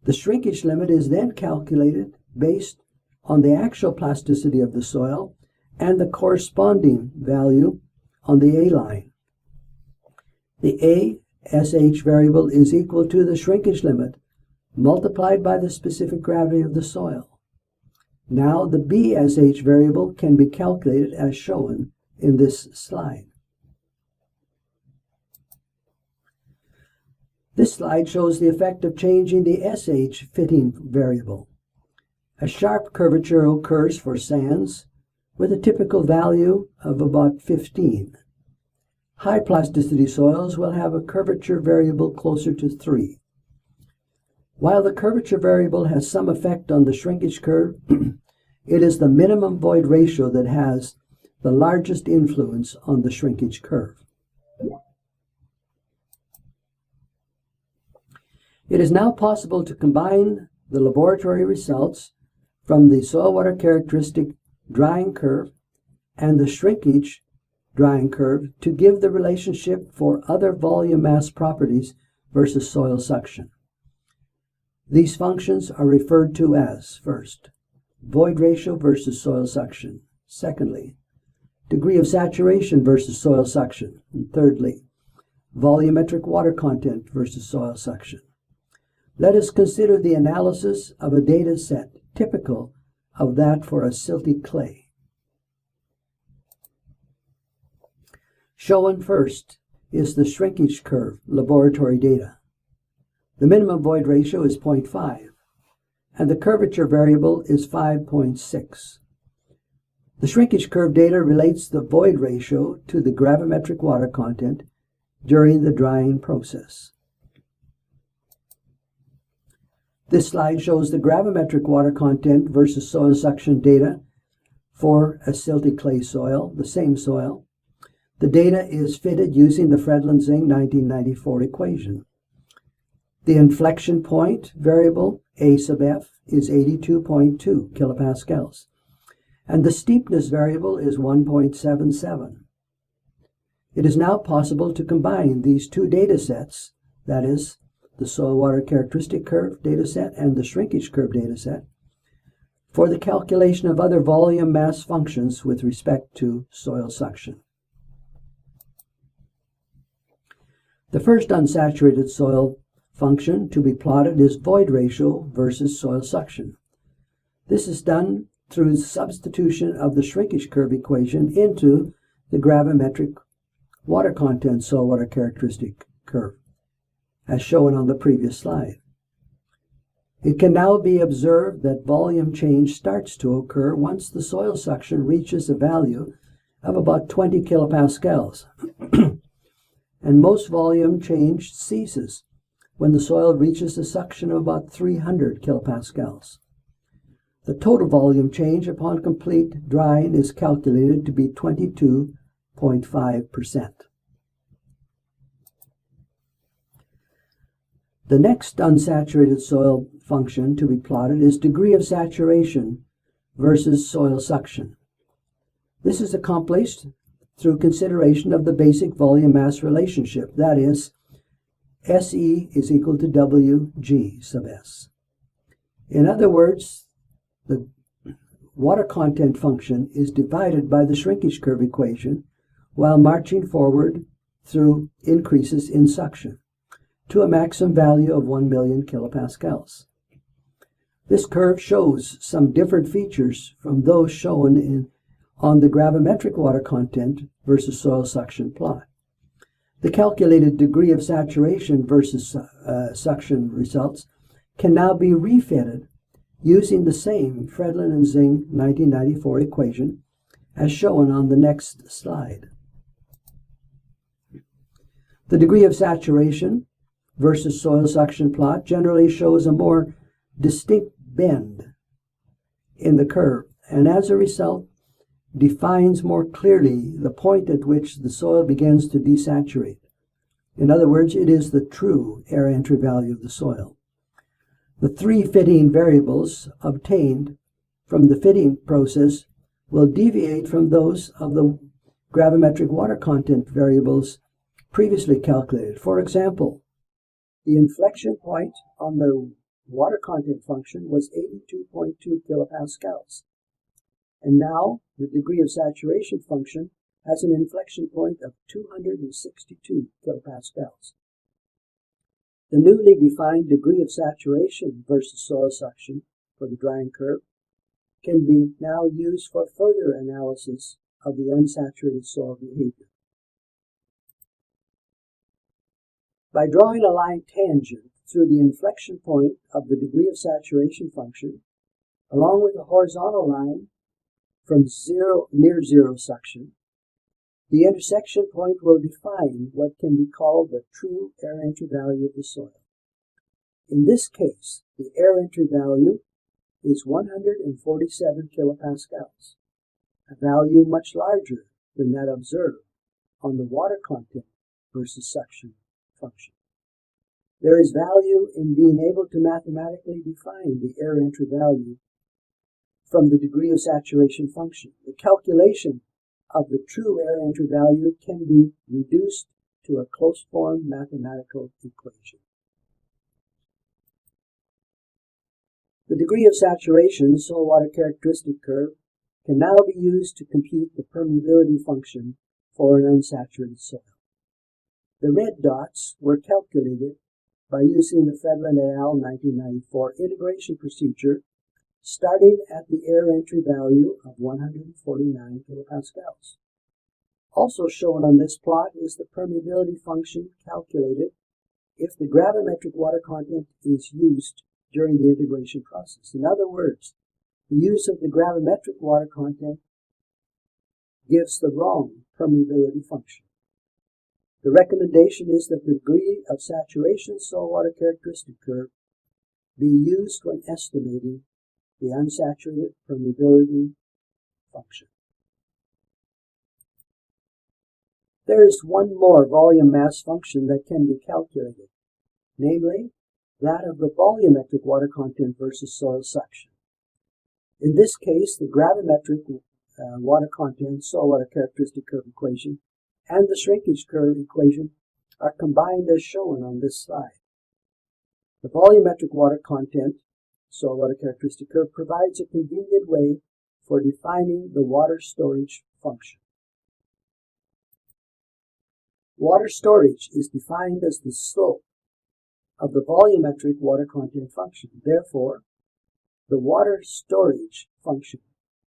The shrinkage limit is then calculated based on the actual plasticity of the soil and the corresponding value on the A line. The ASH variable is equal to the shrinkage limit multiplied by the specific gravity of the soil. Now the BSH variable can be calculated as shown in this slide. This slide shows the effect of changing the SH fitting variable. A sharp curvature occurs for sands with a typical value of about 15. High plasticity soils will have a curvature variable closer to 3. While the curvature variable has some effect on the shrinkage curve, it is the minimum void ratio that has the largest influence on the shrinkage curve. It is now possible to combine the laboratory results from the soil water characteristic drying curve and the shrinkage drying curve to give the relationship for other volume mass properties versus soil suction. These functions are referred to as, first, void ratio versus soil suction; secondly, degree of saturation versus soil suction; and thirdly, volumetric water content versus soil suction. Let us consider the analysis of a data set typical of that for a silty clay. Shown first is the shrinkage curve laboratory data. The minimum void ratio is 0.5, and the curvature variable is 5.6. The shrinkage curve data relates the void ratio to the gravimetric water content during the drying process. This slide shows the gravimetric water content versus soil suction data for a silty clay soil, the same soil. The data is fitted using the Fredlund-Zing 1994 equation. The inflection point variable, A sub f, is 82.2 kilopascals, and the steepness variable is 1.77. It is now possible to combine these two data sets, that is, the soil water characteristic curve dataset and the shrinkage curve dataset, for the calculation of other volume mass functions with respect to soil suction. The first unsaturated soil function to be plotted is void ratio versus soil suction. This is done through substitution of the shrinkage curve equation into the gravimetric water content soil water characteristic curve, as shown on the previous slide. It can now be observed that volume change starts to occur once the soil suction reaches a value of about 20 kilopascals, and most volume change ceases when the soil reaches a suction of about 300 kilopascals. The total volume change upon complete drying is calculated to be 22.5%. The next unsaturated soil function to be plotted is degree of saturation versus soil suction. This is accomplished through consideration of the basic volume mass relationship, that is, SE is equal to WG sub S. In other words, the water content function is divided by the shrinkage curve equation while marching forward through increases in suction to a maximum value of 1 million kilopascals. This curve shows some different features from those shown on the gravimetric water content versus soil suction plot. The calculated degree of saturation versus suction results can now be refitted using the same Fredlund and Zing 1994 equation as shown on the next slide. The degree of saturation versus soil suction plot generally shows a more distinct bend in the curve, and as a result defines more clearly the point at which the soil begins to desaturate. In other words, it is the true air entry value of the soil. The three fitting variables obtained from the fitting process will deviate from those of the gravimetric water content variables previously calculated. For example, the inflection point on the water content function was 82.2 kilopascals. And now the degree of saturation function has an inflection point of 262 kilopascals. The newly defined degree of saturation versus soil suction for the drying curve can be now used for further analysis of the unsaturated soil behavior. By drawing a line tangent through the inflection point of the degree of saturation function, along with a horizontal line from near zero suction, the intersection point will define what can be called the true air entry value of the soil. In this case, the air entry value is 147 kilopascals, a value much larger than that observed on the water content versus suction function. There is value in being able to mathematically define the air entry value from the degree of saturation function. The calculation of the true air entry value can be reduced to a closed-form mathematical equation. The degree of saturation, soil water characteristic curve, can now be used to compute the permeability function for an unsaturated soil. The red dots were calculated by using the Fredlund et al. 1994 integration procedure, starting at the air entry value of 149 kilopascals. Also shown on this plot is the permeability function calculated if the gravimetric water content is used during the integration process. In other words, the use of the gravimetric water content gives the wrong permeability function. The recommendation is that the degree of saturation soil water characteristic curve be used when estimating the unsaturated permeability function. There is one more volume mass function that can be calculated, namely that of the volumetric water content versus soil suction. In this case, the gravimetric water content soil water characteristic curve equation and the shrinkage curve equation are combined as shown on this slide. The volumetric water content soil water characteristic curve provides a convenient way for defining the water storage function. Water storage is defined as the slope of the volumetric water content function. Therefore, the water storage function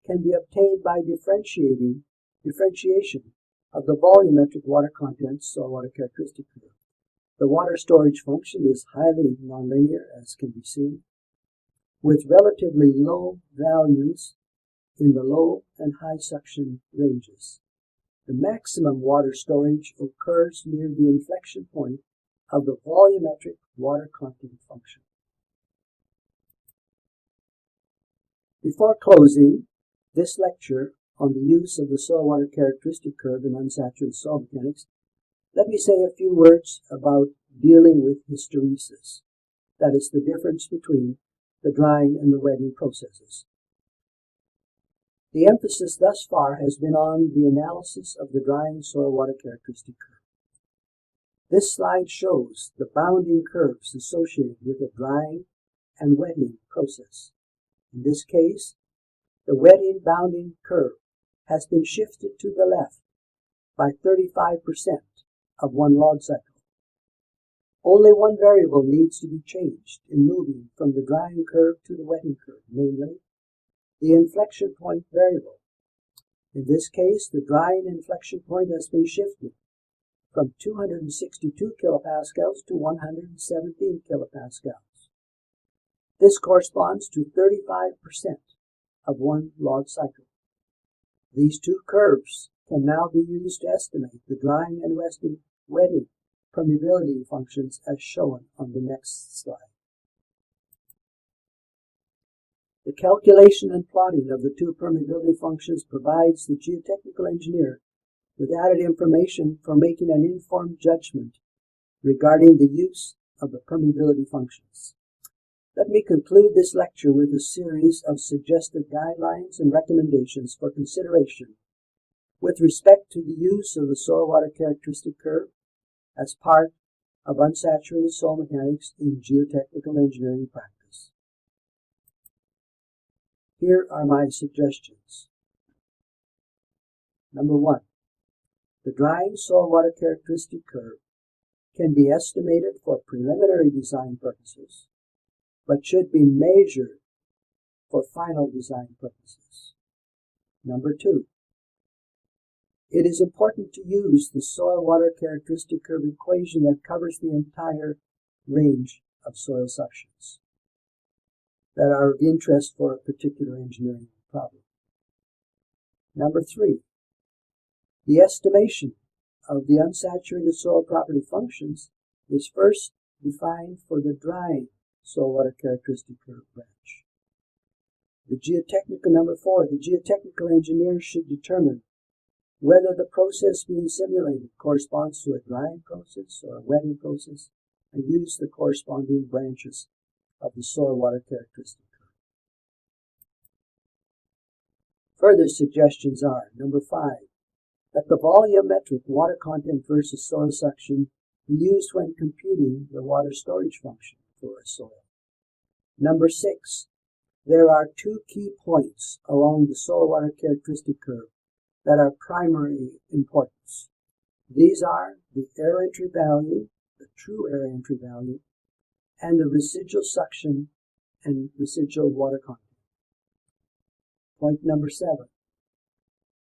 can be obtained by differentiation of the volumetric water content soil water characteristic curve. The water storage function is highly nonlinear, as can be seen, with relatively low values in the low and high suction ranges. The maximum water storage occurs near the inflection point of the volumetric water content function. Before closing this lecture on the use of the soil water characteristic curve in unsaturated soil mechanics, let me say a few words about dealing with hysteresis. That is the difference between the drying and the wetting processes. The emphasis thus far has been on the analysis of the drying soil water characteristic curve. This slide shows the bounding curves associated with the drying and wetting process. In this case, the wetting bounding curve has been shifted to the left by 35% of one log cycle. Only one variable needs to be changed in moving from the drying curve to the wetting curve, namely the inflection point variable. In this case, the drying inflection point has been shifted from 262 kilopascals to 117 kilopascals. This corresponds to 35% of one log cycle. These two curves can now be used to estimate the drying and wetting permeability functions as shown on the next slide. The calculation and plotting of the two permeability functions provides the geotechnical engineer with added information for making an informed judgment regarding the use of the permeability functions. Let me conclude this lecture with a series of suggested guidelines and recommendations for consideration with respect to the use of the soil water characteristic curve as part of unsaturated soil mechanics in geotechnical engineering practice. Here are my suggestions. Number 1. The drying soil water characteristic curve can be estimated for preliminary design purposes, but should be measured for final design purposes. Number 2. It is important to use the soil water characteristic curve equation that covers the entire range of soil suctions that are of interest for a particular engineering problem. Number 3. The estimation of the unsaturated soil property functions is first defined for the drying soil water characteristic curve branch. The geotechnical number 4, the geotechnical engineer should determine whether the process being simulated corresponds to a drying process or a wetting process, and use the corresponding branches of the soil water characteristic curve. Further suggestions are, number 5, that the volumetric water content versus soil suction be used when computing the water storage function for a soil. Number 6, there are 2 key points along the soil water characteristic curve that are primary importance. These are the air entry value, the true air entry value, and the residual suction and residual water content. Point number 7,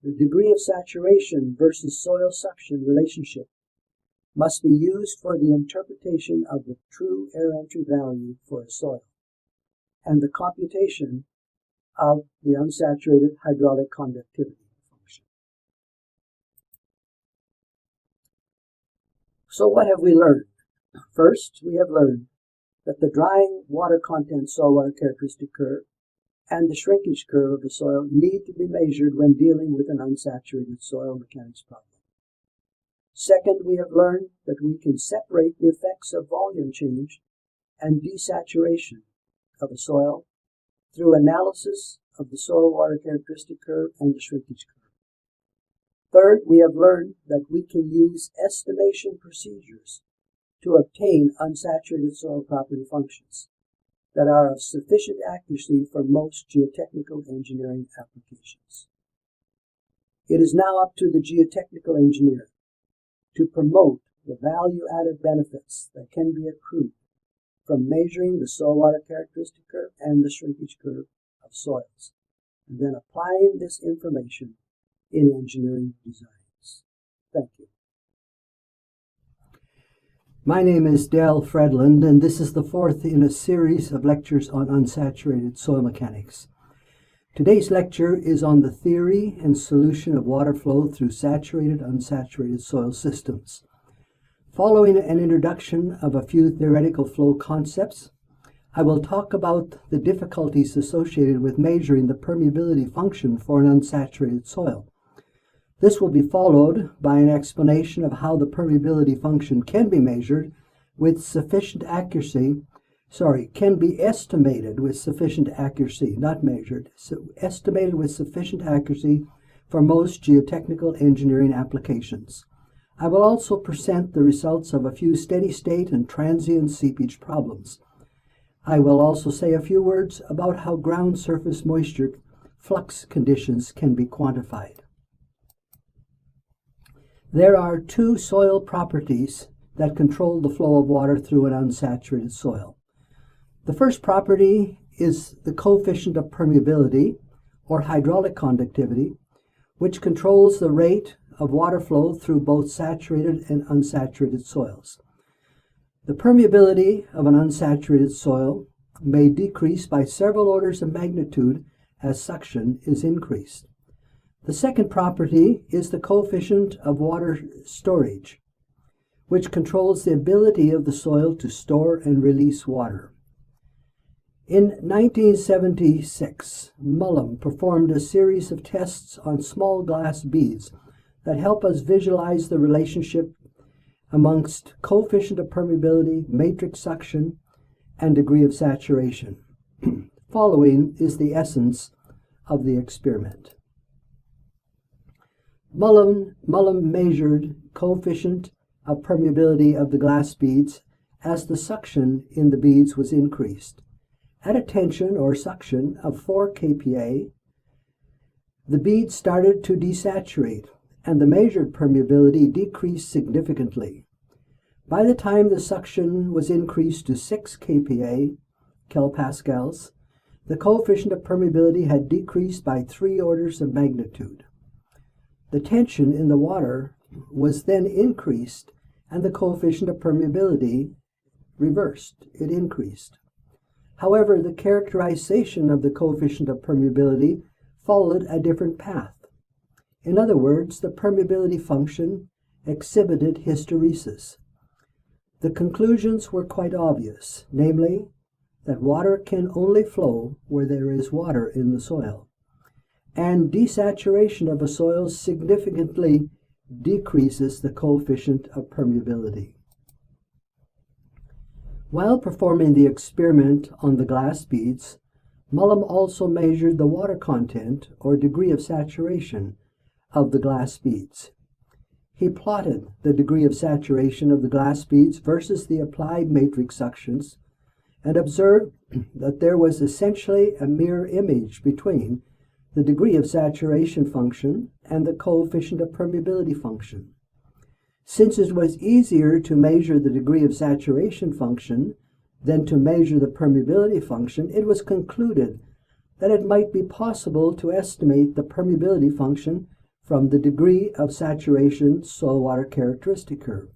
the degree of saturation versus soil suction relationship must be used for the interpretation of the true air entry value for a soil and the computation of the unsaturated hydraulic conductivity function. So what have we learned? First, we have learned that the drying water content soil water characteristic curve and the shrinkage curve of the soil need to be measured when dealing with an unsaturated soil mechanics problem. Second, we have learned that we can separate the effects of volume change and desaturation of a soil through analysis of the soil water characteristic curve and the shrinkage curve. Third, we have learned that we can use estimation procedures to obtain unsaturated soil property functions that are of sufficient accuracy for most geotechnical engineering applications. It is now up to the geotechnical engineer to promote the value-added benefits that can be accrued from measuring the soil water characteristic curve and the shrinkage curve of soils, and then applying this information in engineering designs. Thank you. My name is Del Fredlund, and this is the 4th in a series of lectures on unsaturated soil mechanics. Today's lecture is on the theory and solution of water flow through saturated, unsaturated soil systems. Following an introduction of a few theoretical flow concepts, I will talk about the difficulties associated with measuring the permeability function for an unsaturated soil. This will be followed by an explanation of how the permeability function can be measured with sufficient accuracy, can be estimated with sufficient accuracy, not measured, estimated with sufficient accuracy for most geotechnical engineering applications. I will also present the results of a few steady-state and transient seepage problems. I will also say a few words about how ground surface moisture flux conditions can be quantified. There are 2 soil properties that control the flow of water through an unsaturated soil. The first property is the coefficient of permeability, or hydraulic conductivity, which controls the rate of water flow through both saturated and unsaturated soils. The permeability of an unsaturated soil may decrease by several orders of magnitude as suction is increased. The second property is the coefficient of water storage, which controls the ability of the soil to store and release water. In 1976, Mullum performed a series of tests on small glass beads that help us visualize the relationship amongst coefficient of permeability, matrix suction, and degree of saturation. Following is the essence of the experiment. Mullum measured coefficient of permeability of the glass beads as the suction in the beads was increased. At a tension or suction of 4 kPa, the beads started to desaturate, and the measured permeability decreased significantly. By the time the suction was increased to 6 kPa, kilopascals, the coefficient of permeability had decreased by 3 orders of magnitude. The tension in the water was then increased, and the coefficient of permeability reversed. It increased. However, the characterization of the coefficient of permeability followed a different path. In other words, the permeability function exhibited hysteresis. The conclusions were quite obvious, namely, that water can only flow where there is water in the soil, and desaturation of a soil significantly decreases the coefficient of permeability. While performing the experiment on the glass beads, Mullum also measured the water content or degree of saturation of the glass beads. He plotted the degree of saturation of the glass beads versus the applied matrix suctions and observed that there was essentially a mirror image between the degree of saturation function and the coefficient of permeability function. Since it was easier to measure the degree of saturation function than to measure the permeability function, it was concluded that it might be possible to estimate the permeability function from the degree of saturation soil-water characteristic curve.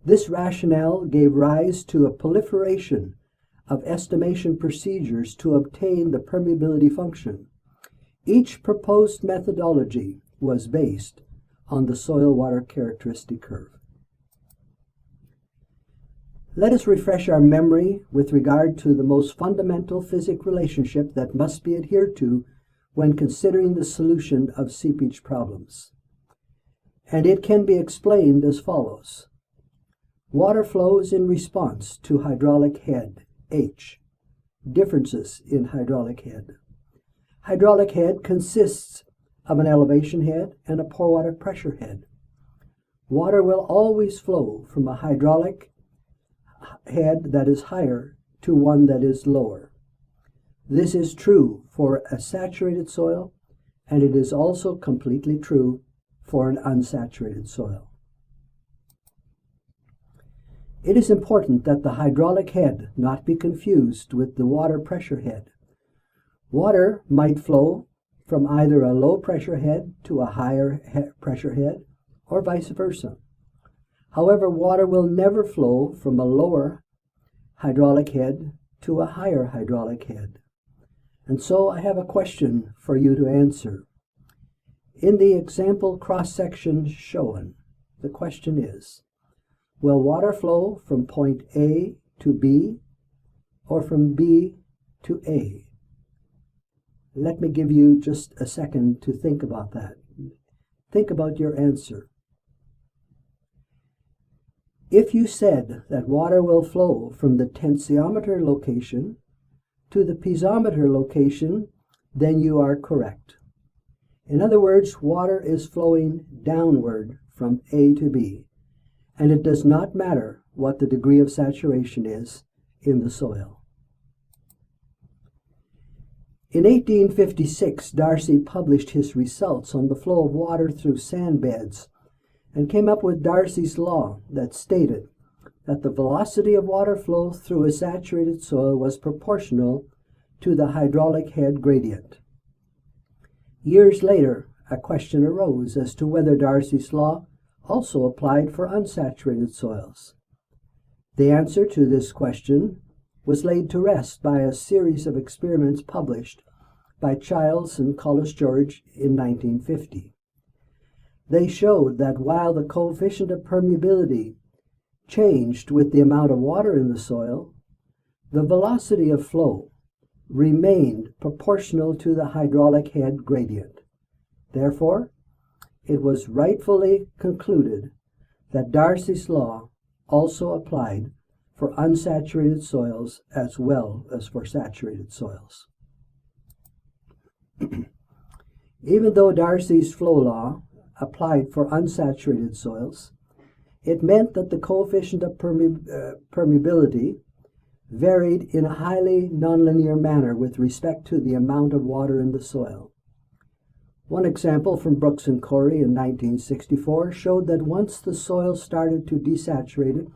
This rationale gave rise to a proliferation of estimation procedures to obtain the permeability function. Each proposed methodology was based on the soil-water characteristic curve. Let us refresh our memory with regard to the most fundamental physics relationship that must be adhered to when considering the solution of seepage problems. And it can be explained as follows. Water flows in response to hydraulic head, H. Differences in hydraulic head. Hydraulic head consists of an elevation head and a pore water pressure head. Water will always flow from a hydraulic head that is higher to one that is lower. This is true for a saturated soil, and it is also completely true for an unsaturated soil. It is important that the hydraulic head not be confused with the water pressure head. Water might flow from either a low pressure head to a higher pressure head, or vice versa. However, water will never flow from a lower hydraulic head to a higher hydraulic head. And so I have a question for you to answer. In the example cross-section shown, the question is, will water flow from point A to B or from B to A? Let me give you just a second to think about that. Think about your answer. If you said that water will flow from the tensiometer location to the piezometer location, then you are correct. In other words, water is flowing downward from A to B, and it does not matter what the degree of saturation is in the soil. In 1856, Darcy published his results on the flow of water through sand beds and came up with Darcy's law that stated that the velocity of water flow through a saturated soil was proportional to the hydraulic head gradient. Years later, a question arose as to whether Darcy's law also applied for unsaturated soils. The answer to this question was laid to rest by a series of experiments published by Childs and Collis George in 1950. They showed that while the coefficient of permeability changed with the amount of water in the soil, the velocity of flow remained proportional to the hydraulic head gradient. Therefore, it was rightfully concluded that Darcy's law also applied for unsaturated soils as well as for saturated soils. Even though Darcy's flow law applied for unsaturated soils, it meant that the coefficient of permeability varied in a highly nonlinear manner with respect to the amount of water in the soil. One example from Brooks and Corey in 1964 showed that once the soil started to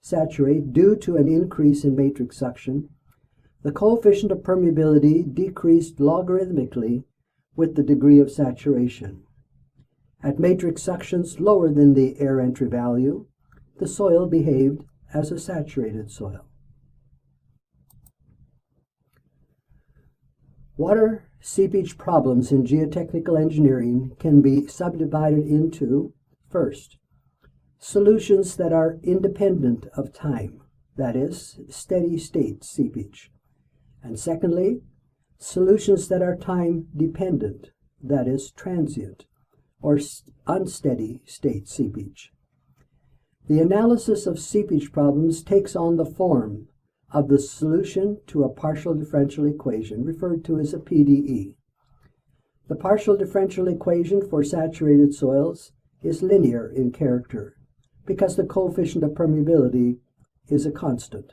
saturate due to an increase in matrix suction, the coefficient of permeability decreased logarithmically with the degree of saturation. At matrix suctions lower than the air entry value, the soil behaved as a saturated soil. Water seepage problems in geotechnical engineering can be subdivided into, first, solutions that are independent of time, that is, steady state seepage. And secondly, solutions that are time dependent, that is, transient, or unsteady state seepage. The analysis of seepage problems takes on the form of the solution to a partial differential equation, referred to as a PDE. The partial differential equation for saturated soils is linear in character because the coefficient of permeability is a constant.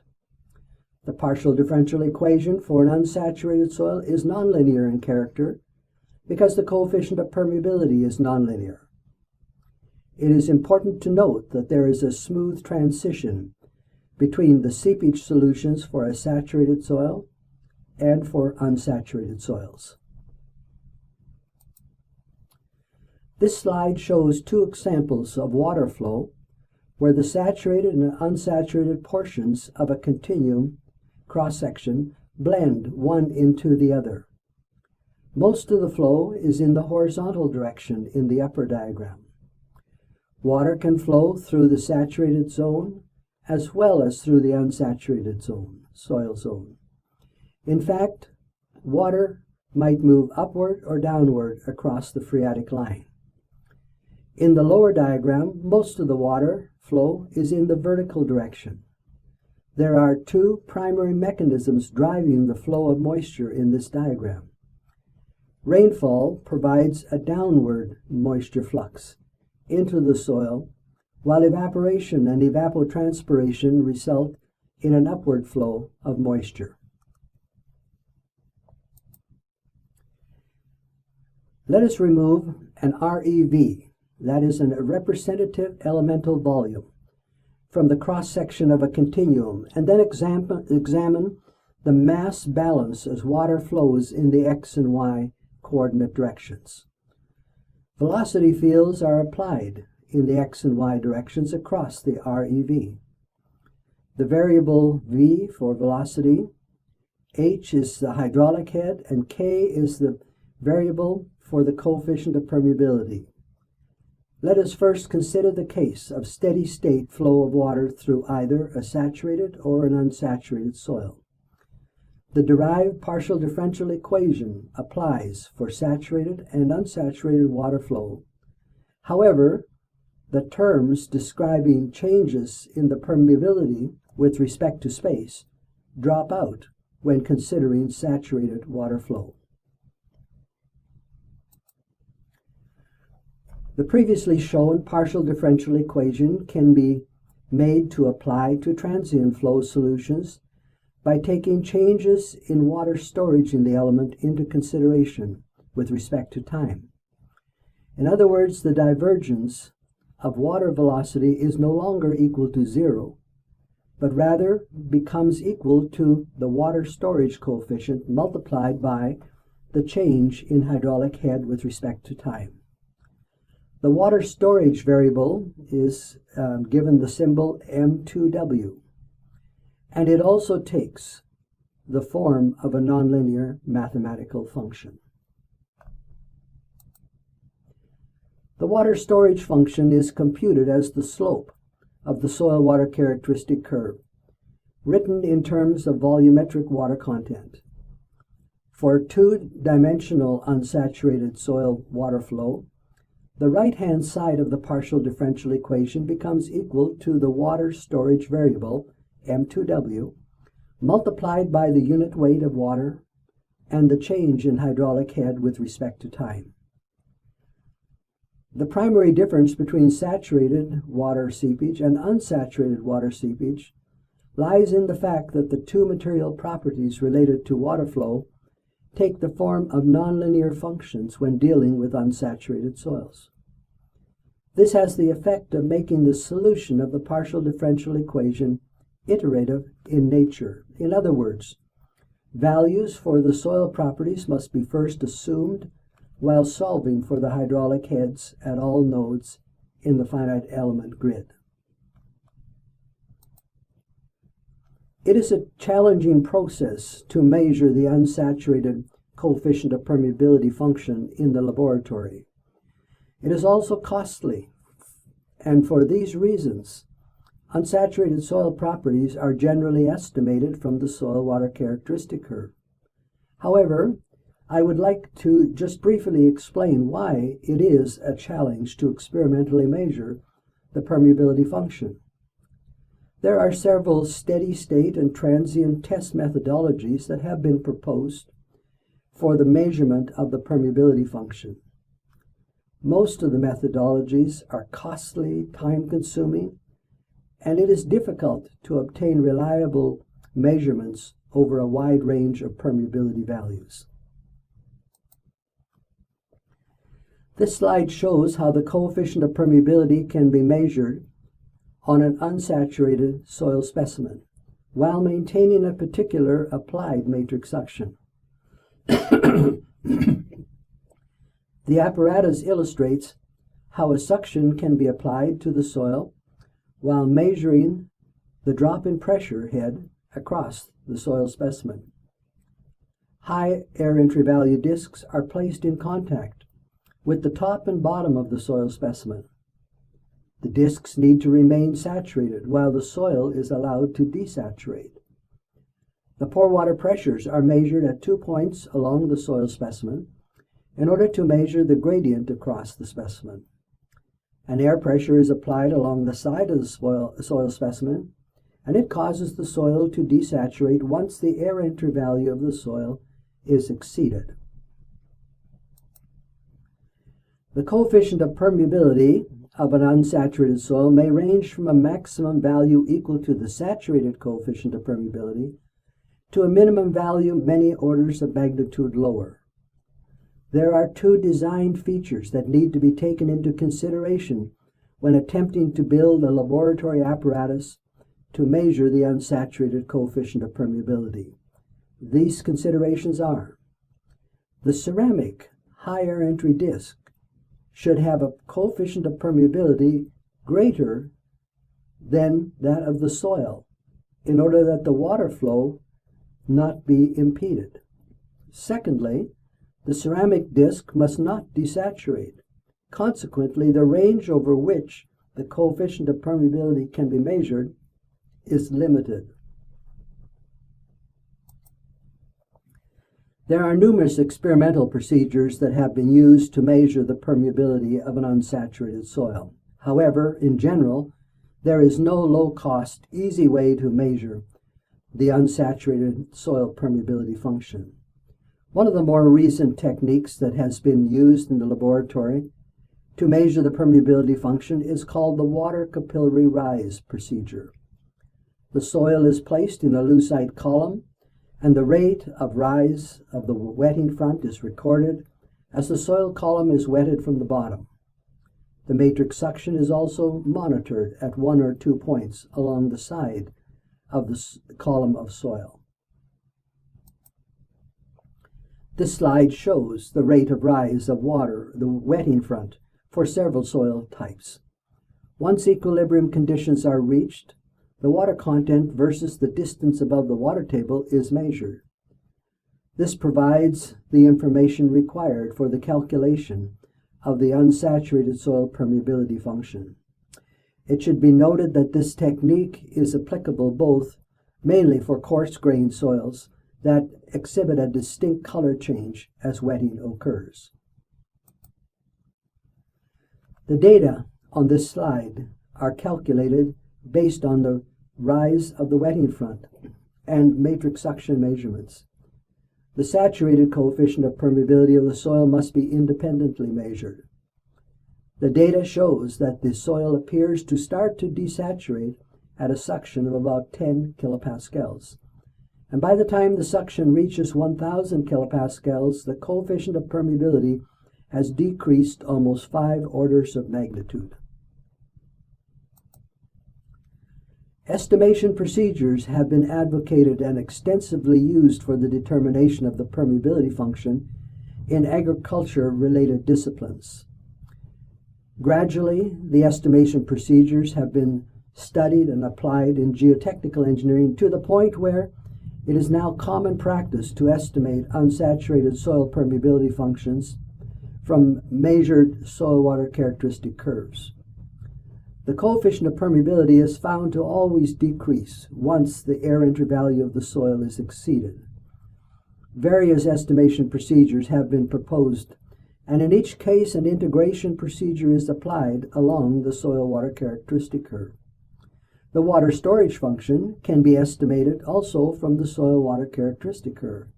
The partial differential equation for an unsaturated soil is nonlinear in character because the coefficient of permeability is nonlinear. It is important to note that there is a smooth transition between the seepage solutions for a saturated soil and for unsaturated soils. This slide shows two examples of water flow where the saturated and unsaturated portions of a continuum cross-section blend one into the other. Most of the flow is in the horizontal direction in the upper diagram. Water can flow through the saturated zone as well as through the unsaturated zone, soil zone. In fact, water might move upward or downward across the phreatic line. In the lower diagram, most of the water flow is in the vertical direction. There are two primary mechanisms driving the flow of moisture in this diagram. Rainfall provides a downward moisture flux into the soil, while evaporation and evapotranspiration result in an upward flow of moisture. Let us remove an REV, that is a representative elemental volume, from the cross-section of a continuum, and then examine the mass balance as water flows in the x and y coordinate directions. Velocity fields are applied in the x and y directions across the REV. The variable v for velocity, h is the hydraulic head, and k is the variable for the coefficient of permeability. Let us first consider the case of steady state flow of water through either a saturated or an unsaturated soil. The derived partial differential equation applies for saturated and unsaturated water flow. However, the terms describing changes in the permeability with respect to space drop out when considering saturated water flow. The previously shown partial differential equation can be made to apply to transient flow solutions by taking changes in water storage in the element into consideration with respect to time. In other words, the divergence of water velocity is no longer equal to zero, but rather becomes equal to the water storage coefficient multiplied by the change in hydraulic head with respect to time. The water storage variable is given the symbol M2W, and it also takes the form of a nonlinear mathematical function. The water storage function is computed as the slope of the soil water characteristic curve, written in terms of volumetric water content. For two-dimensional unsaturated soil water flow, the right-hand side of the partial differential equation becomes equal to the water storage variable, M2W, multiplied by the unit weight of water and the change in hydraulic head with respect to time. The primary difference between saturated water seepage and unsaturated water seepage lies in the fact that the two material properties related to water flow take the form of nonlinear functions when dealing with unsaturated soils. This has the effect of making the solution of the partial differential equation iterative in nature. In other words, values for the soil properties must be first assumed while solving for the hydraulic heads at all nodes in the finite element grid. It is a challenging process to measure the unsaturated coefficient of permeability function in the laboratory. It is also costly, and for these reasons, Unsaturated soil properties are generally estimated from the soil water characteristic curve. However, I would like to just briefly explain why it is a challenge to experimentally measure the permeability function. There are several steady state and transient test methodologies that have been proposed for the measurement of the permeability function. Most of the methodologies are costly, time-consuming, and it is difficult to obtain reliable measurements over a wide range of permeability values. This slide shows how the coefficient of permeability can be measured on an unsaturated soil specimen while maintaining a particular applied matrix suction. The apparatus illustrates how a suction can be applied to the soil while measuring the drop in pressure head across the soil specimen. High air entry value discs are placed in contact with the top and bottom of the soil specimen. The discs need to remain saturated while the soil is allowed to desaturate. The pore water pressures are measured at 2 points along the soil specimen in order to measure the gradient across the specimen. An air pressure is applied along the side of the soil specimen, and it causes the soil to desaturate once the air entry value of the soil is exceeded. The coefficient of permeability of an unsaturated soil may range from a maximum value equal to the saturated coefficient of permeability to a minimum value many orders of magnitude lower. There are two design features that need to be taken into consideration when attempting to build a laboratory apparatus to measure the unsaturated coefficient of permeability. These considerations are: the ceramic high air entry disc should have a coefficient of permeability greater than that of the soil in order that the water flow not be impeded. Secondly, the ceramic disc must not desaturate. Consequently, the range over which the coefficient of permeability can be measured is limited. There are numerous experimental procedures that have been used to measure the permeability of an unsaturated soil. However, in general, there is no low-cost, easy way to measure the unsaturated soil permeability function. One of the more recent techniques that has been used in the laboratory to measure the permeability function is called the water capillary rise procedure. The soil is placed in a lucite column, and the rate of rise of the wetting front is recorded as the soil column is wetted from the bottom. The matrix suction is also monitored at 1 or 2 points along the side of the column of soil. This slide shows the rate of rise of water, the wetting front, for several soil types. Once equilibrium conditions are reached, the water content versus the distance above the water table is measured. This provides the information required for the calculation of the unsaturated soil permeability function. It should be noted that this technique is applicable both mainly for coarse-grained soils that exhibit a distinct color change as wetting occurs. The data on this slide are calculated based on the rise of the wetting front and matrix suction measurements. The saturated coefficient of permeability of the soil must be independently measured. The data shows that the soil appears to start to desaturate at a suction of about 10 kilopascals. And by the time the suction reaches 1,000 kilopascals, the coefficient of permeability has decreased almost 5 orders of magnitude. Estimation procedures have been advocated and extensively used for the determination of the permeability function in agriculture-related disciplines. Gradually, the estimation procedures have been studied and applied in geotechnical engineering to the point where it is now common practice to estimate unsaturated soil permeability functions from measured soil water characteristic curves. The coefficient of permeability is found to always decrease once the air entry value of the soil is exceeded. Various estimation procedures have been proposed, and in each case an integration procedure is applied along the soil water characteristic curve. The water storage function can be estimated also from the soil water characteristic curve,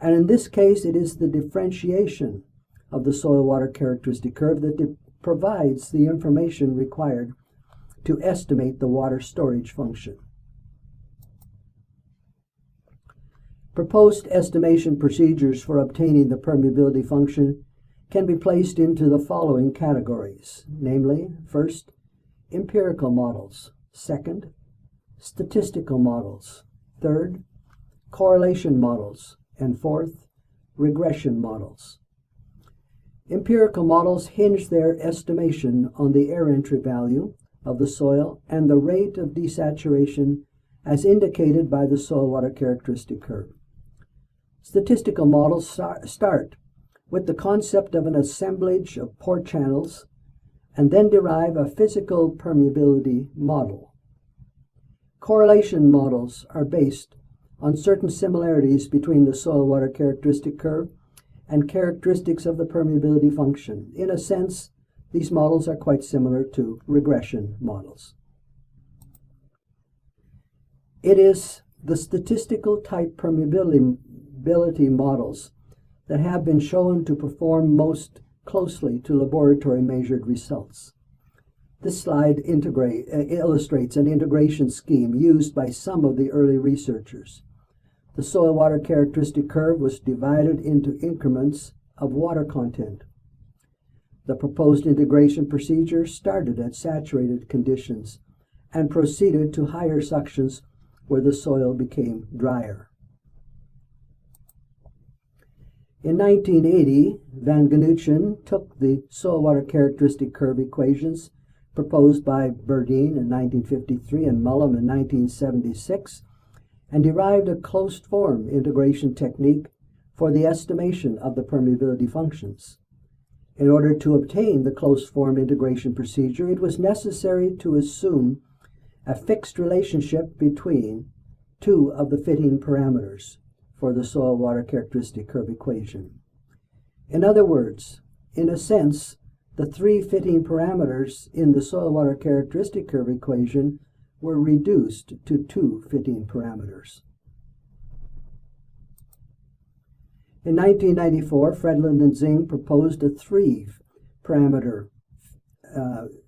and in this case it is the differentiation of the soil water characteristic curve that provides the information required to estimate the water storage function. Proposed estimation procedures for obtaining the permeability function can be placed into the following categories, namely, first, empirical models, second, statistical models, third, correlation models, and fourth, regression models. Empirical models hinge their estimation on the air entry value of the soil and the rate of desaturation as indicated by the soil water characteristic curve. Statistical models start with the concept of an assemblage of pore channels and then derive a physical permeability model. Correlation models are based on certain similarities between the soil water characteristic curve and characteristics of the permeability function. In a sense, these models are quite similar to regression models. It is the statistical type permeability models that have been shown to perform most closely to laboratory measured results. This slide illustrates an integration scheme used by some of the early researchers. The soil water characteristic curve was divided into increments of water content. The proposed integration procedure started at saturated conditions and proceeded to higher suctions where the soil became drier. In 1980, Van Genuchen took the soil water characteristic curve equations proposed by Berdeen in 1953 and Mullum in 1976 and derived a closed-form integration technique for the estimation of the permeability functions. In order to obtain the closed-form integration procedure, it was necessary to assume a fixed relationship between two of the fitting parameters for the soil water characteristic curve equation. In other words, in a sense, the three fitting parameters in the soil water characteristic curve equation were reduced to two fitting parameters. In 1994, Fredlund and Zing proposed a three-parameter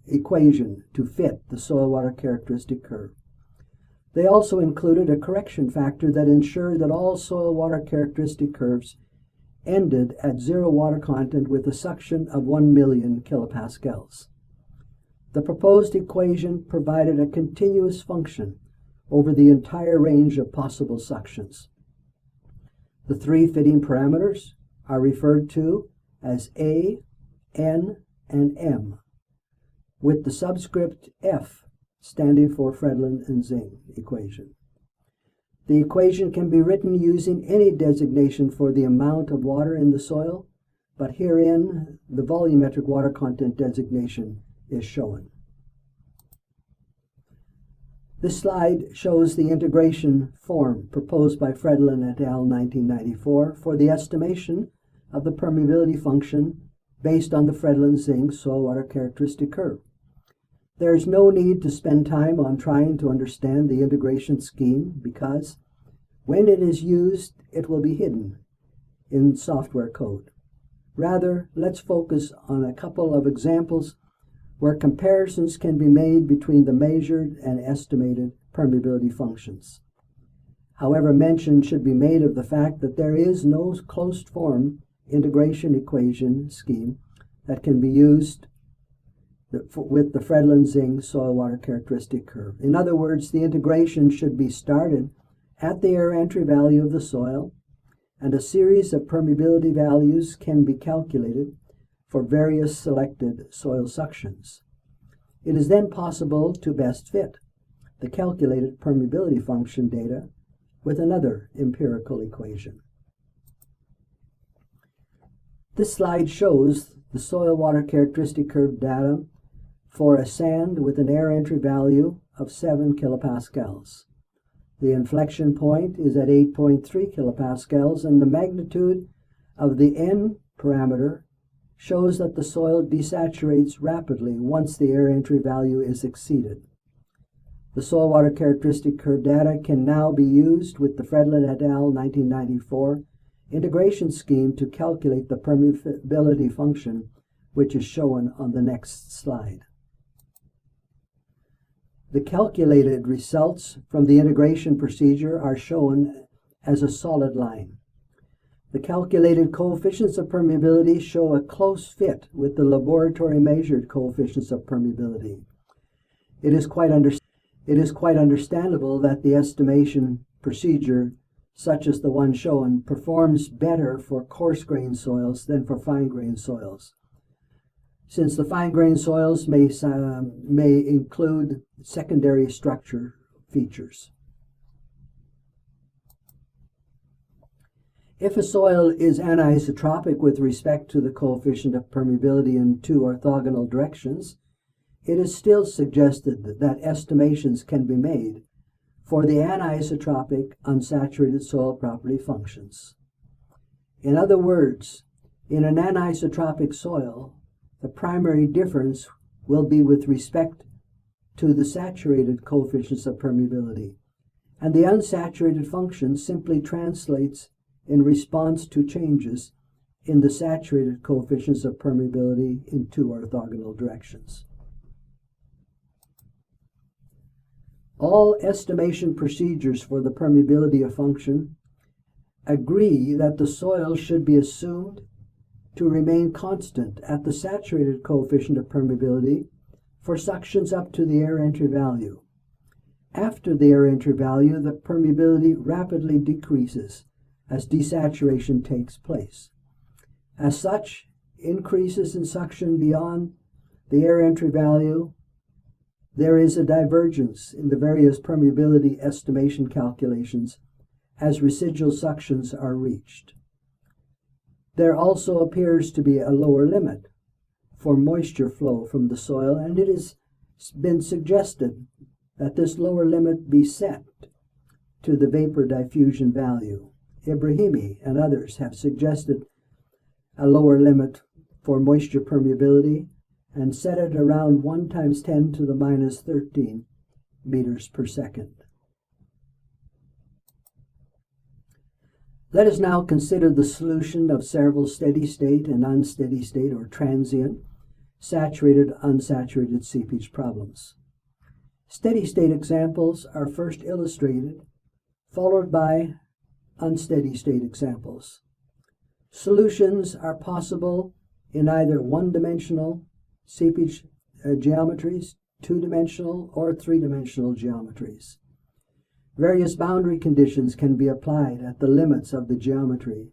equation to fit the soil water characteristic curve. They also included a correction factor that ensured that all soil water characteristic curves ended at zero water content with a suction of 1 million kilopascals. The proposed equation provided a continuous function over the entire range of possible suctions. The three fitting parameters are referred to as A, N, and M, with the subscript F standing for Fredlund and Zing equation. The equation can be written using any designation for the amount of water in the soil, but herein the volumetric water content designation is shown. This slide shows the integration form proposed by Fredlund et al. 1994 for the estimation of the permeability function based on the Fredlund-Zing soil water characteristic curve. There is no need to spend time on trying to understand the integration scheme because when it is used, it will be hidden in software code. Rather, let's focus on a couple of examples where comparisons can be made between the measured and estimated permeability functions. However, mention should be made of the fact that there is no closed-form integration equation scheme that can be used with the Fredlund-Zing soil water characteristic curve. In other words, the integration should be started at the air entry value of the soil, and a series of permeability values can be calculated for various selected soil suctions. It is then possible to best fit the calculated permeability function data with another empirical equation. This slide shows the soil water characteristic curve data for a sand with an air entry value of 7 kilopascals. The inflection point is at 8.3 kilopascals, and the magnitude of the N parameter shows that the soil desaturates rapidly once the air entry value is exceeded. The soil water characteristic curve data can now be used with the Fredlund et al. 1994 integration scheme to calculate the permeability function, which is shown on the next slide. The calculated results from the integration procedure are shown as a solid line. The calculated coefficients of permeability show a close fit with the laboratory measured coefficients of permeability. It is quite understandable that the estimation procedure, such as the one shown, performs better for coarse-grained soils than for fine-grained soils, since the fine-grained soils may include secondary structure features. If a soil is anisotropic with respect to the coefficient of permeability in two orthogonal directions, it is still suggested that estimations can be made for the anisotropic unsaturated soil property functions. In other words, in an anisotropic soil, the primary difference will be with respect to the saturated coefficients of permeability, and the unsaturated function simply translates in response to changes in the saturated coefficients of permeability in two orthogonal directions. All estimation procedures for the permeability of function agree that the soil should be assumed to remain constant at the saturated coefficient of permeability for suctions up to the air entry value. After the air entry value, the permeability rapidly decreases as desaturation takes place. As such, increases in suction beyond the air entry value, there is a divergence in the various permeability estimation calculations as residual suctions are reached. There also appears to be a lower limit for moisture flow from the soil, and it has been suggested that this lower limit be set to the vapor diffusion value. Ibrahimi and others have suggested a lower limit for moisture permeability and set it around 1 × 10⁻13 meters per second. Let us now consider the solution of several steady state and unsteady state or transient saturated unsaturated seepage problems. Steady state examples are first illustrated, followed by unsteady state examples. Solutions are possible in either one-dimensional seepage geometries, two-dimensional, or three-dimensional geometries. Various boundary conditions can be applied at the limits of the geometry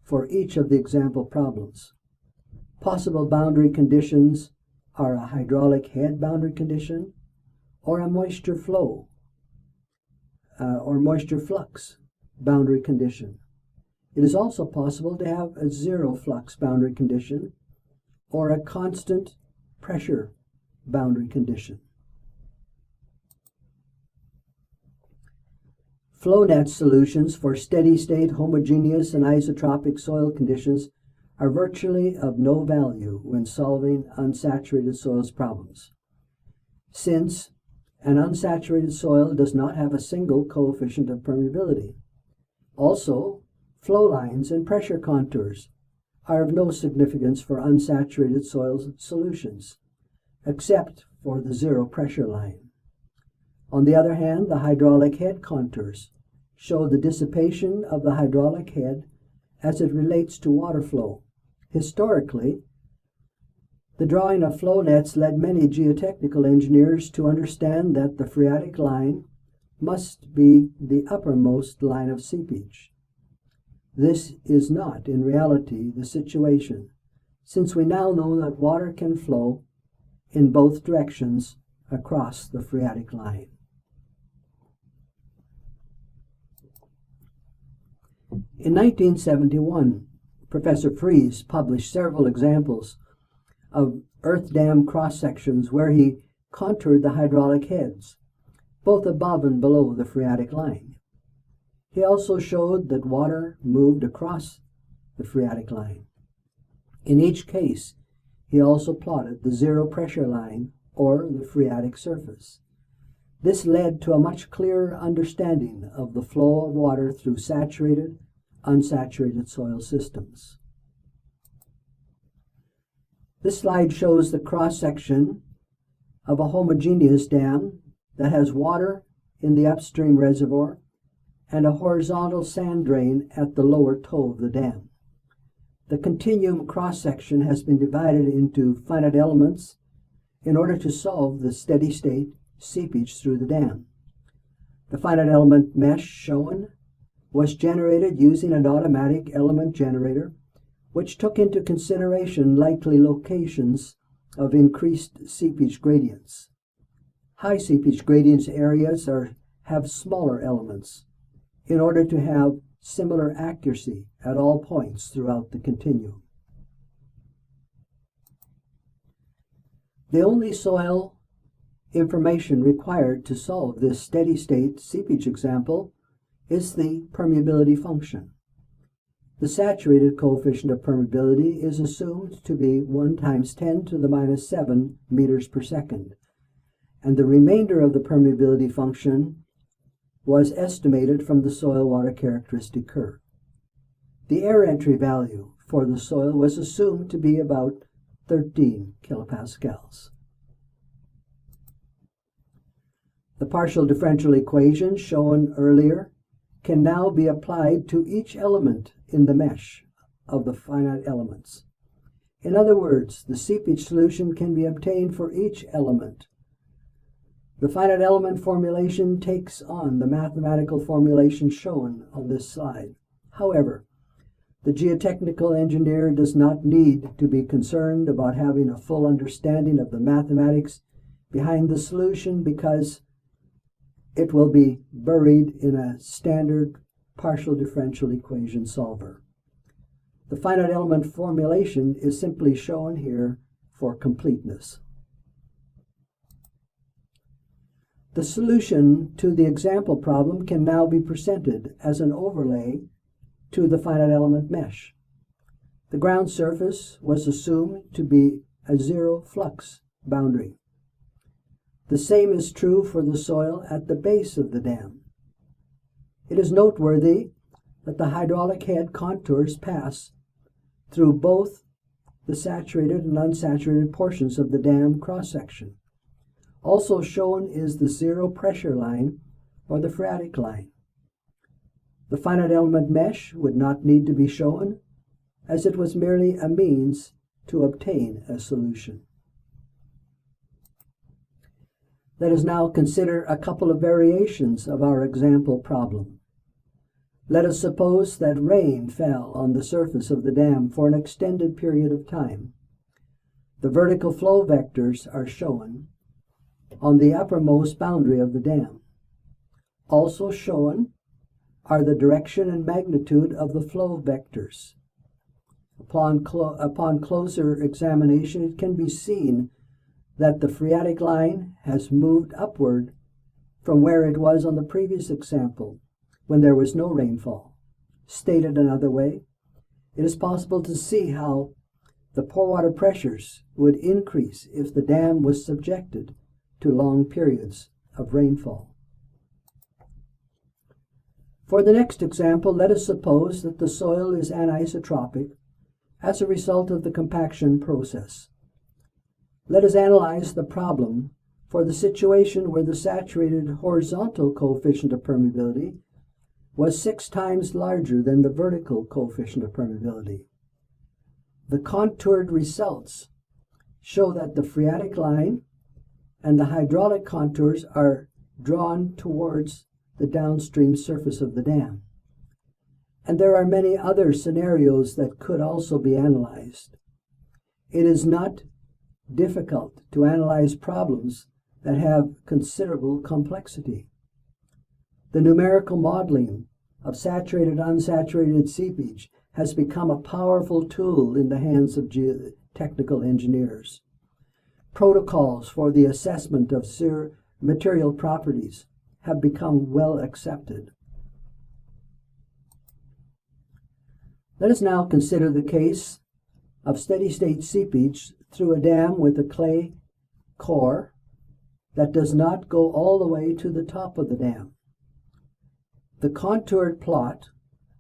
for each of the example problems. Possible boundary conditions are a hydraulic head boundary condition or a moisture flow or moisture flux boundary condition. It is also possible to have a zero flux boundary condition or a constant pressure boundary condition. Flow net solutions for steady-state, homogeneous, and isotropic soil conditions are virtually of no value when solving unsaturated soils problems, since an unsaturated soil does not have a single coefficient of permeability. Also, flow lines and pressure contours are of no significance for unsaturated soil solutions, except for the zero pressure line. On the other hand, the hydraulic head contours show the dissipation of the hydraulic head as it relates to water flow. Historically, the drawing of flow nets led many geotechnical engineers to understand that the phreatic line must be the uppermost line of seepage. This is not, in reality, the situation, since we now know that water can flow in both directions across the phreatic line. In 1971, Professor Fries published several examples of earth dam cross-sections where he contoured the hydraulic heads, both above and below the phreatic line. He also showed that water moved across the phreatic line. In each case, he also plotted the zero pressure line or the phreatic surface. This led to a much clearer understanding of the flow of water through saturated, unsaturated soil systems. This slide shows the cross-section of a homogeneous dam that has water in the upstream reservoir and a horizontal sand drain at the lower toe of the dam. The continuum cross-section has been divided into finite elements in order to solve the steady-state seepage through the dam. The finite element mesh shown was generated using an automatic element generator, which took into consideration likely locations of increased seepage gradients. High seepage gradients areas have smaller elements in order to have similar accuracy at all points throughout the continuum. The only soil information required to solve this steady-state seepage example is the permeability function. The saturated coefficient of permeability is assumed to be 1 times 10 to the minus 7 meters per second, and the remainder of the permeability function was estimated from the soil water characteristic curve. The air entry value for the soil was assumed to be about 13 kilopascals. The partial differential equation shown earlier can now be applied to each element in the mesh of the finite elements. In other words, the seepage solution can be obtained for each element. The finite element formulation takes on the mathematical formulation shown on this slide. However, the geotechnical engineer does not need to be concerned about having a full understanding of the mathematics behind the solution because it will be buried in a standard partial differential equation solver. The finite element formulation is simply shown here for completeness. The solution to the example problem can now be presented as an overlay to the finite element mesh. The ground surface was assumed to be a zero flux boundary. The same is true for the soil at the base of the dam. It is noteworthy that the hydraulic head contours pass through both the saturated and unsaturated portions of the dam cross-section. Also shown is the zero pressure line or the phreatic line. The finite element mesh would not need to be shown as it was merely a means to obtain a solution. Let us now consider a couple of variations of our example problem. Let us suppose that rain fell on the surface of the dam for an extended period of time. The vertical flow vectors are shown on the uppermost boundary of the dam. Also shown are the direction and magnitude of the flow vectors. Upon closer examination, it can be seen that the phreatic line has moved upward from where it was on the previous example when there was no rainfall. Stated another way, it is possible to see how the pore water pressures would increase if the dam was subjected to long periods of rainfall. For the next example, let us suppose that the soil is anisotropic as a result of the compaction process. Let us analyze the problem for the situation where the saturated horizontal coefficient of permeability was 6 times larger than the vertical coefficient of permeability. The contoured results show that the phreatic line and the hydraulic contours are drawn towards the downstream surface of the dam. And there are many other scenarios that could also be analyzed. It is not difficult to analyze problems that have considerable complexity. The numerical modeling of saturated unsaturated seepage has become a powerful tool in the hands of geotechnical engineers. protocols for the assessment of material properties have become well accepted. Let us now consider the case of steady-state seepage through a dam with a clay core that does not go all the way to the top of the dam. The contoured plot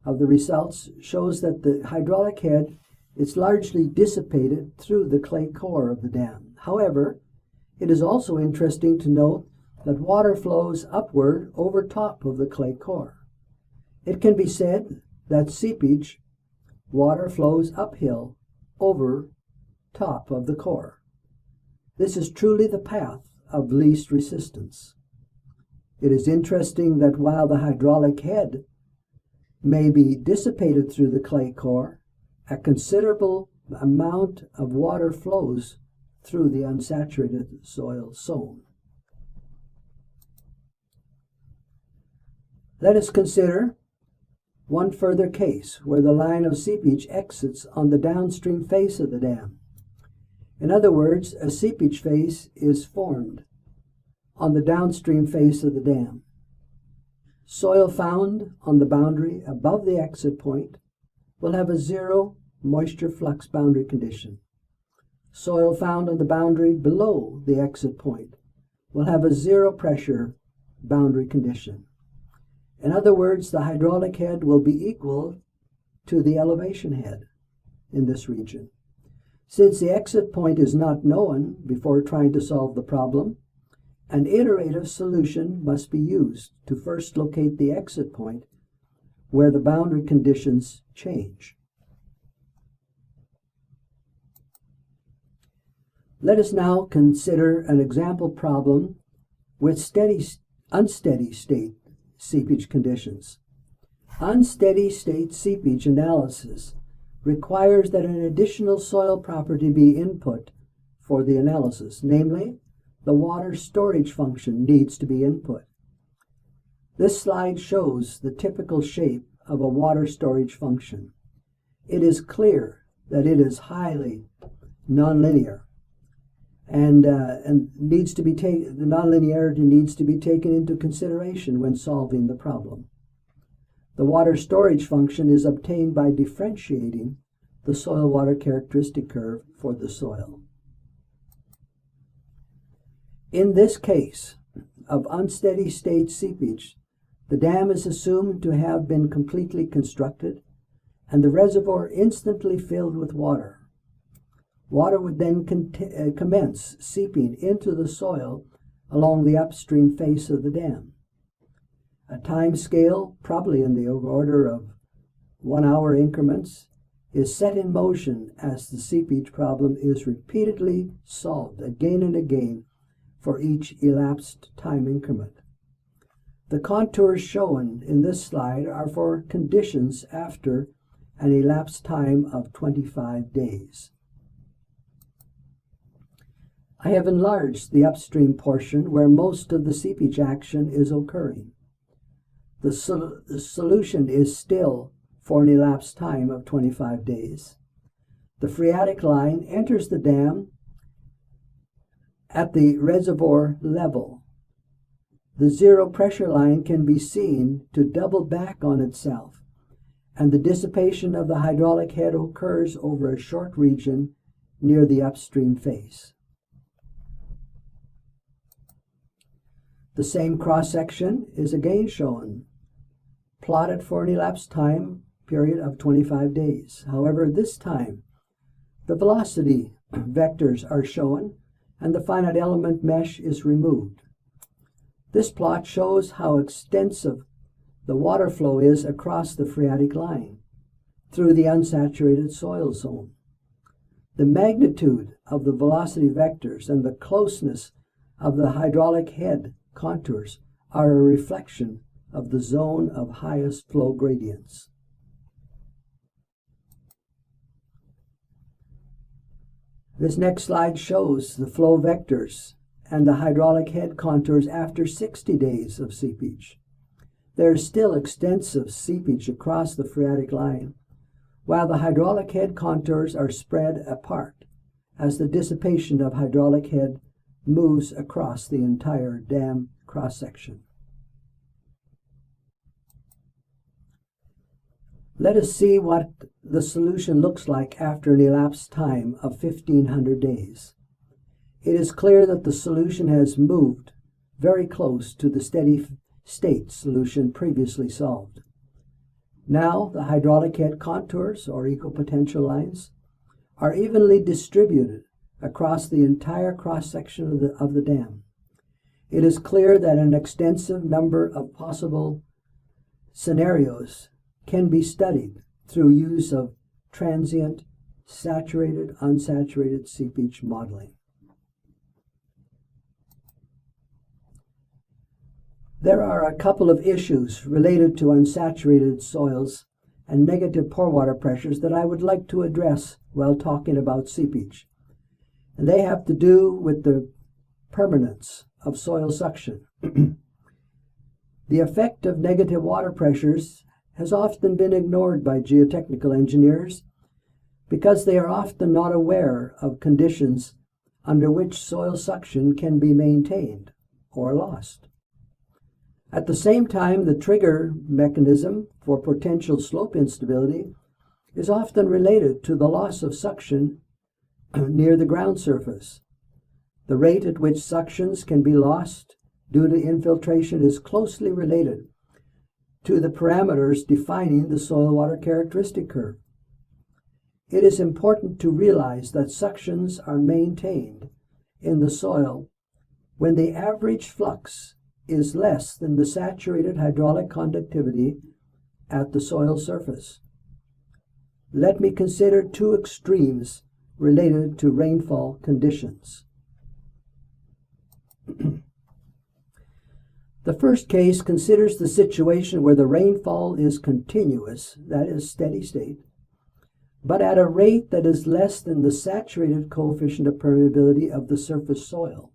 of the results shows that the hydraulic head is largely dissipated through the clay core of the dam. However, it is also interesting to note that water flows upward over top of the clay core. It can be said that seepage water flows uphill over top of the core. This is truly the path of least resistance. It is interesting that while the hydraulic head may be dissipated through the clay core, a considerable amount of water flows through the unsaturated soil zone. Let us consider one further case where the line of seepage exits on the downstream face of the dam. In other words, a seepage face is formed on the downstream face of the dam. Soil found on the boundary above the exit point will have a zero moisture flux boundary condition. Soil found on the boundary below the exit point will have a zero pressure boundary condition. In other words, the hydraulic head will be equal to the elevation head in this region. Since the exit point is not known before trying to solve the problem, an iterative solution must be used to first locate the exit point where the boundary conditions change. Let us now consider an example problem with unsteady state seepage conditions. Unsteady state seepage analysis requires that an additional soil property be input for the analysis, namely, the water storage function needs to be input. This slide shows the typical shape of a water storage function. It is clear that it is highly nonlinear and needs to be the nonlinearity needs to be taken into consideration when solving the problem. The water storage function is obtained by differentiating the soil water characteristic curve for the soil. In this case of unsteady state seepage, the dam is assumed to have been completely constructed and the reservoir instantly filled with water. Water would then commence seeping into the soil along the upstream face of the dam. A time scale, probably in the order of 1 hour increments, is set in motion as the seepage problem is repeatedly solved again and again for each elapsed time increment. The contours shown in this slide are for conditions after an elapsed time of 25 days. I have enlarged the upstream portion where most of the seepage action is occurring. The solution is still for an elapsed time of 25 days. The phreatic line enters the dam at the reservoir level. The zero pressure line can be seen to double back on itself, and the dissipation of the hydraulic head occurs over a short region near the upstream face. The same cross-section is again shown, plotted for an elapsed time period of 25 days. However, this time, the velocity vectors are shown and the finite element mesh is removed. This plot shows how extensive the water flow is across the phreatic line through the unsaturated soil zone. The magnitude of the velocity vectors and the closeness of the hydraulic head contours are a reflection of the zone of highest flow gradients. This next slide shows the flow vectors and the hydraulic head contours after 60 days of seepage. There is still extensive seepage across the phreatic line, while the hydraulic head contours are spread apart as the dissipation of hydraulic head moves across the entire dam cross-section. Let us see what the solution looks like after an elapsed time of 1,500 days. It is clear that the solution has moved very close to the steady state solution previously solved. Now the hydraulic head contours, or equipotential lines, are evenly distributed across the entire cross-section of the dam. It is clear that an extensive number of possible scenarios can be studied through use of transient, saturated, unsaturated seepage modeling. There are a couple of issues related to unsaturated soils and negative pore water pressures that I would like to address while talking about seepage. And they have to do with the permanence of soil suction. The effect of negative water pressures has often been ignored by geotechnical engineers because they are often not aware of conditions under which soil suction can be maintained or lost. At the same time, the trigger mechanism for potential slope instability is often related to the loss of suction near the ground surface. The rate at which suctions can be lost due to infiltration is closely related to the parameters defining the soil water characteristic curve. It is important to realize that suctions are maintained in the soil when the average flux is less than the saturated hydraulic conductivity at the soil surface. Let me consider two extremes related to rainfall conditions. The first case considers the situation where the rainfall is continuous, that is steady state, but at a rate that is less than the saturated coefficient of permeability of the surface soil.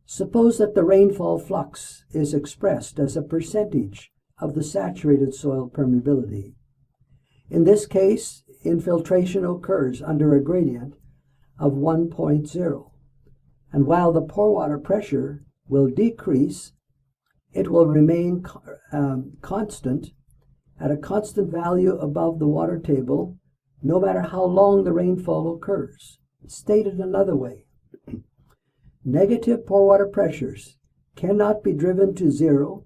Suppose that the rainfall flux is expressed as a percentage of the saturated soil permeability. In this case, infiltration occurs under a gradient of 1.0, and while the pore water pressure will decrease, it will remain constant at a constant value above the water table, no matter how long the rainfall occurs. Stated another way, negative pore water pressures cannot be driven to zero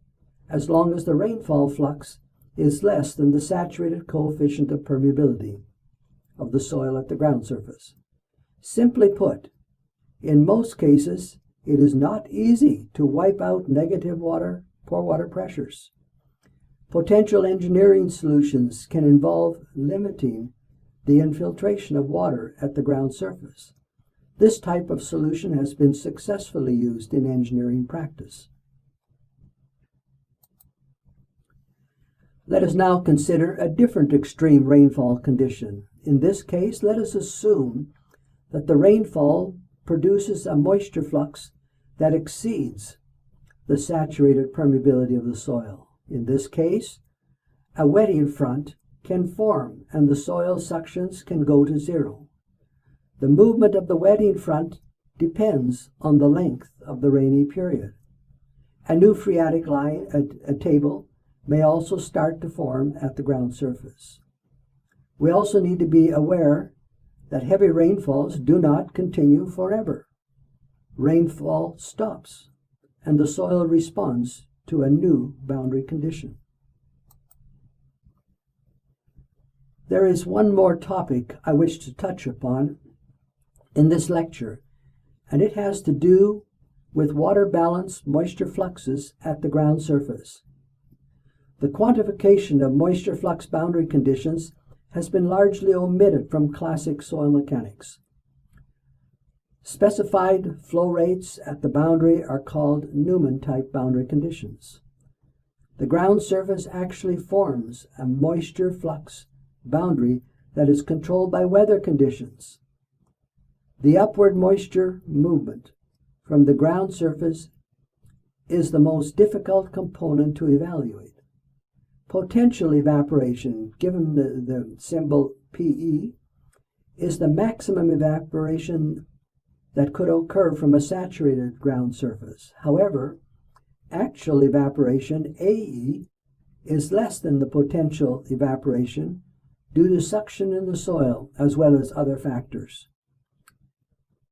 as long as the rainfall flux is less than the saturated coefficient of permeability of the soil at the ground surface. Simply put, in most cases, it is not easy to wipe out negative pore water pressures. Potential engineering solutions can involve limiting the infiltration of water at the ground surface. This type of solution has been successfully used in engineering practice. Let us now consider a different extreme rainfall condition. In this case, let us assume that the rainfall produces a moisture flux that exceeds the saturated permeability of the soil. In this case, a wetting front can form and the soil suctions can go to zero. The movement of the wetting front depends on the length of the rainy period. A new phreatic line, a table, may also start to form at the ground surface. We also need to be aware that heavy rainfalls do not continue forever. Rainfall stops, and the soil responds to a new boundary condition. There is one more topic I wish to touch upon in this lecture, and it has to do with water balance moisture fluxes at the ground surface. The quantification of moisture flux boundary conditions has been largely omitted from classic soil mechanics. Specified flow rates at the boundary are called Newman-type boundary conditions. The ground surface actually forms a moisture flux boundary that is controlled by weather conditions. The upward moisture movement from the ground surface is the most difficult component to evaluate. Potential evaporation, given the symbol PE, is the maximum evaporation that could occur from a saturated ground surface. However, actual evaporation, AE, is less than the potential evaporation due to suction in the soil as well as other factors.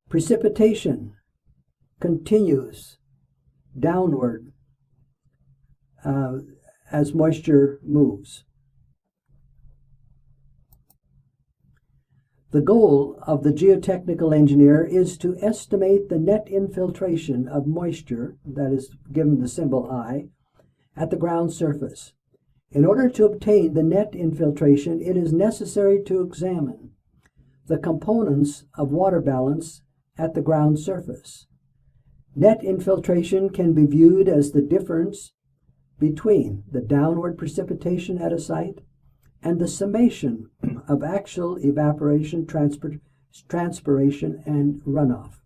Precipitation continues downward as moisture moves. The goal of the geotechnical engineer is to estimate the net infiltration of moisture, that is given the symbol I, at the ground surface. In order to obtain the net infiltration, it is necessary to examine the components of water balance at the ground surface. Net infiltration can be viewed as the difference between the downward precipitation at a site and the summation of actual evaporation, transpiration, and runoff.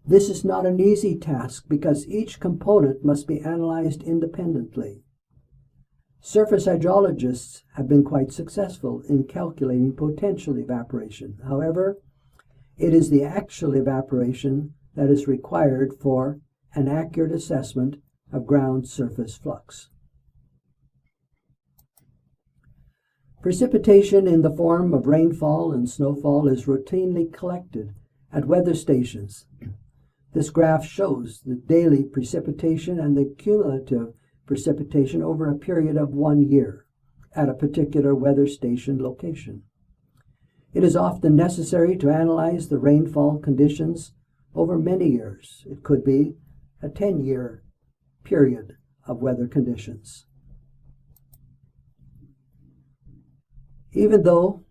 This is not an easy task because each component must be analyzed independently. Surface hydrologists have been quite successful in calculating potential evaporation. However, it is the actual evaporation that is required for an accurate assessment of ground surface flux. Precipitation in the form of rainfall and snowfall is routinely collected at weather stations. This graph shows the daily precipitation and the cumulative precipitation over a period of 1 year at a particular weather station location. It is often necessary to analyze the rainfall conditions over many years. It could be a 10-year period of weather conditions. Even though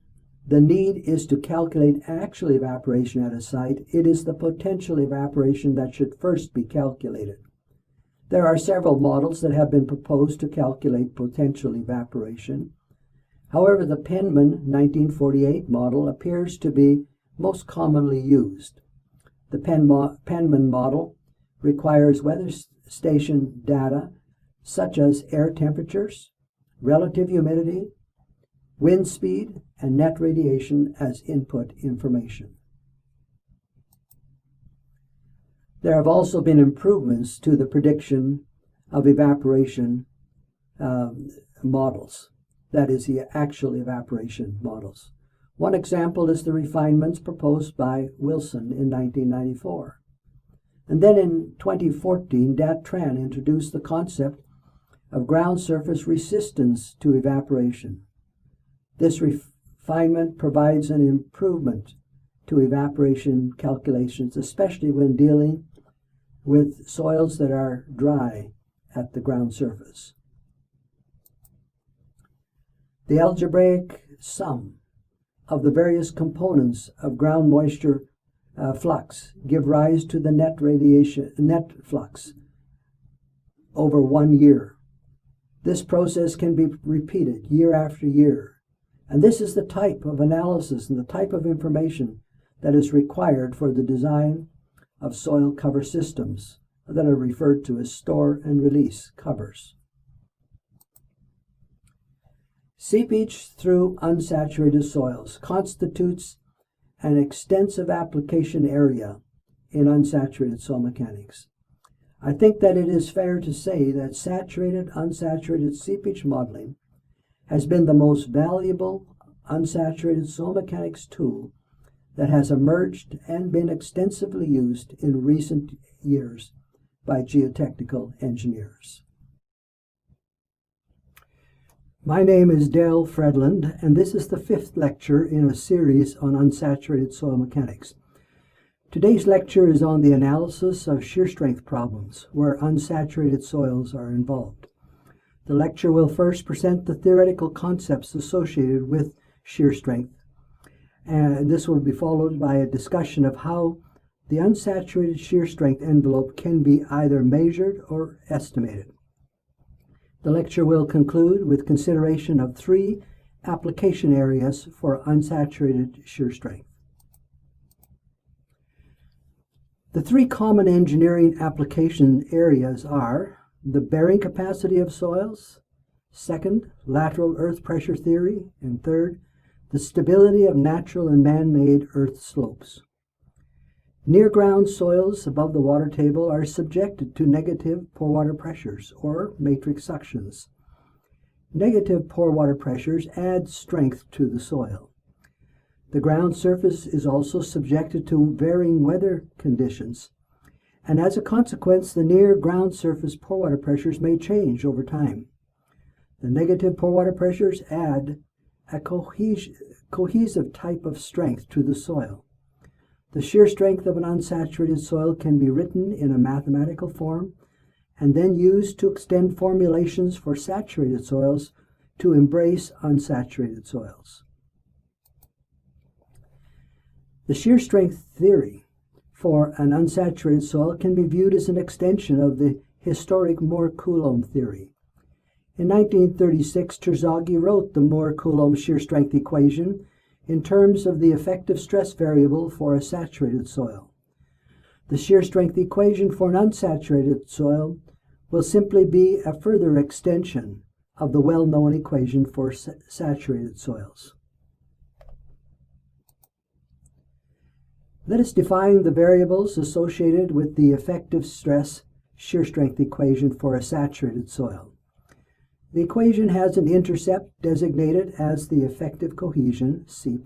the need is to calculate actual evaporation at a site, it is the potential evaporation that should first be calculated. There are several models that have been proposed to calculate potential evaporation. However, the Penman 1948 model appears to be most commonly used. The Penman model requires weather station data such as air temperatures, relative humidity, wind speed, and net radiation as input information. There have also been improvements to the prediction of evaporation models, that is, the actual evaporation models. One example is the refinements proposed by Wilson in 1994. And then in 2014, Dat Tran introduced the concept of ground surface resistance to evaporation. This refinement provides an improvement to evaporation calculations, especially when dealing with soils that are dry at the ground surface. The algebraic sum of the various components of ground moisture flux give rise to the net flux over 1 year. This process can be repeated year after year. And this is the type of analysis and the type of information that is required for the design of soil cover systems that are referred to as store and release covers. Seepage through unsaturated soils constitutes an extensive application area in unsaturated soil mechanics. I think that it is fair to say that saturated-unsaturated seepage modeling has been the most valuable unsaturated soil mechanics tool that has emerged and been extensively used in recent years by geotechnical engineers. My name is Del Fredlund, and this is the 5th lecture in a series on unsaturated soil mechanics. Today's lecture is on the analysis of shear strength problems where unsaturated soils are involved. The lecture will first present the theoretical concepts associated with shear strength, and this will be followed by a discussion of how the unsaturated shear strength envelope can be either measured or estimated. The lecture will conclude with consideration of 3 application areas for unsaturated shear strength. The 3 common engineering application areas are the bearing capacity of soils, second, lateral earth pressure theory, and third, the stability of natural and man-made earth slopes. Near-ground soils above the water table are subjected to negative pore water pressures, or matrix suctions. Negative pore water pressures add strength to the soil. The ground surface is also subjected to varying weather conditions, and as a consequence, the near-ground surface pore water pressures may change over time. The negative pore water pressures add a cohesive type of strength to the soil. The shear strength of an unsaturated soil can be written in a mathematical form and then used to extend formulations for saturated soils to embrace unsaturated soils. The shear strength theory for an unsaturated soil can be viewed as an extension of the historic Moore-Coulomb theory. In 1936, Terzaghi wrote the Moore-Coulomb shear strength equation in terms of the effective stress variable for a saturated soil. The shear strength equation for an unsaturated soil will simply be a further extension of the well-known equation for saturated soils. Let us define the variables associated with the effective stress shear strength equation for a saturated soil. The equation has an intercept designated as the effective cohesion, C',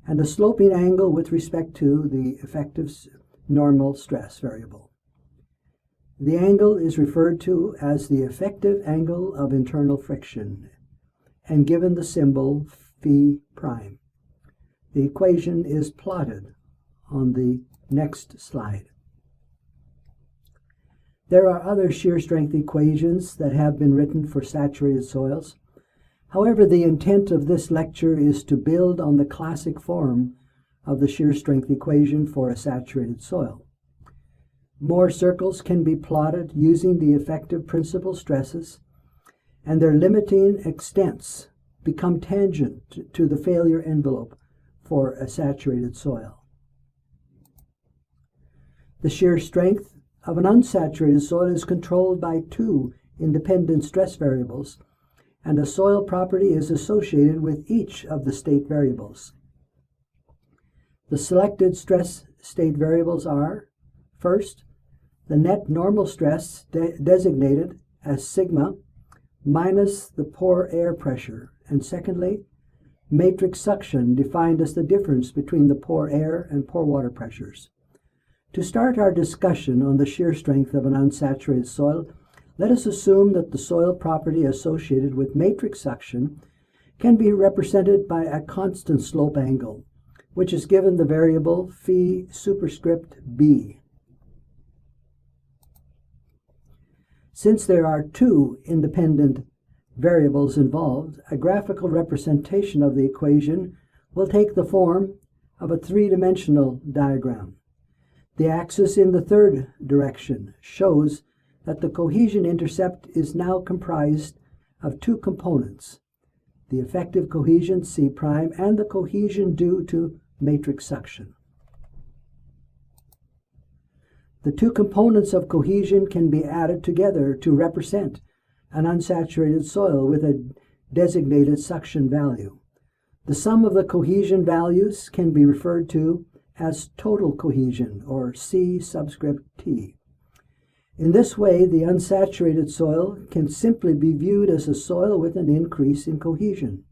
and a sloping angle with respect to the effective normal stress variable. The angle is referred to as the effective angle of internal friction and given the symbol phi'. The equation is plotted on the next slide. There are other shear strength equations that have been written for saturated soils. However, the intent of this lecture is to build on the classic form of the shear strength equation for a saturated soil. More circles can be plotted using the effective principal stresses, and their limiting extents become tangent to the failure envelope for a saturated soil. The shear strength of an unsaturated soil is controlled by two independent stress variables, and a soil property is associated with each of the state variables. The selected stress state variables are, first, the net normal stress designated as sigma minus the pore air pressure, and secondly, matrix suction defined as the difference between the pore air and pore water pressures. To start our discussion on the shear strength of an unsaturated soil, let us assume that the soil property associated with matrix suction can be represented by a constant slope angle, which is given the variable phi superscript b. Since there are two independent variables involved, a graphical representation of the equation will take the form of a three-dimensional diagram. The axis in the third direction shows that the cohesion intercept is now comprised of two components, the effective cohesion C' and the cohesion due to matrix suction. The two components of cohesion can be added together to represent an unsaturated soil with a designated suction value. The sum of the cohesion values can be referred to as total cohesion, or C subscript T. In this way, the unsaturated soil can simply be viewed as a soil with an increase in cohesion.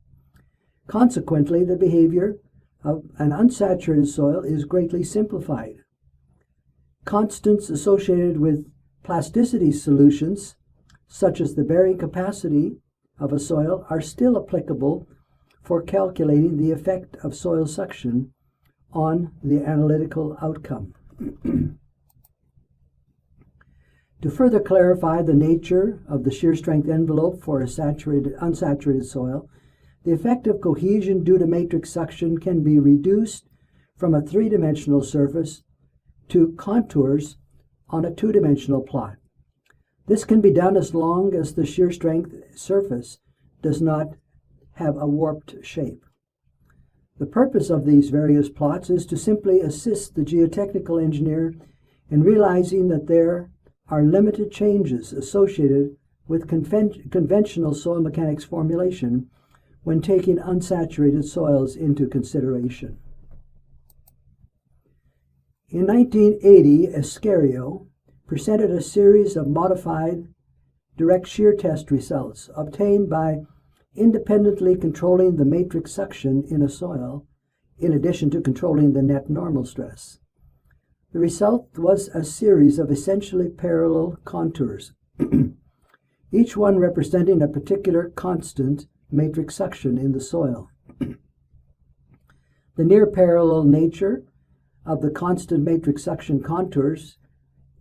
Consequently, the behavior of an unsaturated soil is greatly simplified. Constants associated with plasticity solutions, such as the bearing capacity of a soil, are still applicable for calculating the effect of soil suction on the analytical outcome. To further clarify the nature of the shear strength envelope for a unsaturated soil, the effective cohesion due to matrix suction can be reduced from a three-dimensional surface to contours on a two-dimensional plot. This can be done as long as the shear strength surface does not have a warped shape. The purpose of these various plots is to simply assist the geotechnical engineer in realizing that there are limited changes associated with conventional soil mechanics formulation when taking unsaturated soils into consideration. In 1980, Escario presented a series of modified direct shear test results obtained by independently controlling the matrix suction in a soil, in addition to controlling the net normal stress. The result was a series of essentially parallel contours, each one representing a particular constant matrix suction in the soil. The near parallel nature of the constant matrix suction contours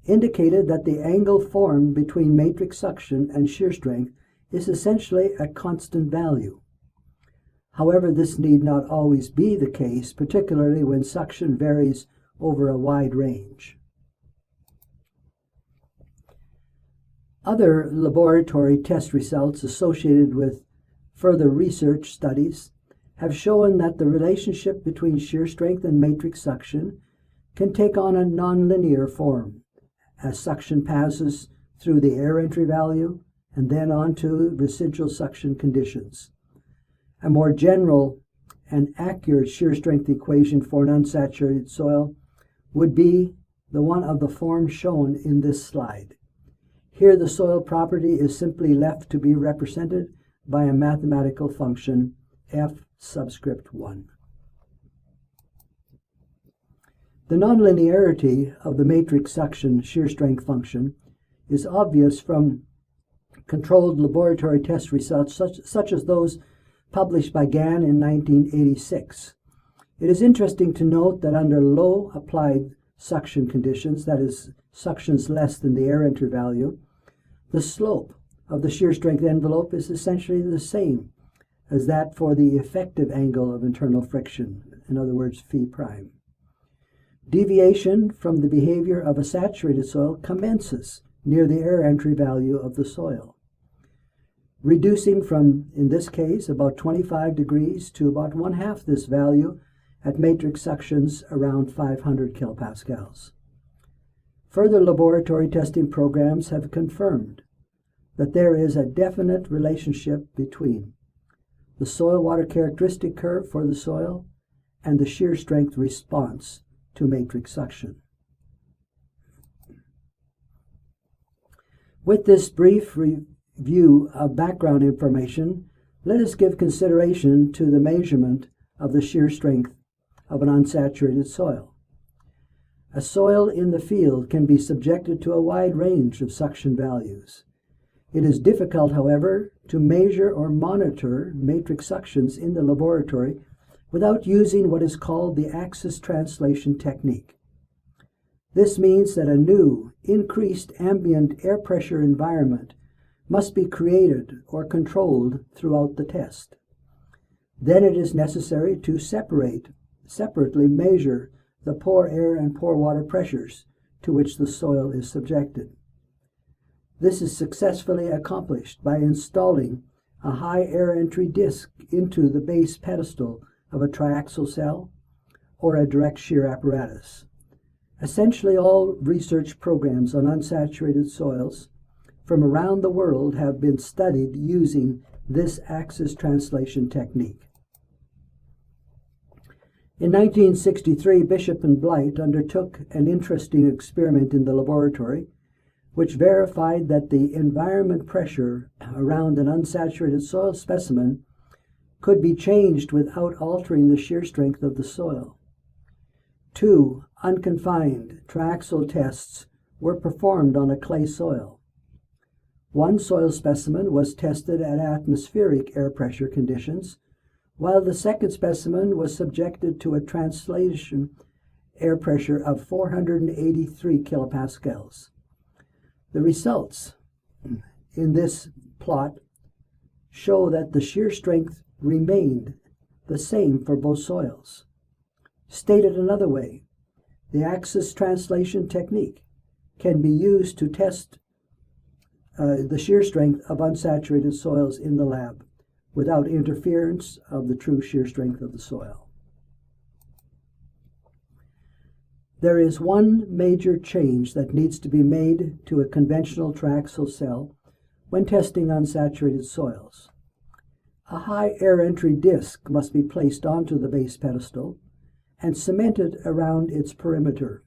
indicated that the angle formed between matrix suction and shear strength is essentially a constant value. However, this need not always be the case, particularly when suction varies over a wide range. Other laboratory test results associated with further research studies have shown that the relationship between shear strength and matrix suction can take on a nonlinear form as suction passes through the air entry value and then onto residual suction conditions. A more general and accurate shear strength equation for an unsaturated soil would be the one of the form shown in this slide. Here the soil property is simply left to be represented by a mathematical function f subscript 1. The nonlinearity of the matrix suction shear strength function is obvious from controlled laboratory test results such as those published by Gann in 1986. It is interesting to note that under low applied suction conditions, that is, suctions less than the air entry value, the slope of the shear strength envelope is essentially the same as that for the effective angle of internal friction, in other words, phi prime. Deviation from the behavior of a saturated soil commences near the air entry value of the soil, reducing from, in this case, about 25 degrees to about 1/2 this value at matrix suctions around 500 kilopascals. Further laboratory testing programs have confirmed that there is a definite relationship between the soil water characteristic curve for the soil and the shear strength response to matrix suction. With this brief review of background information, let us give consideration to the measurement of the shear strength of an unsaturated soil. A soil in the field can be subjected to a wide range of suction values. It is difficult, however, to measure or monitor matrix suctions in the laboratory without using what is called the axis translation technique. This means that a new, increased ambient air pressure environment must be created or controlled throughout the test. Then it is necessary to separately measure the pore air and pore water pressures to which the soil is subjected. This is successfully accomplished by installing a high air entry disc into the base pedestal of a triaxial cell or a direct shear apparatus. Essentially all research programs on unsaturated soils from around the world have been studied using this axis translation technique. In 1963, Bishop and Blight undertook an interesting experiment in the laboratory, which verified that the environment pressure around an unsaturated soil specimen could be changed without altering the shear strength of the soil. 2 unconfined triaxial tests were performed on a clay soil. One soil specimen was tested at atmospheric air pressure conditions, while the second specimen was subjected to a translation air pressure of 483 kilopascals. The results in this plot show that the shear strength remained the same for both soils. Stated another way, the axis translation technique can be used to test the shear strength of unsaturated soils in the lab without interference of the true shear strength of the soil. There is one major change that needs to be made to a conventional triaxial cell when testing unsaturated soils. A high air entry disc must be placed onto the base pedestal and cemented around its perimeter.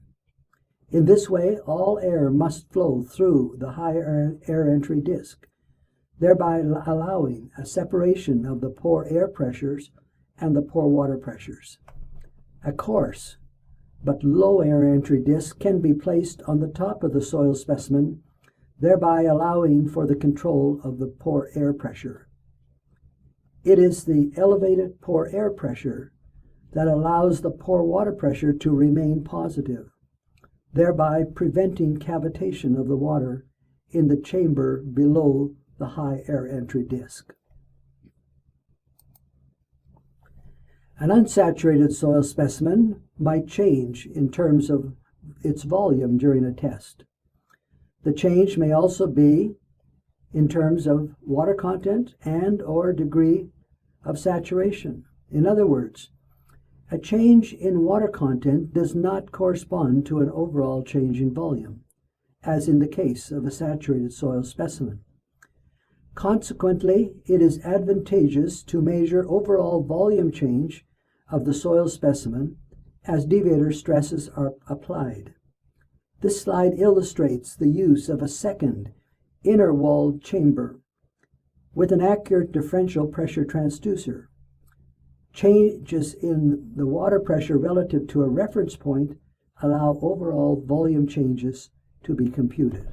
In this way, all air must flow through the high air entry disc, thereby allowing a separation of the pore air pressures and the pore water pressures. A coarse but low air entry disc can be placed on the top of the soil specimen, thereby allowing for the control of the pore air pressure. It is the elevated pore air pressure that allows the pore water pressure to remain positive, thereby preventing cavitation of the water in the chamber below the high air entry disc. An unsaturated soil specimen might change in terms of its volume during a test. The change may also be in terms of water content and/or degree of saturation. In other words, a change in water content does not correspond to an overall change in volume, as in the case of a saturated soil specimen. Consequently, it is advantageous to measure overall volume change of the soil specimen as deviator stresses are applied. This slide illustrates the use of a second inner-walled chamber with an accurate differential pressure transducer. Changes in the water pressure relative to a reference point allow overall volume changes to be computed.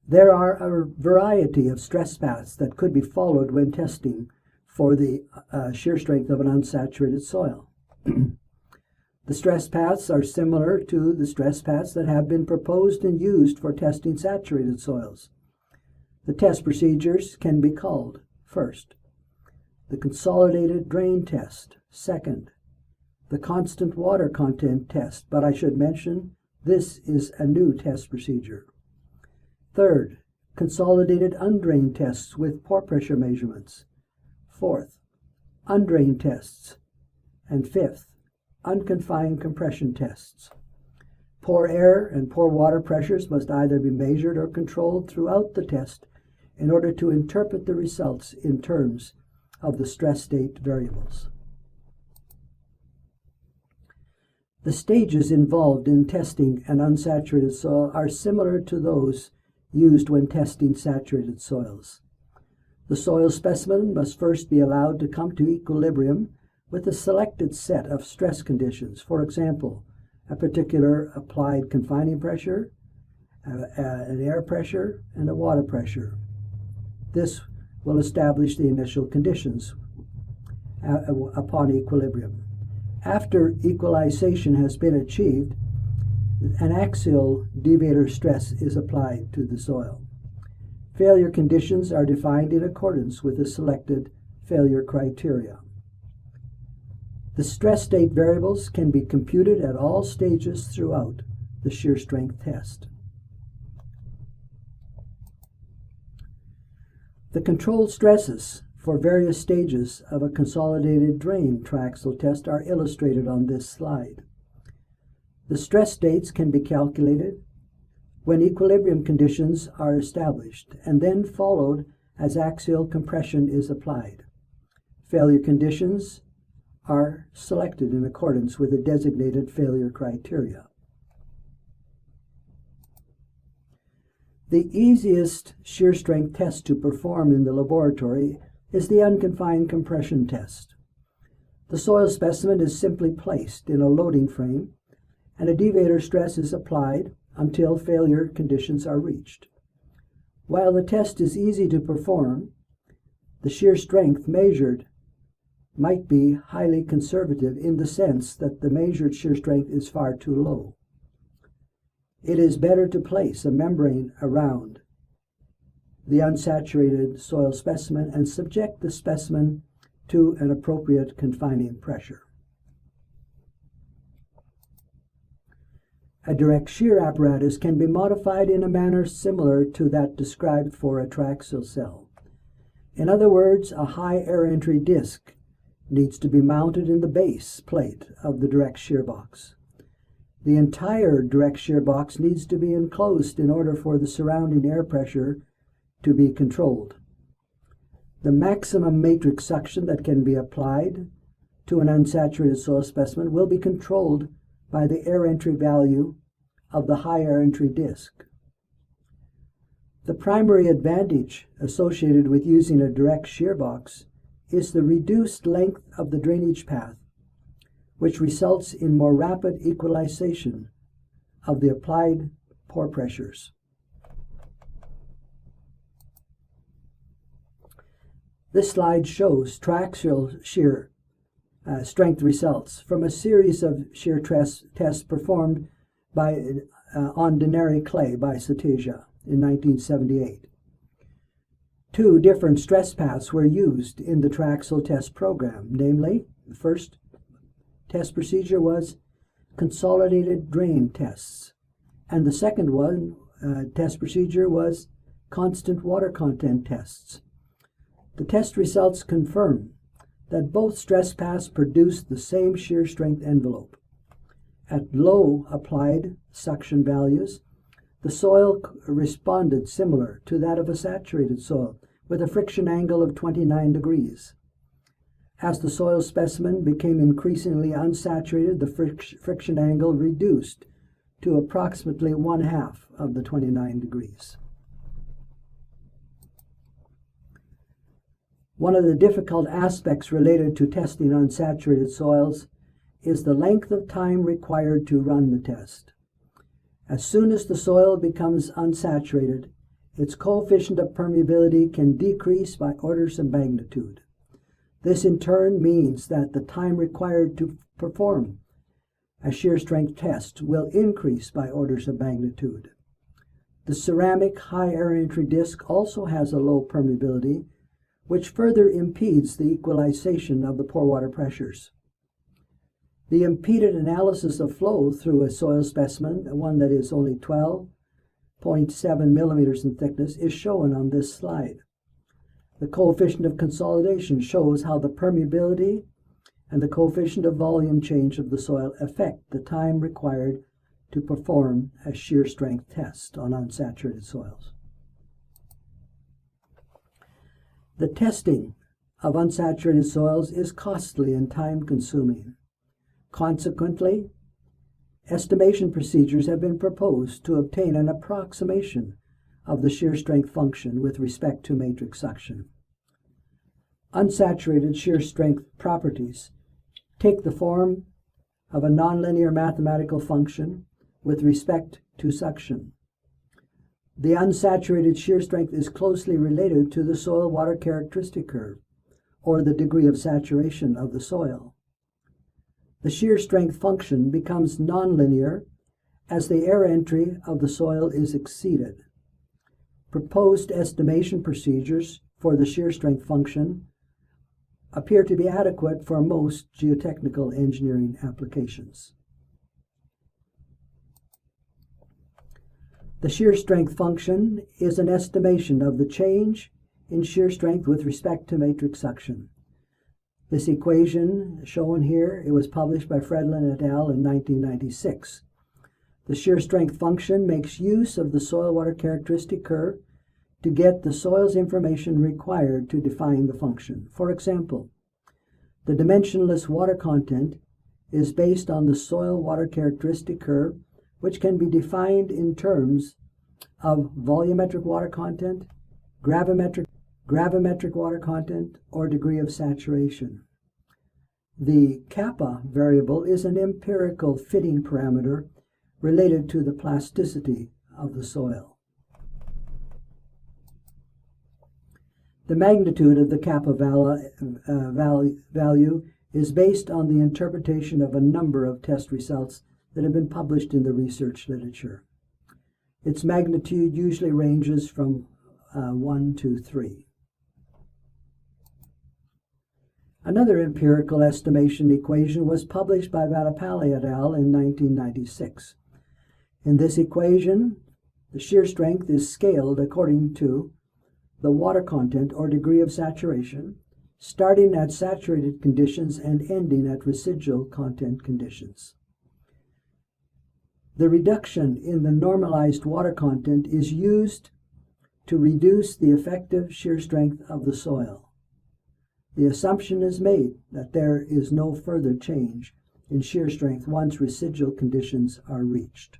There are a variety of stress paths that could be followed when testing for the shear strength of an unsaturated soil. The stress paths are similar to the stress paths that have been proposed and used for testing saturated soils. The test procedures can be called: first, the consolidated drain test; second, the constant water content test, but I should mention this is a new test procedure; third, consolidated undrained tests with pore pressure measurements; fourth, undrained tests; and fifth, unconfined compression tests. Pore air and pore water pressures must either be measured or controlled throughout the test in order to interpret the results in terms of the stress state variables. The stages involved in testing an unsaturated soil are similar to those used when testing saturated soils. The soil specimen must first be allowed to come to equilibrium with a selected set of stress conditions, for example, a particular applied confining pressure, an air pressure, and a water pressure. This will establish the initial conditions upon equilibrium. After equalization has been achieved, an axial deviator stress is applied to the soil. Failure conditions are defined in accordance with the selected failure criteria. The stress state variables can be computed at all stages throughout the shear strength test. The controlled stresses for various stages of a consolidated drain triaxial test are illustrated on this slide. The stress states can be calculated when equilibrium conditions are established and then followed as axial compression is applied. Failure conditions are selected in accordance with the designated failure criteria. The easiest shear strength test to perform in the laboratory is the unconfined compression test. The soil specimen is simply placed in a loading frame and a deviator stress is applied until failure conditions are reached. While the test is easy to perform, the shear strength measured might be highly conservative in the sense that the measured shear strength is far too low. It is better to place a membrane around the unsaturated soil specimen and subject the specimen to an appropriate confining pressure. A direct shear apparatus can be modified in a manner similar to that described for a triaxial cell. In other words, a high air entry disc needs to be mounted in the base plate of the direct shear box. The entire direct shear box needs to be enclosed in order for the surrounding air pressure to be controlled. The maximum matrix suction that can be applied to an unsaturated soil specimen will be controlled by the air entry value of the high air entry disk. The primary advantage associated with using a direct shear box is the reduced length of the drainage path, which results in more rapid equalization of the applied pore pressures. This slide shows triaxial shear strength results from a series of shear tests performed on Denari clay by Cetasia in 1978. Two different stress paths were used in the triaxial test program, namely, the first test procedure was consolidated drain tests, and the second test procedure was constant water content tests. The test results confirm that both stress paths produced the same shear strength envelope. At low applied suction values, the soil responded similar to that of a saturated soil, with a friction angle of 29 degrees. As the soil specimen became increasingly unsaturated, the friction angle reduced to approximately 1/2 of the 29 degrees. One of the difficult aspects related to testing unsaturated soils is the length of time required to run the test. As soon as the soil becomes unsaturated, its coefficient of permeability can decrease by orders of magnitude. This in turn means that the time required to perform a shear strength test will increase by orders of magnitude. The ceramic high air entry disc also has a low permeability, which further impedes the equalization of the pore water pressures. The impeded analysis of flow through a soil specimen, one that is only 12.7 millimeters in thickness, is shown on this slide. The coefficient of consolidation shows how the permeability and the coefficient of volume change of the soil affect the time required to perform a shear strength test on unsaturated soils. The testing of unsaturated soils is costly and time-consuming. Consequently, estimation procedures have been proposed to obtain an approximation of the shear strength function with respect to matrix suction. Unsaturated shear strength properties take the form of a nonlinear mathematical function with respect to suction. The unsaturated shear strength is closely related to the soil water characteristic curve, or the degree of saturation of the soil. The shear strength function becomes nonlinear as the air entry of the soil is exceeded. Proposed estimation procedures for the shear strength function appear to be adequate for most geotechnical engineering applications. The shear strength function is an estimation of the change in shear strength with respect to matrix suction. This equation shown here, it was published by Fredlund et al. In 1996. The shear strength function makes use of the soil water characteristic curve to get the soil's information required to define the function. For example, the dimensionless water content is based on the soil water characteristic curve, which can be defined in terms of volumetric water content, gravimetric water content, or degree of saturation. The kappa variable is an empirical fitting parameter related to the plasticity of the soil. The magnitude of the kappa value is based on the interpretation of a number of test results that have been published in the research literature. Its magnitude usually ranges from 1 to 3. Another empirical estimation equation was published by Vattapalli et al. In 1996. In this equation, the shear strength is scaled according to the water content or degree of saturation, starting at saturated conditions and ending at residual content conditions. The reduction in the normalized water content is used to reduce the effective shear strength of the soil. The assumption is made that there is no further change in shear strength once residual conditions are reached.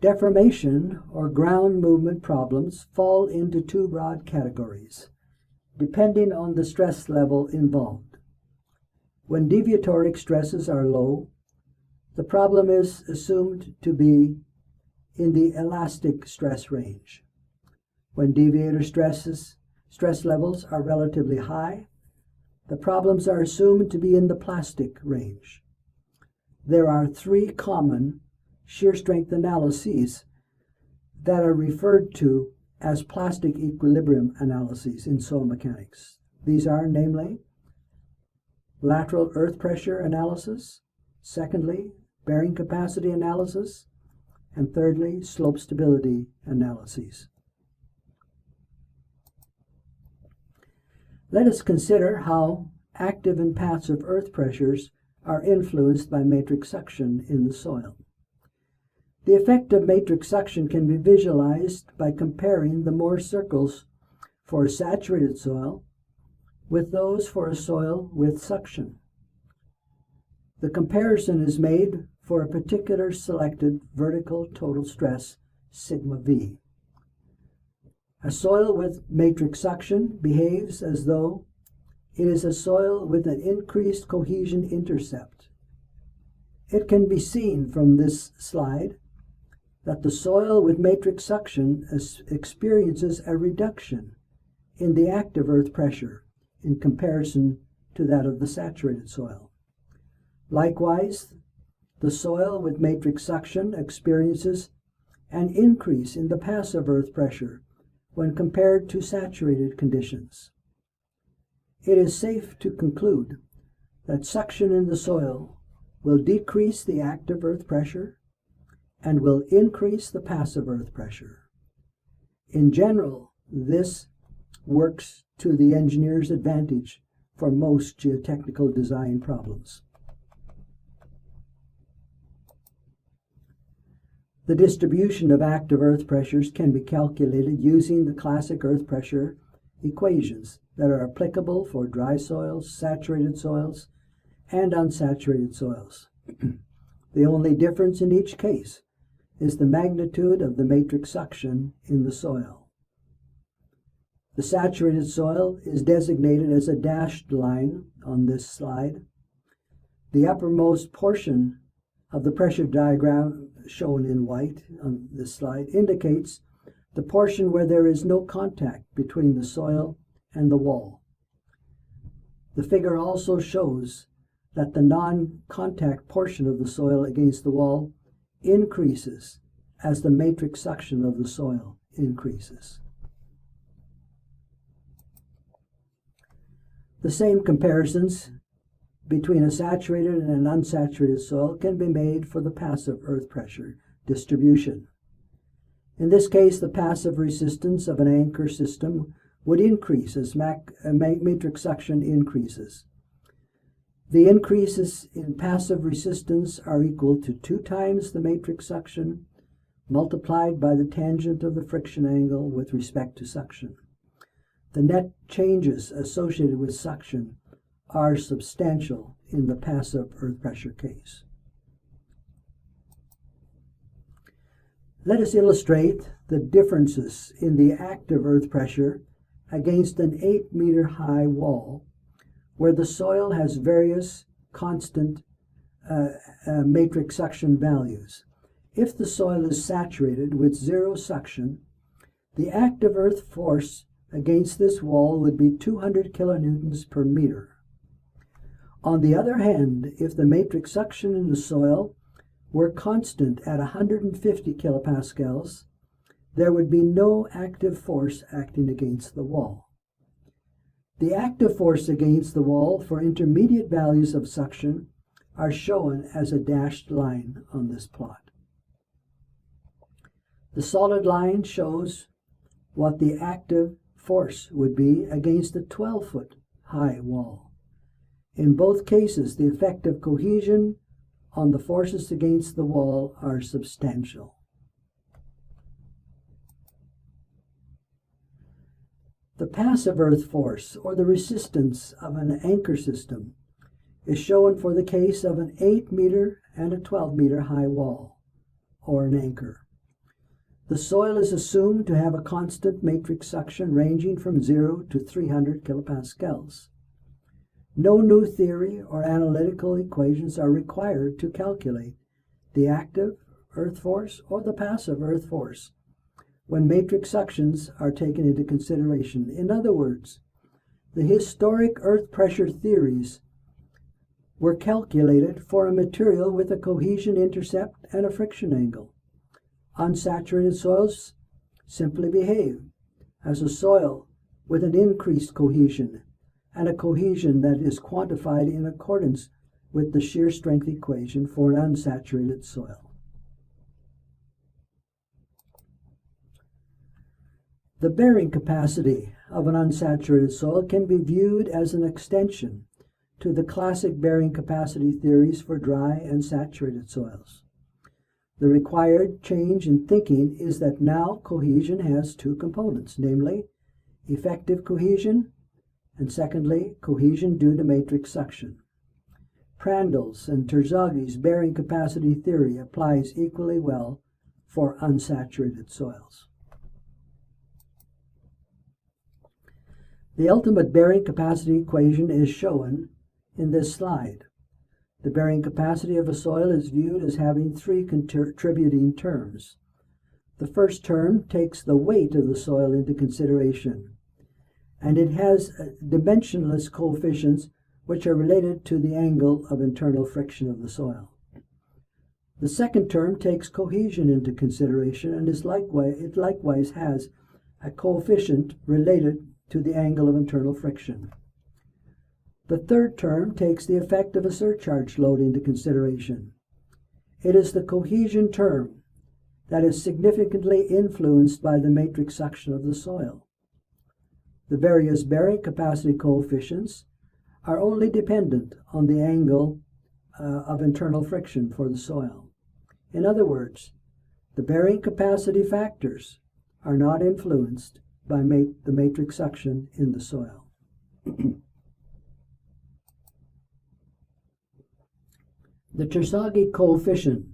Deformation or ground movement problems fall into two broad categories, depending on the stress level involved. When deviatoric stresses are low, the problem is assumed to be in the elastic stress range. When deviator stress levels are relatively high, the problems are assumed to be in the plastic range. There are three common shear strength analyses that are referred to as plastic equilibrium analyses in soil mechanics. These are, namely, lateral earth pressure analysis, secondly, bearing capacity analysis, and thirdly, slope stability analyses. Let us consider how active and passive earth pressures are influenced by matrix suction in the soil. The effect of matrix suction can be visualized by comparing the Mohr circles for a saturated soil with those for a soil with suction. The comparison is made for a particular selected vertical total stress, sigma V. A soil with matrix suction behaves as though it is a soil with an increased cohesion intercept. It can be seen from this slide that the soil with matrix suction experiences a reduction in the active earth pressure in comparison to that of the saturated soil. Likewise, the soil with matrix suction experiences an increase in the passive earth pressure when compared to saturated conditions. It is safe to conclude that suction in the soil will decrease the active earth pressure and will increase the passive earth pressure. In general, this works to the engineer's advantage for most geotechnical design problems. The distribution of active earth pressures can be calculated using the classic earth pressure equations that are applicable for dry soils, saturated soils, and unsaturated soils. The only difference in each case is the magnitude of the matrix suction in the soil. The saturated soil is designated as a dashed line on this slide. The uppermost portion of the pressure diagram shown in white on this slide indicates the portion where there is no contact between the soil and the wall. The figure also shows that the non-contact portion of the soil against the wall increases as the matrix suction of the soil increases. The same comparisons between a saturated and an unsaturated soil can be made for the passive earth pressure distribution. In this case, the passive resistance of an anchor system would increase as matrix suction increases. The increases in passive resistance are equal to 2 times the matrix suction multiplied by the tangent of the friction angle with respect to suction. The net changes associated with suction are substantial in the passive earth pressure case. Let us illustrate the differences in the active earth pressure against an 8-meter high wall where the soil has various constant matrix suction values. If the soil is saturated with 0 suction, the active earth force against this wall would be 200 kilonewtons per meter. On the other hand, if the matrix suction in the soil were constant at 150 kilopascals, there would be no active force acting against the wall. The active force against the wall for intermediate values of suction are shown as a dashed line on this plot. The solid line shows what the active force would be against a 12-foot high wall. In both cases, the effect of cohesion on the forces against the wall are substantial. The passive earth force, or the resistance of an anchor system, is shown for the case of an 8-meter and a 12-meter high wall, or an anchor. The soil is assumed to have a constant matrix suction ranging from 0 to 300 kilopascals. No new theory or analytical equations are required to calculate the active earth force or the passive earth force when matrix suctions are taken into consideration. In other words, the historic earth pressure theories were calculated for a material with a cohesion intercept and a friction angle. Unsaturated soils simply behave as a soil with an increased cohesion and a cohesion that is quantified in accordance with the shear strength equation for an unsaturated soil. The bearing capacity of an unsaturated soil can be viewed as an extension to the classic bearing capacity theories for dry and saturated soils. The required change in thinking is that now cohesion has two components, namely effective cohesion and secondly cohesion due to matrix suction. Prandtl's and Terzagh's bearing capacity theory applies equally well for unsaturated soils. The ultimate bearing capacity equation is shown in this slide. The bearing capacity of a soil is viewed as having three contributing terms. The first term takes the weight of the soil into consideration, and it has dimensionless coefficients which are related to the angle of internal friction of the soil. The second term takes cohesion into consideration and it likewise has a coefficient related to the angle of internal friction. The third term takes the effect of a surcharge load into consideration. It is the cohesion term that is significantly influenced by the matrix suction of the soil. The various bearing capacity coefficients are only dependent on the angle of internal friction for the soil. In other words, the bearing capacity factors are not influenced by the matrix suction in the soil. The Terzaghi coefficient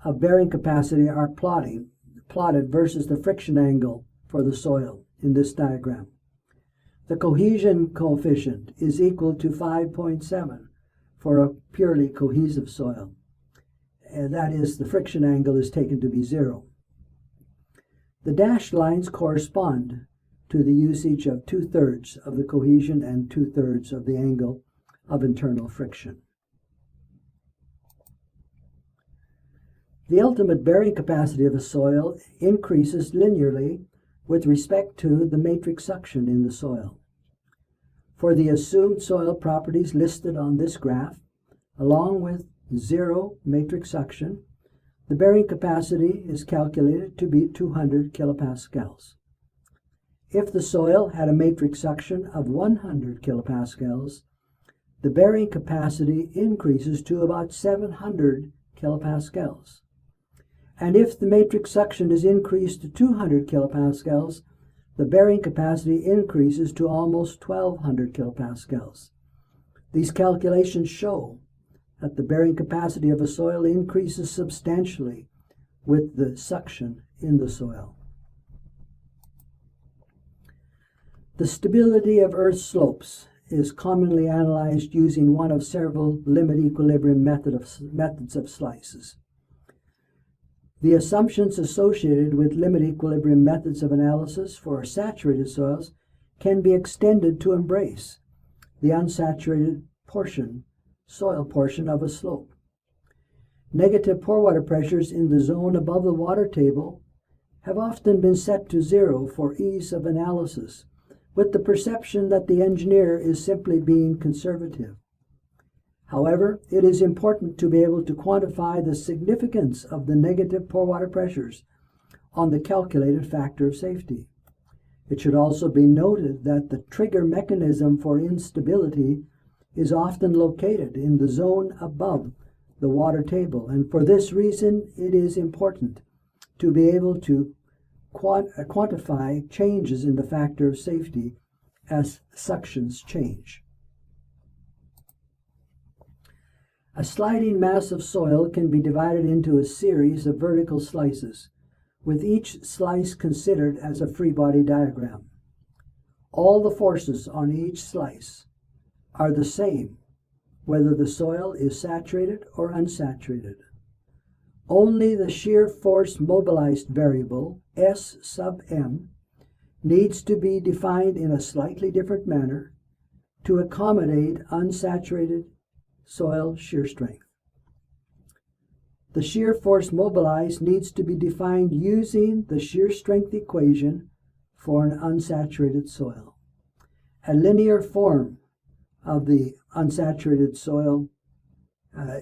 of bearing capacity are plotted versus the friction angle for the soil in this diagram. The cohesion coefficient is equal to 5.7 for a purely cohesive soil. And that is, the friction angle is taken to be 0. The dashed lines correspond to the usage of 2/3 of the cohesion and 2/3 of the angle of internal friction. The ultimate bearing capacity of a soil increases linearly with respect to the matrix suction in the soil. For the assumed soil properties listed on this graph, along with 0 matrix suction, the bearing capacity is calculated to be 200 kilopascals. If the soil had a matrix suction of 100 kilopascals, the bearing capacity increases to about 700 kilopascals. And if the matrix suction is increased to 200 kilopascals, the bearing capacity increases to almost 1200 kilopascals. These calculations show that the bearing capacity of a soil increases substantially with the suction in the soil. The stability of earth slopes is commonly analyzed using one of several limit equilibrium methods of slices. The assumptions associated with limit equilibrium methods of analysis for saturated soils can be extended to embrace the unsaturated soil portion of a slope. Negative pore water pressures in the zone above the water table have often been set to 0 for ease of analysis, with the perception that the engineer is simply being conservative. However, it is important to be able to quantify the significance of the negative pore water pressures on the calculated factor of safety. It should also be noted that the trigger mechanism for instability is often located in the zone above the water table. And for this reason, it is important to be able to quantify changes in the factor of safety as suctions change. A sliding mass of soil can be divided into a series of vertical slices, with each slice considered as a free body diagram. All the forces on each slice are the same, whether the soil is saturated or unsaturated. Only the shear force mobilized variable, S sub m, needs to be defined in a slightly different manner to accommodate unsaturated soil shear strength. The shear force mobilized needs to be defined using the shear strength equation for an unsaturated soil. A linear form of the unsaturated soil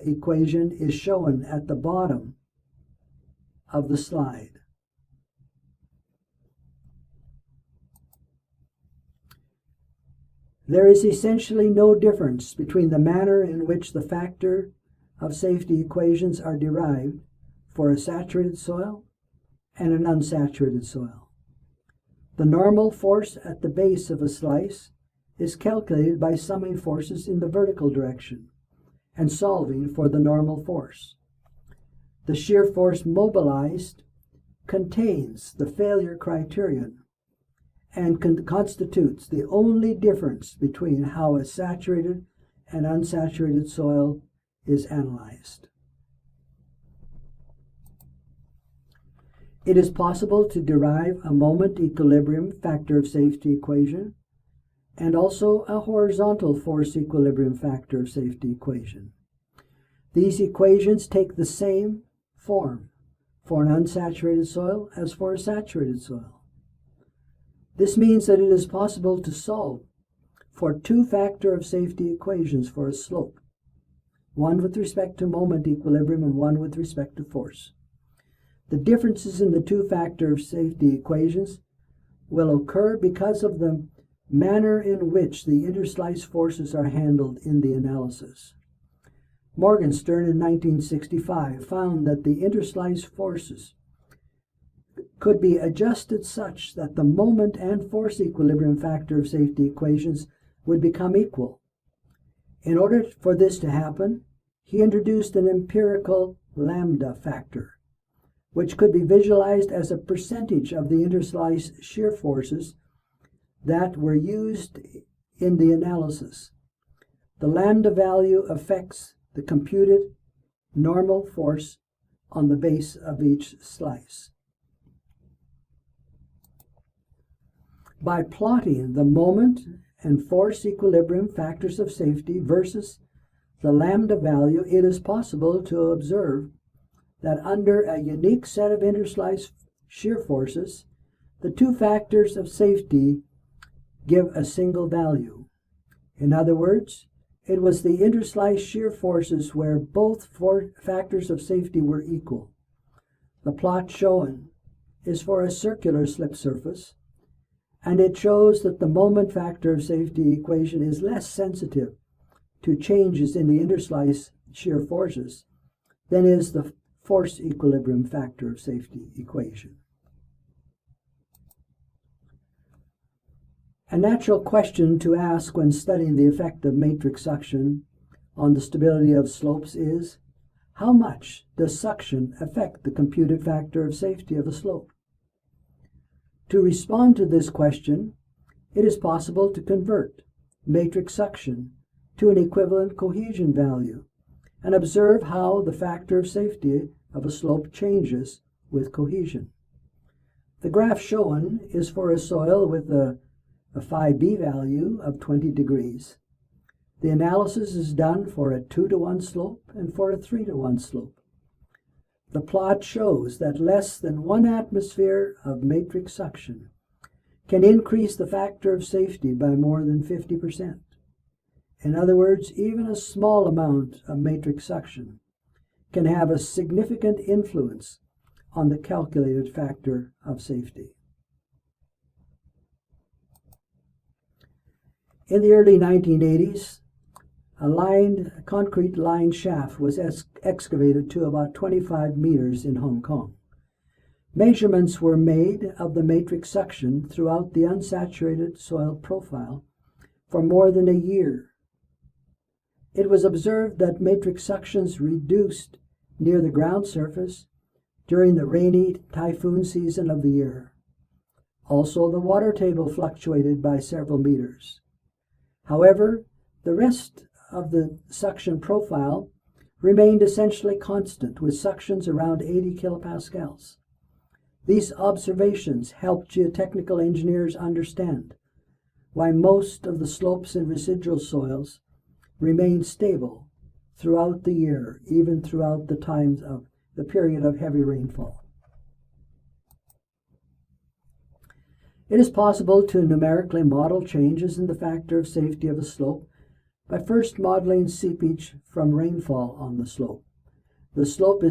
equation is shown at the bottom of the slide. There is essentially no difference between the manner in which the factor of safety equations are derived for a saturated soil and an unsaturated soil. The normal force at the base of a slice is calculated by summing forces in the vertical direction and solving for the normal force. The shear force mobilized contains the failure criterion and constitutes the only difference between how a saturated and unsaturated soil is analyzed. It is possible to derive a moment equilibrium factor of safety equation and also a horizontal force equilibrium factor of safety equation. These equations take the same form for an unsaturated soil as for a saturated soil. This means that it is possible to solve for two factor of safety equations for a slope, one with respect to moment equilibrium and one with respect to force. The differences in the two factor of safety equations will occur because of the manner in which the interslice forces are handled in the analysis. Morgenstern in 1965 found that the interslice forces could be adjusted such that the moment and force equilibrium factor of safety equations would become equal. In order for this to happen, he introduced an empirical lambda factor, which could be visualized as a percentage of the interslice shear forces that were used in the analysis. The lambda value affects the computed normal force on the base of each slice. By plotting the moment and force equilibrium factors of safety versus the lambda value, it is possible to observe that under a unique set of interslice shear forces, the two factors of safety give a single value. In other words, it was the interslice shear forces where both factors of safety were equal. The plot shown is for a circular slip surface, and it shows that the moment factor of safety equation is less sensitive to changes in the interslice shear forces than is the force equilibrium factor of safety equation. A natural question to ask when studying the effect of matrix suction on the stability of slopes is, how much does suction affect the computed factor of safety of a slope? To respond to this question, it is possible to convert matrix suction to an equivalent cohesion value and observe how the factor of safety of a slope changes with cohesion. The graph shown is for a soil with a phi b value of 20 degrees. The analysis is done for a 2-to-1 slope and for a 3-to-1 slope. The plot shows that less than 1 atmosphere of matrix suction can increase the factor of safety by more than 50%. In other words, even a small amount of matrix suction can have a significant influence on the calculated factor of safety. In the early 1980s, A concrete lined shaft was excavated to about 25 meters in Hong Kong. Measurements were made of the matrix suction throughout the unsaturated soil profile for more than a year. It was observed that matrix suctions reduced near the ground surface during the rainy typhoon season of the year. Also, the water table fluctuated by several meters. However, the rest of the suction profile remained essentially constant, with suctions around 80 kilopascals. These observations helped geotechnical engineers understand why most of the slopes in residual soils remain stable throughout the year, even throughout the times of the period of heavy rainfall. It is possible to numerically model changes in the factor of safety of a slope by first modeling seepage from rainfall on the slope. This slope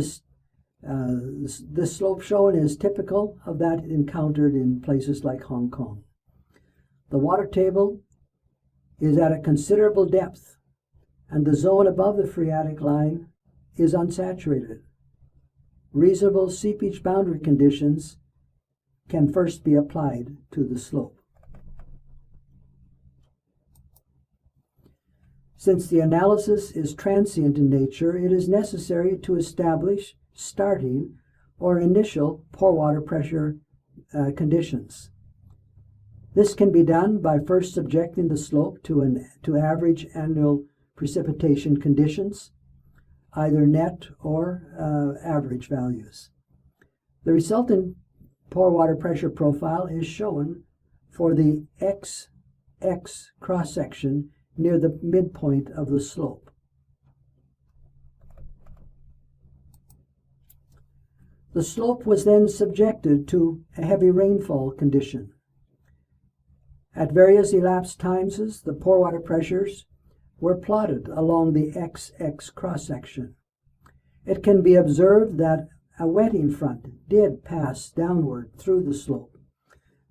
shown is typical of that encountered in places like Hong Kong. The water table is at a considerable depth, and the zone above the phreatic line is unsaturated. Reasonable seepage boundary conditions can first be applied to the slope. Since the analysis is transient in nature, it is necessary to establish starting or initial pore water pressure conditions. This can be done by first subjecting the slope to average annual precipitation conditions, either net or average values. The resultant pore water pressure profile is shown for the XX cross-section near the midpoint of the slope. The slope was then subjected to a heavy rainfall condition. At various elapsed times, the pore water pressures were plotted along the XX cross-section. It can be observed that a wetting front did pass downward through the slope.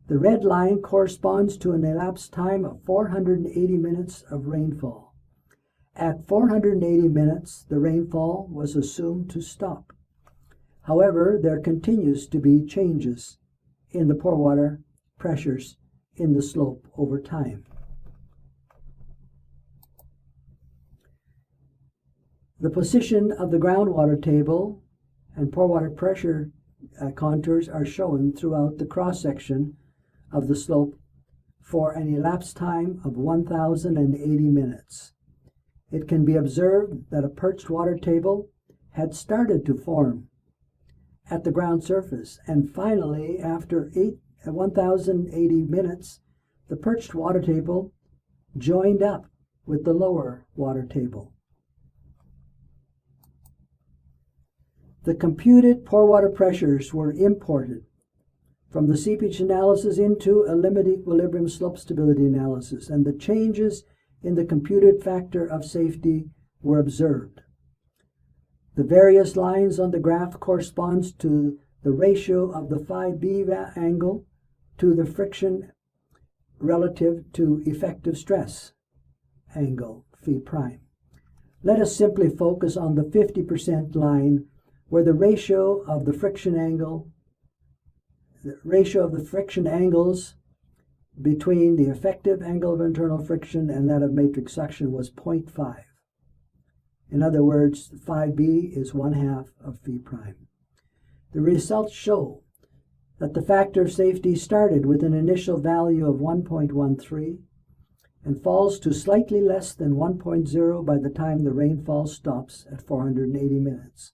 The red line corresponds to an elapsed time of 480 minutes of rainfall. At 480 minutes, the rainfall was assumed to stop. However, there continues to be changes in the pore water pressures in the slope over time. The position of the groundwater table and pore water pressure contours are shown throughout the cross-section of the slope for an elapsed time of 1,080 minutes. It can be observed that a perched water table had started to form at the ground surface, and finally, after 1,080 minutes, the perched water table joined up with the lower water table. The computed pore water pressures were imported from the seepage analysis into a limit equilibrium slope stability analysis, and the changes in the computed factor of safety were observed. The various lines on the graph corresponds to the ratio of the phi b angle to the friction relative to effective stress angle, phi prime. Let us simply focus on the 50% line, where the ratio of the friction angles between the effective angle of internal friction and that of matrix suction was 0.5. In other words, phi b is 1/2 of phi prime. The results show that the factor of safety started with an initial value of 1.13 and falls to slightly less than 1.0 by the time the rainfall stops at 480 minutes.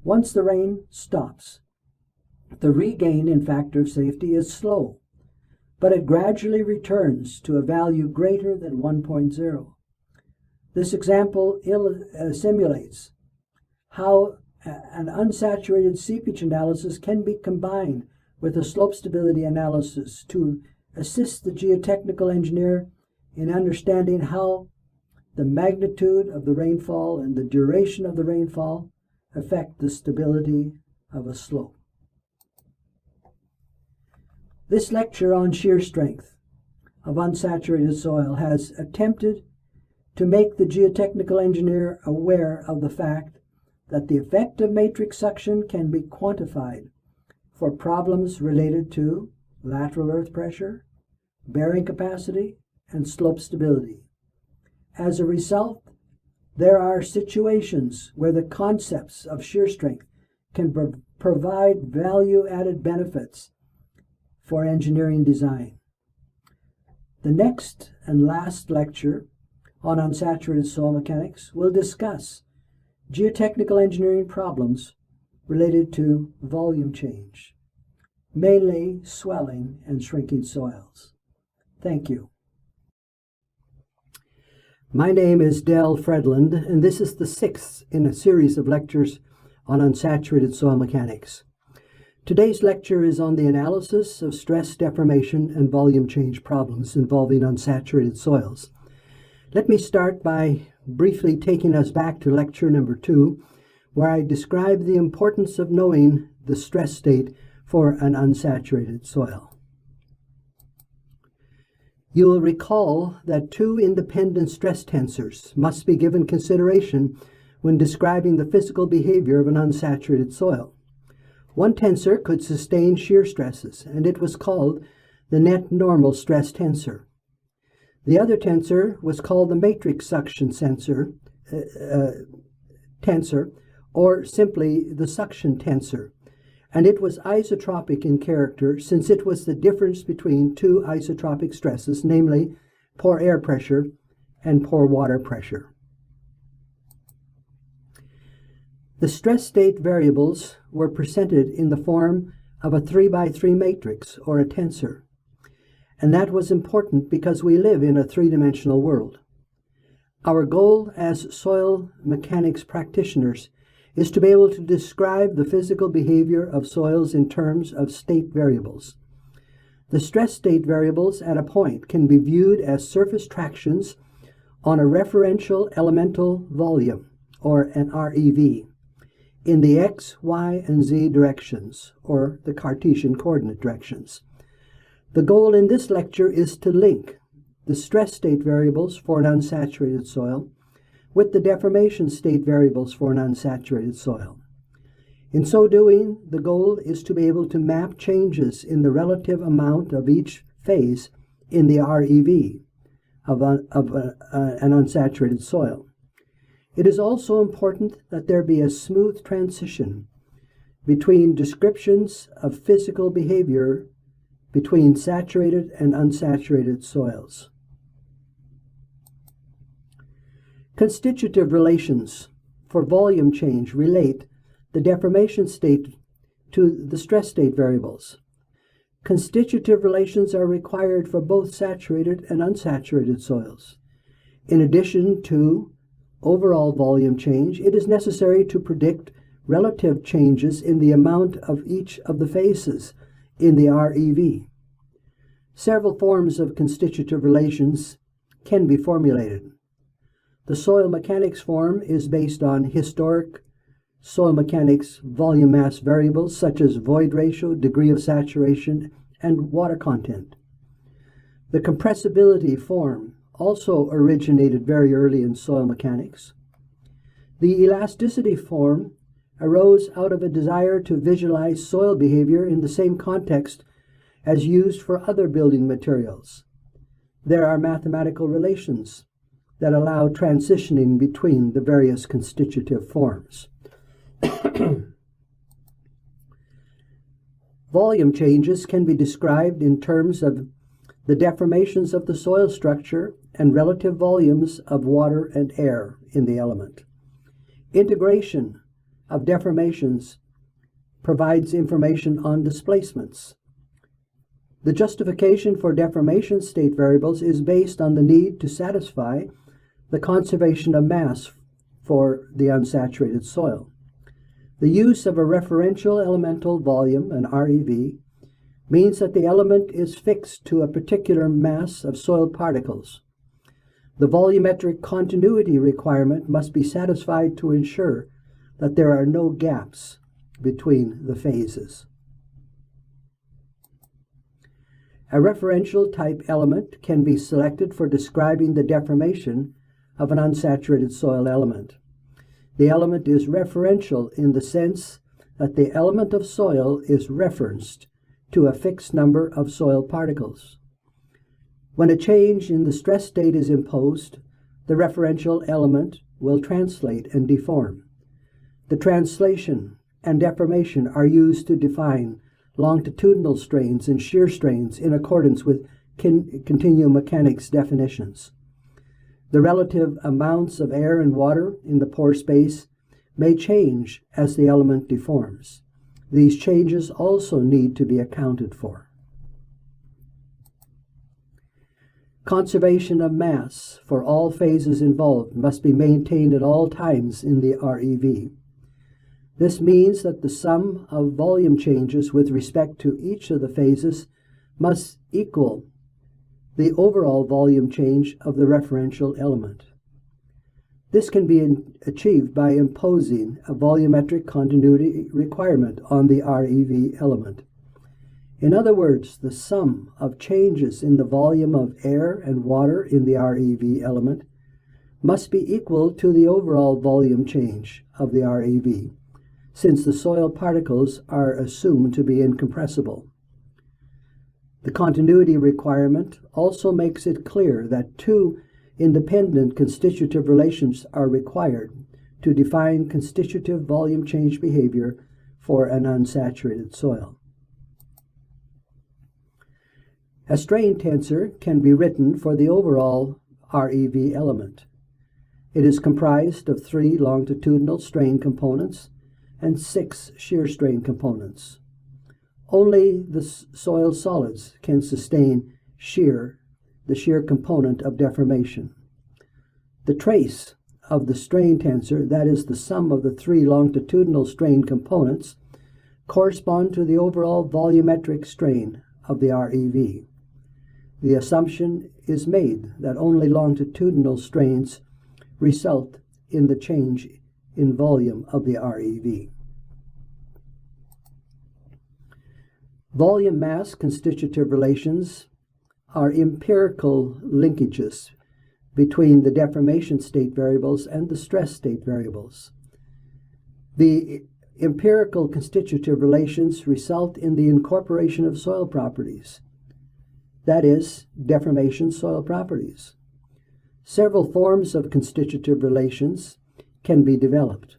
Once the rain stops, the regain in factor of safety is slow, but it gradually returns to a value greater than 1.0. This example simulates how an unsaturated seepage analysis can be combined with a slope stability analysis to assist the geotechnical engineer in understanding how the magnitude of the rainfall and the duration of the rainfall affect the stability of a slope. This lecture on shear strength of unsaturated soil has attempted to make the geotechnical engineer aware of the fact that the effect of matrix suction can be quantified for problems related to lateral earth pressure, bearing capacity, and slope stability. As a result, there are situations where the concepts of shear strength can provide value-added benefits for engineering design. The next and last lecture on unsaturated soil mechanics will discuss geotechnical engineering problems related to volume change, mainly swelling and shrinking soils. Thank you. My name is Fredlund, and this is the 6th in a series of lectures on unsaturated soil mechanics. Today's lecture is on the analysis of stress deformation and volume change problems involving unsaturated soils. Let me start by briefly taking us back to lecture number 2, where I described the importance of knowing the stress state for an unsaturated soil. You will recall that 2 independent stress tensors must be given consideration when describing the physical behavior of an unsaturated soil. One tensor could sustain shear stresses, and it was called the net normal stress tensor. The other tensor was called the matrix suction tensor, or simply the suction tensor, and it was isotropic in character since it was the difference between 2 isotropic stresses, namely pore air pressure and pore water pressure. The stress state variables were presented in the form of a 3x3 matrix, or a tensor, and that was important because we live in a 3-dimensional world. Our goal as soil mechanics practitioners is to be able to describe the physical behavior of soils in terms of state variables. The stress state variables at a point can be viewed as surface tractions on a referential elemental volume, or an REV, in the x, y, and z directions, or the Cartesian coordinate directions. The goal in this lecture is to link the stress state variables for an unsaturated soil with the deformation state variables for an unsaturated soil. In so doing, the goal is to be able to map changes in the relative amount of each phase in the REV of an unsaturated soil. It is also important that there be a smooth transition between descriptions of physical behavior between saturated and unsaturated soils. Constitutive relations for volume change relate the deformation state to the stress state variables. Constitutive relations are required for both saturated and unsaturated soils. In addition to overall volume change, it is necessary to predict relative changes in the amount of each of the phases in the REV. Several forms of constitutive relations can be formulated. The soil mechanics form is based on historic soil mechanics volume mass variables such as void ratio, degree of saturation, and water content. The compressibility form also originated very early in soil mechanics. The elasticity form arose out of a desire to visualize soil behavior in the same context as used for other building materials. There are mathematical relations that allow transitioning between the various constitutive forms. Volume changes can be described in terms of the deformations of the soil structure and relative volumes of water and air in the element. Integration of deformations provides information on displacements. The justification for deformation state variables is based on the need to satisfy the conservation of mass for the unsaturated soil. The use of a referential elemental volume, an REV, means that the element is fixed to a particular mass of soil particles. The volumetric continuity requirement must be satisfied to ensure that there are no gaps between the phases. A referential type element can be selected for describing the deformation of an unsaturated soil element. The element is referential in the sense that the element of soil is referenced to a fixed number of soil particles. When a change in the stress state is imposed, the referential element will translate and deform. The translation and deformation are used to define longitudinal strains and shear strains in accordance with continuum mechanics definitions. The relative amounts of air and water in the pore space may change as the element deforms. These changes also need to be accounted for. Conservation of mass for all phases involved must be maintained at all times in the REV. This means that the sum of volume changes with respect to each of the phases must equal the overall volume change of the referential element. This can be achieved by imposing a volumetric continuity requirement on the REV element. In other words, the sum of changes in the volume of air and water in the REV element must be equal to the overall volume change of the REV, since the soil particles are assumed to be incompressible. The continuity requirement also makes it clear that two independent constitutive relations are required to define constitutive volume change behavior for an unsaturated soil. A strain tensor can be written for the overall REV element. It is comprised of 3 longitudinal strain components and 6 shear strain components. Only the soil solids can sustain the shear component of deformation. The trace of the strain tensor, that is the sum of the 3 longitudinal strain components, correspond to the overall volumetric strain of the REV. The assumption is made that only longitudinal strains result in the change in volume of the REV. Volume mass constitutive relations are empirical linkages between the deformation state variables and the stress state variables. The empirical constitutive relations result in the incorporation of soil properties, that is, deformation soil properties. Several forms of constitutive relations can be developed.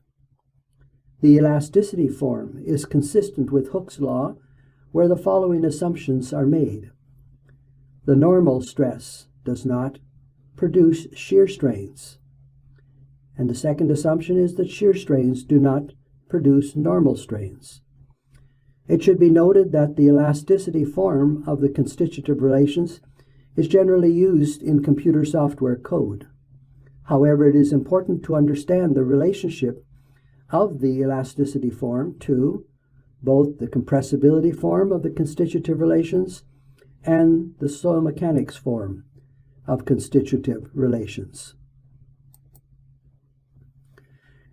The elasticity form is consistent with Hooke's law, where the following assumptions are made. The normal stress does not produce shear strains. And the second assumption is that shear strains do not produce normal strains. It should be noted that the elasticity form of the constitutive relations is generally used in computer software code. However, it is important to understand the relationship of the elasticity form to both the compressibility form of the constitutive relations and the soil mechanics form of constitutive relations.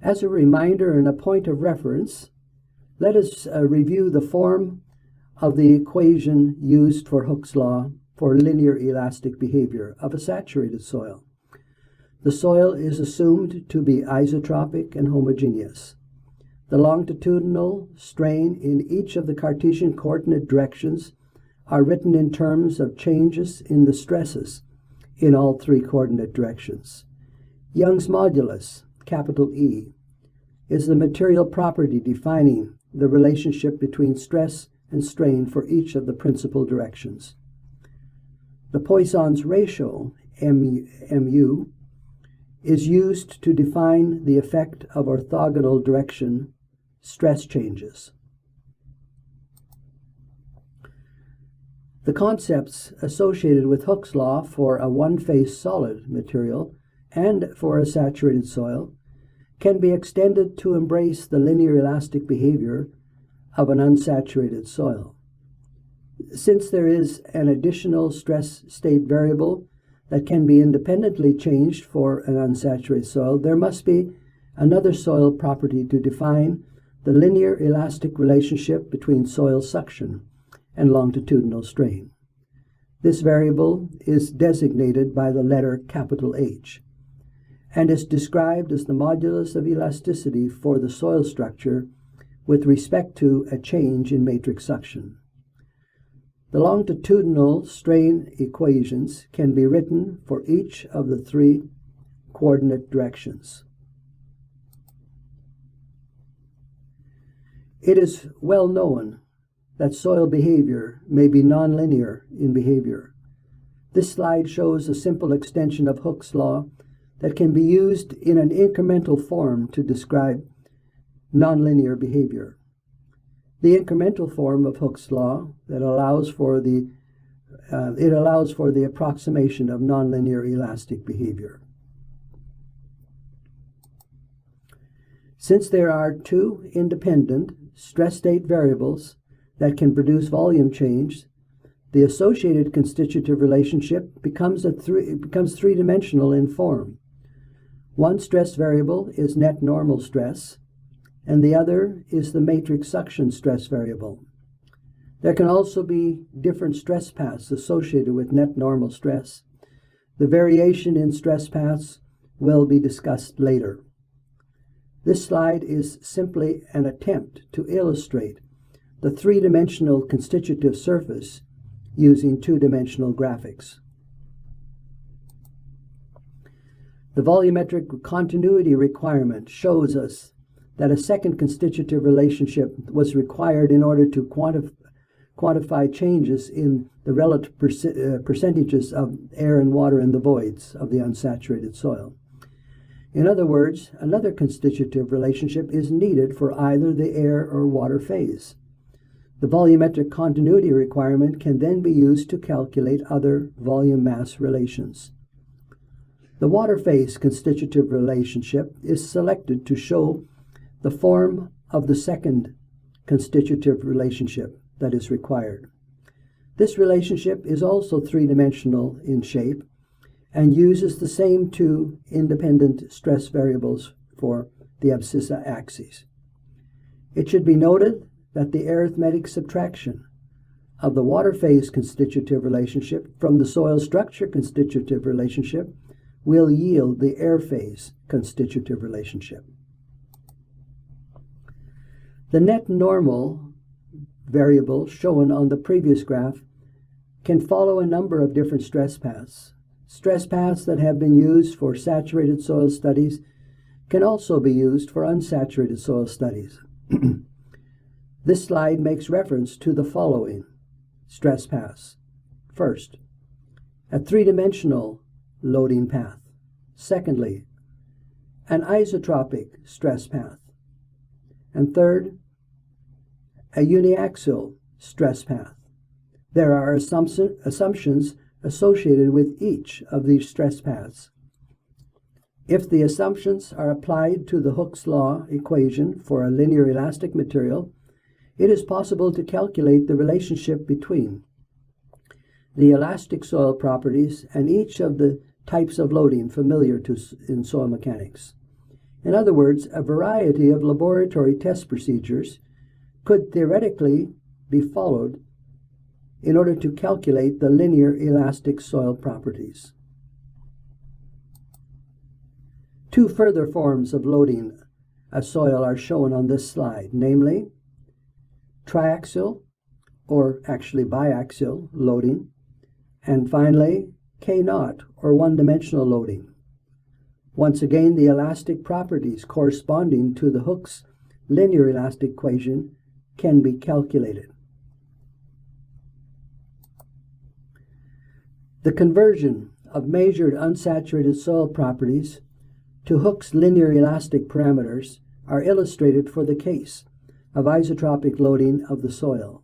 As a reminder and a point of reference, let us review the form of the equation used for Hooke's law for linear elastic behavior of a saturated soil. The soil is assumed to be isotropic and homogeneous. The longitudinal strain in each of the Cartesian coordinate directions are written in terms of changes in the stresses in all 3 coordinate directions. Young's modulus, capital E, is the material property defining the relationship between stress and strain for each of the principal directions. The Poisson's ratio, mu, is used to define the effect of orthogonal direction stress changes. The concepts associated with Hooke's law for a one-phase solid material and for a saturated soil can be extended to embrace the linear elastic behavior of an unsaturated soil. Since there is an additional stress state variable that can be independently changed for an unsaturated soil, there must be another soil property to define the linear elastic relationship between soil suction and longitudinal strain. This variable is designated by the letter capital H. and is described as the modulus of elasticity for the soil structure with respect to a change in matrix suction. The longitudinal strain equations can be written for each of the three coordinate directions. It is well known that soil behavior may be nonlinear in behavior. This slide shows a simple extension of Hooke's law that can be used in an incremental form to describe nonlinear behavior. The incremental form of Hooke's law that allows for the approximation of nonlinear elastic behavior. Since there are two independent stress state variables that can produce volume change, the associated constitutive relationship becomes three-dimensional in form. One stress variable is net normal stress, and the other is the matrix suction stress variable. There can also be different stress paths associated with net normal stress. The variation in stress paths will be discussed later. This slide is simply an attempt to illustrate the three-dimensional constitutive surface using two-dimensional graphics. The volumetric continuity requirement shows us that a second constitutive relationship was required in order to quantify changes in the relative percentages of air and water in the voids of the unsaturated soil. In other words, another constitutive relationship is needed for either the air or water phase. The volumetric continuity requirement can then be used to calculate other volume-mass relations. The water phase constitutive relationship is selected to show the form of the second constitutive relationship that is required. This relationship is also three-dimensional in shape and uses the same two independent stress variables for the abscissa axes. It should be noted that the arithmetic subtraction of the water phase constitutive relationship from the soil structure constitutive relationship will yield the air phase constitutive relationship. The net normal variable shown on the previous graph can follow a number of different stress paths. Stress paths that have been used for saturated soil studies can also be used for unsaturated soil studies. This slide makes reference to the following stress paths. First, a three-dimensional loading path. Secondly, an isotropic stress path. And third, a uniaxial stress path. There are assumptions associated with each of these stress paths. If the assumptions are applied to the Hooke's law equation for a linear elastic material, it is possible to calculate the relationship between the elastic soil properties and each of the types of loading familiar in soil mechanics. In other words, a variety of laboratory test procedures could theoretically be followed in order to calculate the linear elastic soil properties. Two further forms of loading a soil are shown on this slide, namely triaxial, or actually biaxial loading, and finally K0, or one-dimensional loading. Once again, the elastic properties corresponding to the Hooke's linear elastic equation can be calculated. The conversion of measured unsaturated soil properties to Hooke's linear elastic parameters are illustrated for the case of isotropic loading of the soil.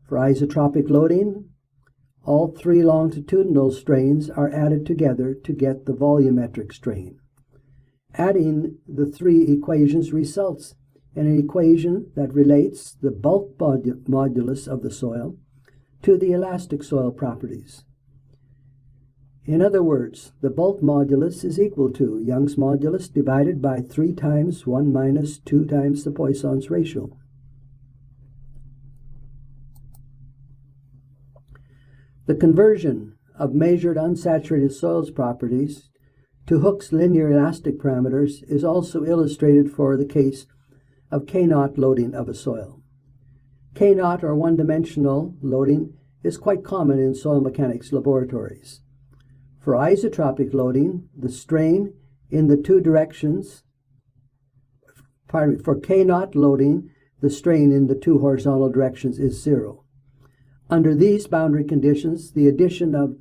For isotropic loading, all three longitudinal strains are added together to get the volumetric strain. Adding the three equations results in an equation that relates the bulk modulus of the soil to the elastic soil properties. In other words, the bulk modulus is equal to Young's modulus divided by 3 times 1 minus 2 times the Poisson's ratio. The conversion of measured unsaturated soils properties to Hooke's linear elastic parameters is also illustrated for the case of K-naught loading of a soil. K-naught, or one-dimensional loading, is quite common in soil mechanics laboratories. For isotropic loading, the strain in the two directions, for K-naught loading, the strain in the two horizontal directions is 0. Under these boundary conditions, the addition of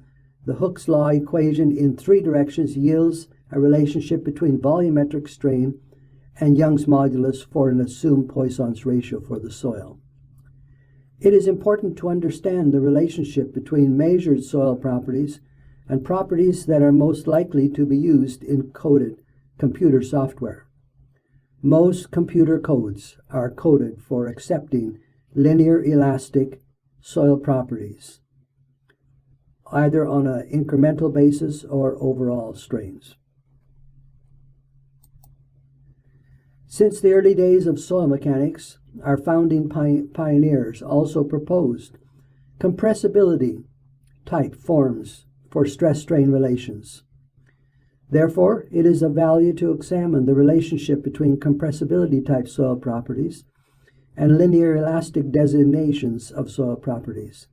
the Hooke's law equation in three directions yields a relationship between volumetric strain and Young's modulus for an assumed Poisson's ratio for the soil. It is important to understand the relationship between measured soil properties and properties that are most likely to be used in coded computer software. Most computer codes are coded for accepting linear elastic soil properties, either on an incremental basis or overall strains. Since the early days of soil mechanics, our founding pioneers also proposed compressibility type forms for stress-strain relations. Therefore, it is of value to examine the relationship between compressibility type soil properties and linear elastic designations of soil properties.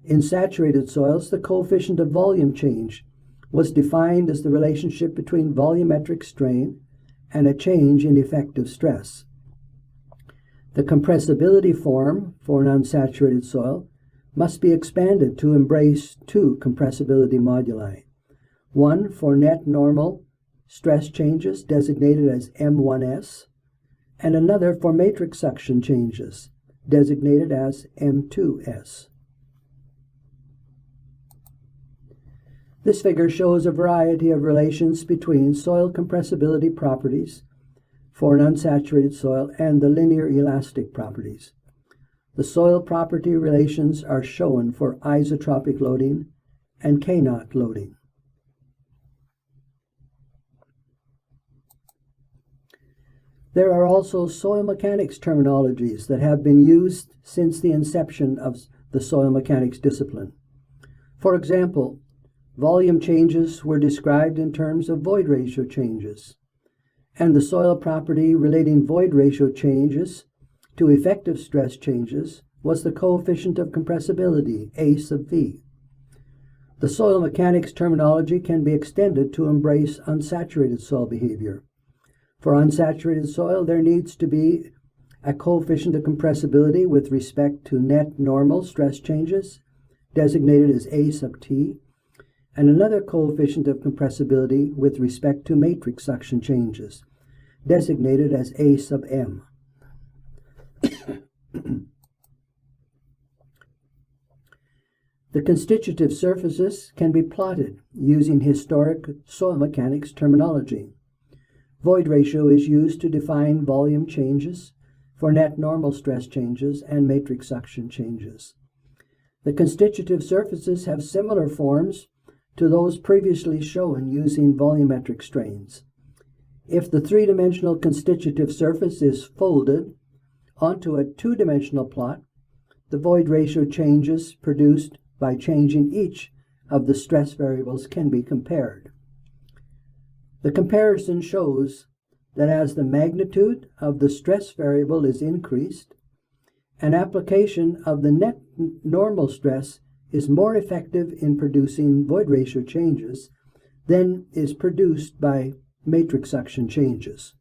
In saturated soils, the coefficient of volume change was defined as the relationship between volumetric strain and a change in effective stress. The compressibility form for an unsaturated soil must be expanded to embrace two compressibility moduli, one for net normal stress changes designated as M1S, and another for matrix suction changes designated as M2S. This figure shows a variety of relations between soil compressibility properties for an unsaturated soil and the linear elastic properties. The soil property relations are shown for isotropic loading and K-naught loading. There are also soil mechanics terminologies that have been used since the inception of the soil mechanics discipline. For example, volume changes were described in terms of void ratio changes, and the soil property relating void ratio changes to effective stress changes was the coefficient of compressibility, A sub V. The soil mechanics terminology can be extended to embrace unsaturated soil behavior. For unsaturated soil, there needs to be a coefficient of compressibility with respect to net normal stress changes, designated as A sub T, and another coefficient of compressibility with respect to matrix suction changes, designated as A sub M. The constitutive surfaces can be plotted using historic soil mechanics terminology. Void ratio is used to define volume changes for net normal stress changes and matrix suction changes. The constitutive surfaces have similar forms to those previously shown using volumetric strains. If the three-dimensional constitutive surface is folded onto a two-dimensional plot, the void ratio changes produced by changing each of the stress variables can be compared. The comparison shows that as the magnitude of the stress variable is increased, an application of the net normal stress is more effective in producing void ratio changes than is produced by matrix suction changes.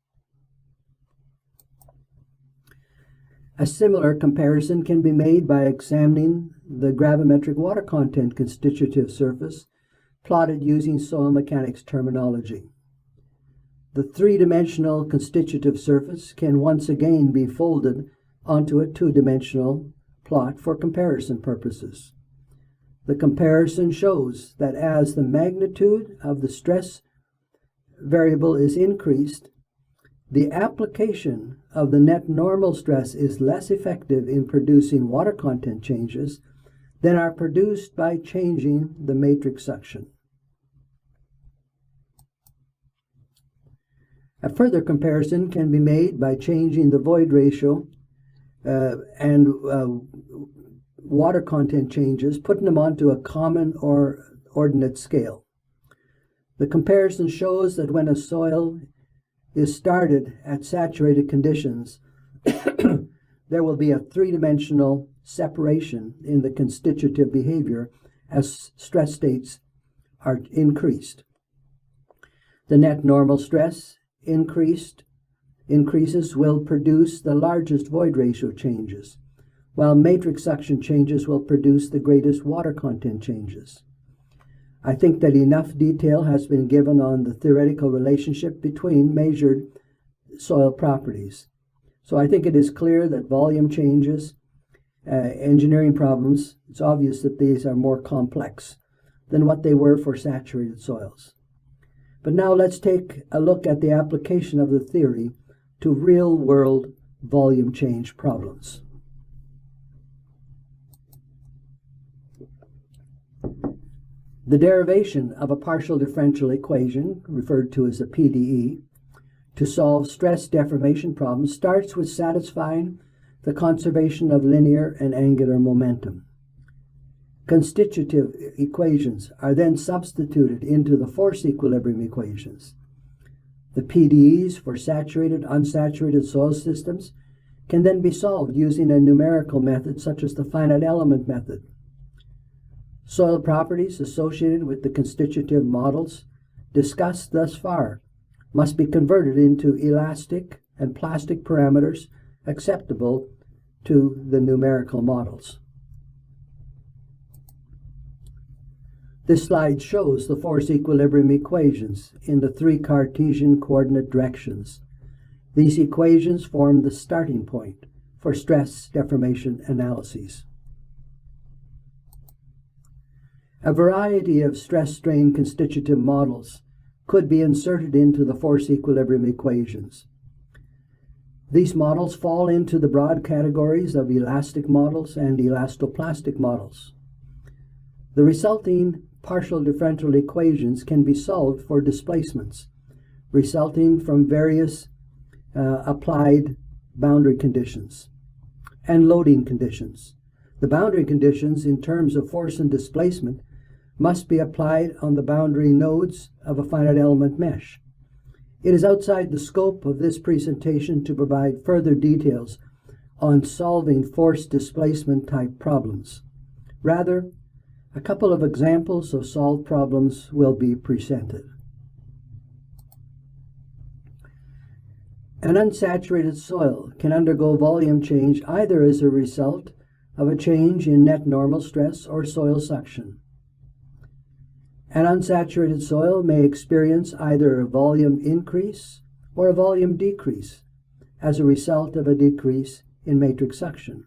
A similar comparison can be made by examining the gravimetric water content constitutive surface plotted using soil mechanics terminology. The three-dimensional constitutive surface can once again be folded onto a two-dimensional plot for comparison purposes. The comparison shows that as the magnitude of the stress variable is increased, the application of the net normal stress is less effective in producing water content changes than are produced by changing the matrix suction. A further comparison can be made by changing the void ratio and water content changes, putting them onto a common or ordinate scale. The comparison shows that when a soil is started at saturated conditions, there will be a three-dimensional separation in the constitutive behavior as stress states are increased. The net normal stress increases will produce the largest void ratio changes, while matrix suction changes will produce the greatest water content changes. I think that enough detail has been given on the theoretical relationship between measured soil properties. So I think it is clear that volume changes, engineering problems, it's obvious that these are more complex than what they were for saturated soils. But now let's take a look at the application of the theory to real-world volume change problems. The derivation of a partial differential equation, referred to as a PDE, to solve stress deformation problems starts with satisfying the conservation of linear and angular momentum. Constitutive equations are then substituted into the force equilibrium equations. The PDEs for saturated, unsaturated soil systems can then be solved using a numerical method such as the finite element method. Soil properties associated with the constitutive models discussed thus far must be converted into elastic and plastic parameters acceptable to the numerical models. This slide shows the force equilibrium equations in the three Cartesian coordinate directions. These equations form the starting point for stress deformation analyses. A variety of stress-strain constitutive models could be inserted into the force equilibrium equations. These models fall into the broad categories of elastic models and elastoplastic models. The resulting partial differential equations can be solved for displacements resulting from various applied boundary conditions and loading conditions. The boundary conditions in terms of force and displacement must be applied on the boundary nodes of a finite element mesh. It is outside the scope of this presentation to provide further details on solving force displacement type problems. Rather, a couple of examples of solved problems will be presented. An unsaturated soil can undergo volume change either as a result of a change in net normal stress or soil suction. An unsaturated soil may experience either a volume increase or a volume decrease as a result of a decrease in matrix suction.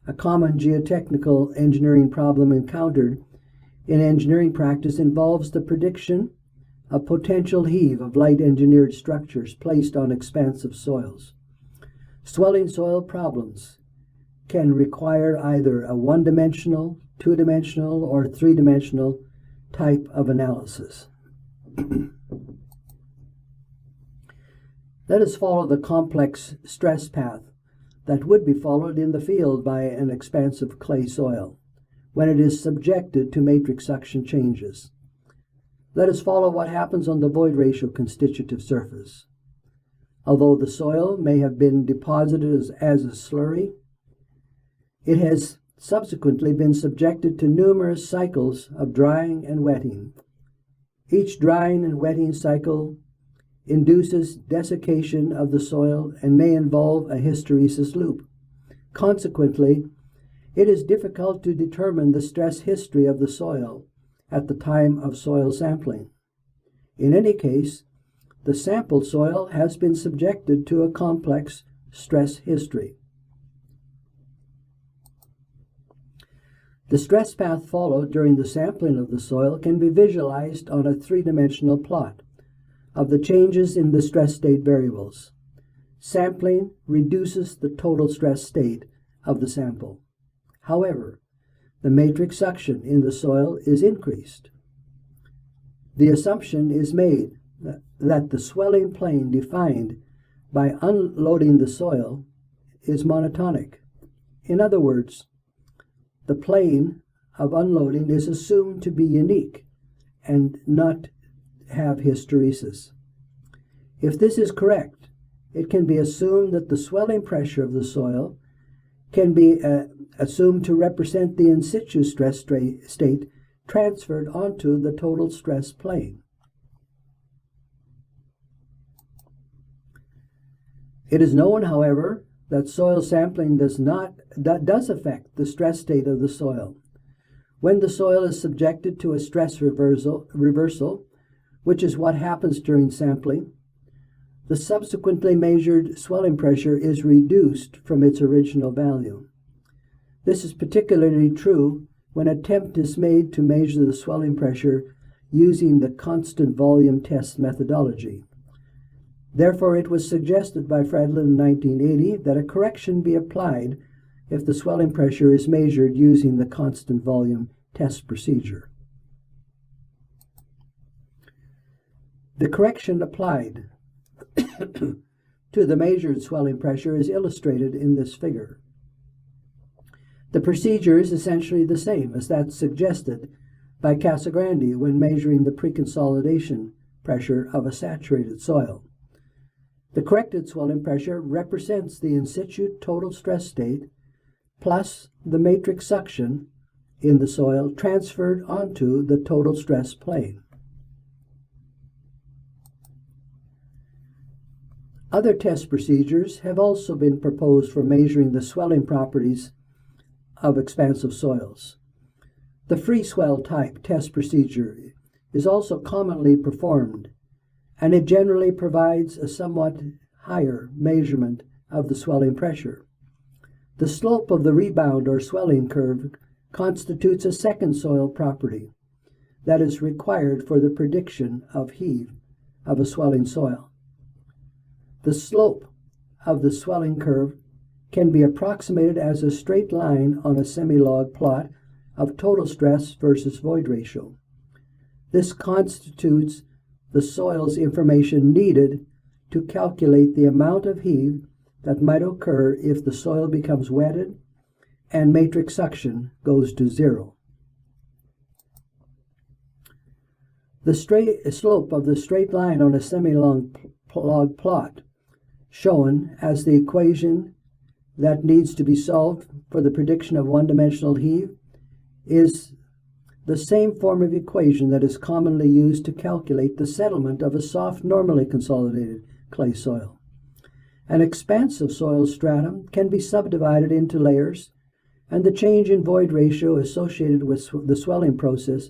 A common geotechnical engineering problem encountered in engineering practice involves the prediction of potential heave of light engineered structures placed on expansive soils. Swelling soil problems can require either a one-dimensional, two-dimensional, or three-dimensional type of analysis. Let us follow the complex stress path that would be followed in the field by an expansive clay soil when it is subjected to matrix suction changes. Let us follow what happens on the void ratio constitutive surface. Although the soil may have been deposited as a slurry, it has subsequently been subjected to numerous cycles of drying and wetting. Each drying and wetting cycle induces desiccation of the soil and may involve a hysteresis loop. Consequently, it is difficult to determine the stress history of the soil at the time of soil sampling. In any case, the sampled soil has been subjected to a complex stress history. The stress path followed during the sampling of the soil can be visualized on a three-dimensional plot of the changes in the stress state variables. Sampling reduces the total stress state of the sample. However, the matrix suction in the soil is increased. The assumption is made that the swelling plane defined by unloading the soil is monotonic. In other words, the plane of unloading is assumed to be unique and not have hysteresis. If this is correct, it can be assumed that the swelling pressure of the soil can be assumed to represent the in situ stress state transferred onto the total stress plane. It is known, however, that soil sampling does affect the stress state of the soil. When the soil is subjected to a stress reversal, which is what happens during sampling, the subsequently measured swelling pressure is reduced from its original value. This is particularly true when an attempt is made to measure the swelling pressure using the constant volume test methodology. Therefore, it was suggested by Fredlund in 1980 that a correction be applied if the swelling pressure is measured using the constant volume test procedure. The correction applied to the measured swelling pressure is illustrated in this figure. The procedure is essentially the same as that suggested by Casagrande when measuring the preconsolidation pressure of a saturated soil. The corrected swelling pressure represents the in situ total stress state plus the matrix suction in the soil transferred onto the total stress plane. Other test procedures have also been proposed for measuring the swelling properties of expansive soils. The free swell type test procedure is also commonly performed, and it generally provides a somewhat higher measurement of the swelling pressure. The slope of the rebound or swelling curve constitutes a second soil property that is required for the prediction of heave of a swelling soil. The slope of the swelling curve can be approximated as a straight line on a semi-log plot of total stress versus void ratio. This constitutes the soil's information needed to calculate the amount of heave that might occur if the soil becomes wetted and matrix suction goes to zero. The slope of the straight line on a semi-log plot, shown as the equation that needs to be solved for the prediction of one-dimensional heave, is the same form of equation that is commonly used to calculate the settlement of a soft, normally consolidated clay soil. An expansive soil stratum can be subdivided into layers, and the change in void ratio associated with the swelling process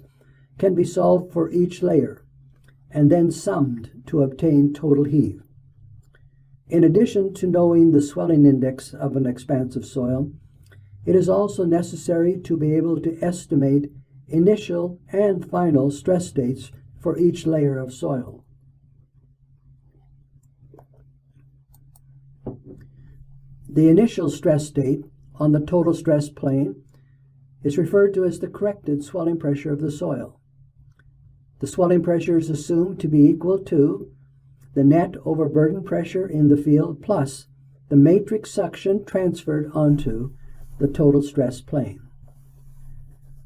can be solved for each layer, and then summed to obtain total heave. In addition to knowing the swelling index of an expansive soil, it is also necessary to be able to estimate initial and final stress states for each layer of soil. The initial stress state on the total stress plane is referred to as the corrected swelling pressure of the soil. The swelling pressure is assumed to be equal to the net overburden pressure in the field plus the matrix suction transferred onto the total stress plane.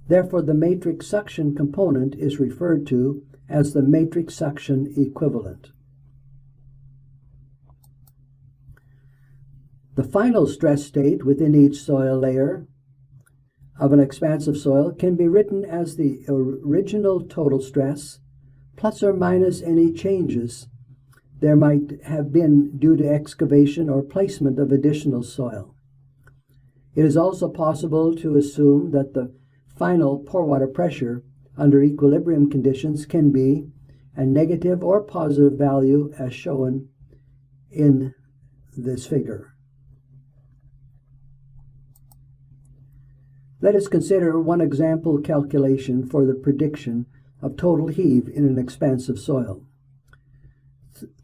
Therefore, the matrix suction component is referred to as the matrix suction equivalent. The final stress state within each soil layer of an expansive soil can be written as the original total stress plus or minus any changes there might have been due to excavation or placement of additional soil. It is also possible to assume that the final pore water pressure under equilibrium conditions can be a negative or positive value as shown in this figure. Let us consider one example calculation for the prediction of total heave in an expansive soil.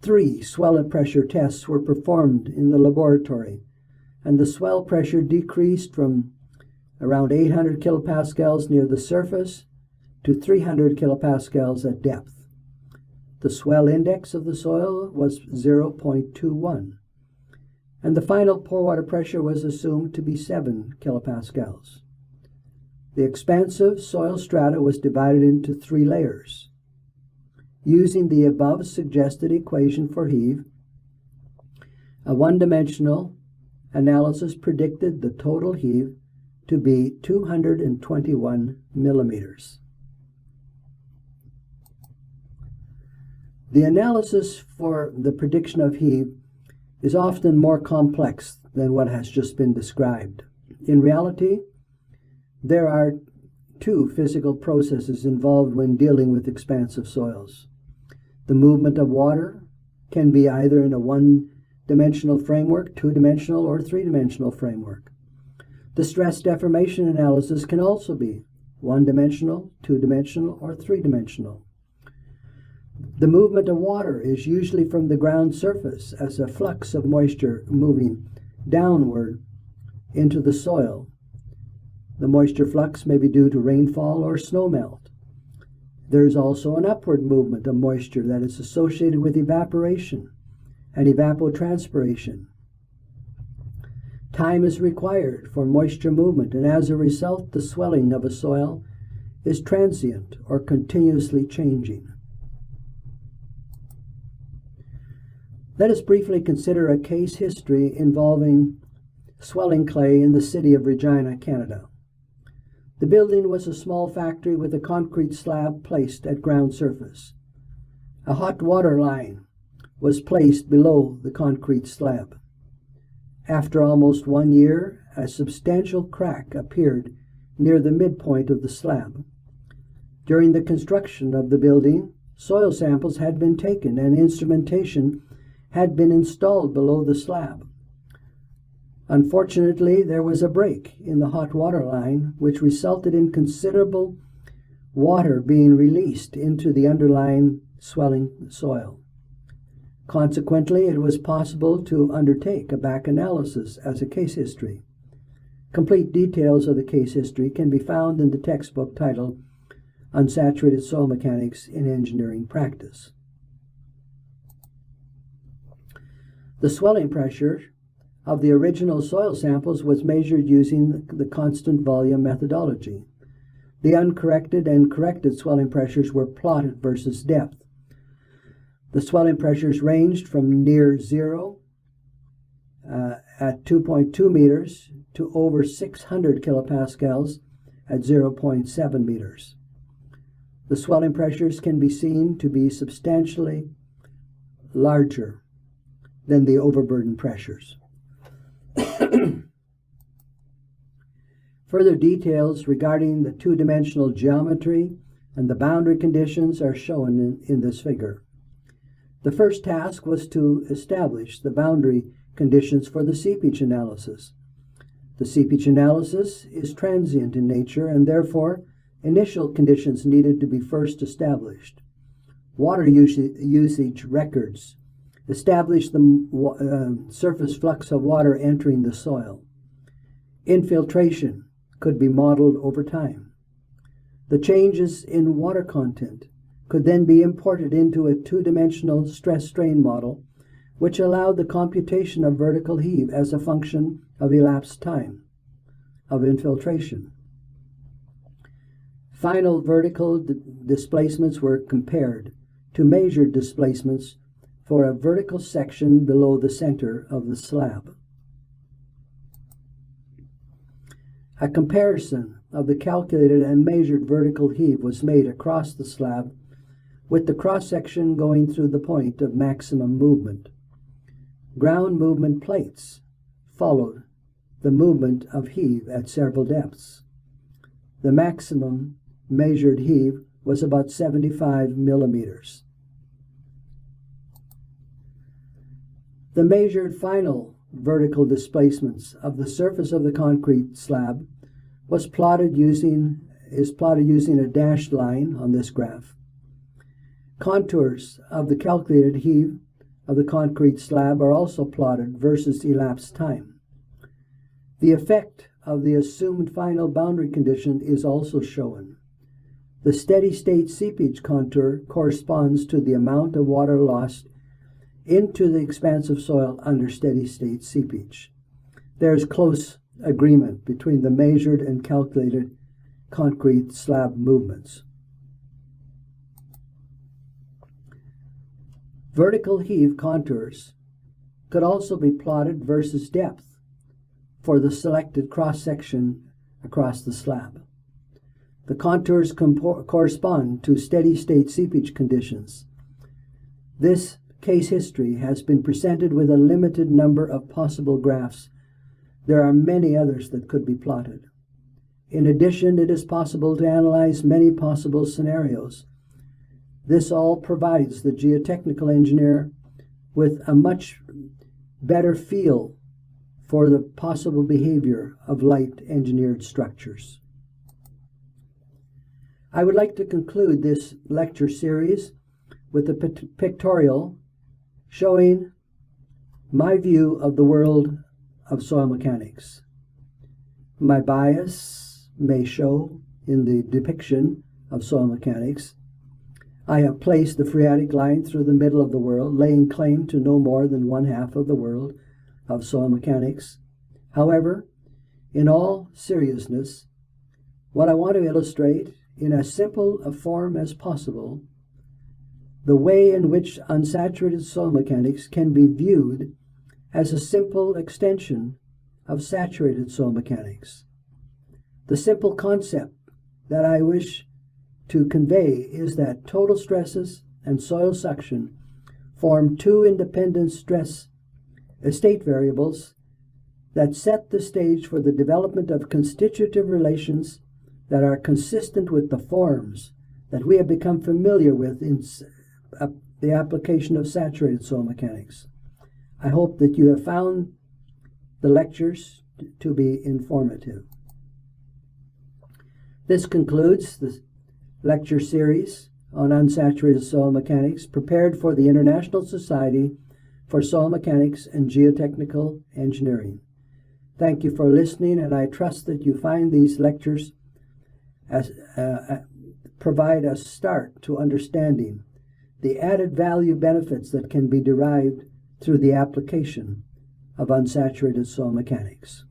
3 swell pressure tests were performed in the laboratory, and the swell pressure decreased from around 800 kilopascals near the surface to 300 kilopascals at depth. The swell index of the soil was 0.21, and the final pore water pressure was assumed to be 7 kilopascals. The expansive soil strata was divided into 3 layers. Using the above suggested equation for heave, a one-dimensional analysis predicted the total heave to be 221 millimeters. The analysis for the prediction of heave is often more complex than what has just been described. In reality, there are two physical processes involved when dealing with expansive soils. The movement of water can be either in a one-dimensional framework, two-dimensional, or three-dimensional framework. The stress deformation analysis can also be one-dimensional, two-dimensional, or three-dimensional. The movement of water is usually from the ground surface as a flux of moisture moving downward into the soil. The moisture flux may be due to rainfall or snowmelt. There is also an upward movement of moisture that is associated with evaporation and evapotranspiration. Time is required for moisture movement, and as a result, the swelling of a soil is transient or continuously changing. Let us briefly consider a case history involving swelling clay in the city of Regina, Canada. The building was a small factory with a concrete slab placed at ground surface. A hot water line was placed below the concrete slab. After almost 1 year, a substantial crack appeared near the midpoint of the slab. During the construction of the building, soil samples had been taken and instrumentation had been installed below the slab. Unfortunately, there was a break in the hot water line, which resulted in considerable water being released into the underlying swelling soil. Consequently, it was possible to undertake a back analysis as a case history. Complete details of the case history can be found in the textbook titled Unsaturated Soil Mechanics in Engineering Practice. The swelling pressure of the original soil samples was measured using the constant volume methodology. The uncorrected and corrected swelling pressures were plotted versus depth. The swelling pressures ranged from near zero at 2.2 meters to over 600 kilopascals at 0.7 meters. The swelling pressures can be seen to be substantially larger than the overburden pressures. Further details regarding the two-dimensional geometry and the boundary conditions are shown in this figure. The first task was to establish the boundary conditions for the seepage analysis. The seepage analysis is transient in nature, and therefore initial conditions needed to be first established. Water usage records establish the surface flux of water entering the soil. Infiltration could be modeled over time. The changes in water content could then be imported into a two-dimensional stress-strain model, which allowed the computation of vertical heave as a function of elapsed time of infiltration. Final vertical displacements were compared to measured displacements for a vertical section below the center of the slab. A comparison of the calculated and measured vertical heave was made across the slab, with the cross-section going through the point of maximum movement. Ground movement plates followed the movement of heave at several depths. The maximum measured heave was about 75 millimeters. The measured final vertical displacements of the surface of the concrete slab is plotted using a dashed line on this graph. Contours of the calculated heave of the concrete slab are also plotted versus elapsed time. The effect of the assumed final boundary condition is also shown. The steady-state seepage contour corresponds to the amount of water lost into the expansive soil under steady-state seepage. There is close agreement between the measured and calculated concrete slab movements. Vertical heave contours could also be plotted versus depth for the selected cross-section across the slab. The contours correspond to steady-state seepage conditions. This case history has been presented with a limited number of possible graphs. There are many others that could be plotted. In addition, it is possible to analyze many possible scenarios. This all provides the geotechnical engineer with a much better feel for the possible behavior of light engineered structures. I would like to conclude this lecture series with a pictorial showing my view of the world of soil mechanics. My bias may show in the depiction of soil mechanics. I have placed the phreatic line through the middle of the world, laying claim to no more than 1/2 of the world of soil mechanics. However, in all seriousness, what I want to illustrate in as simple a form as possible, the way in which unsaturated soil mechanics can be viewed as a simple extension of saturated soil mechanics. The simple concept that I wish to convey is that total stresses and soil suction form two independent stress state variables that set the stage for the development of constitutive relations that are consistent with the forms that we have become familiar with in the application of saturated soil mechanics. I hope that you have found the lectures to be informative. This concludes the lecture series on unsaturated soil mechanics prepared for the International Society for Soil Mechanics and Geotechnical Engineering. Thank you for listening, and I trust that you find these lectures as provide a start to understanding the added value benefits that can be derived through the application of unsaturated soil mechanics.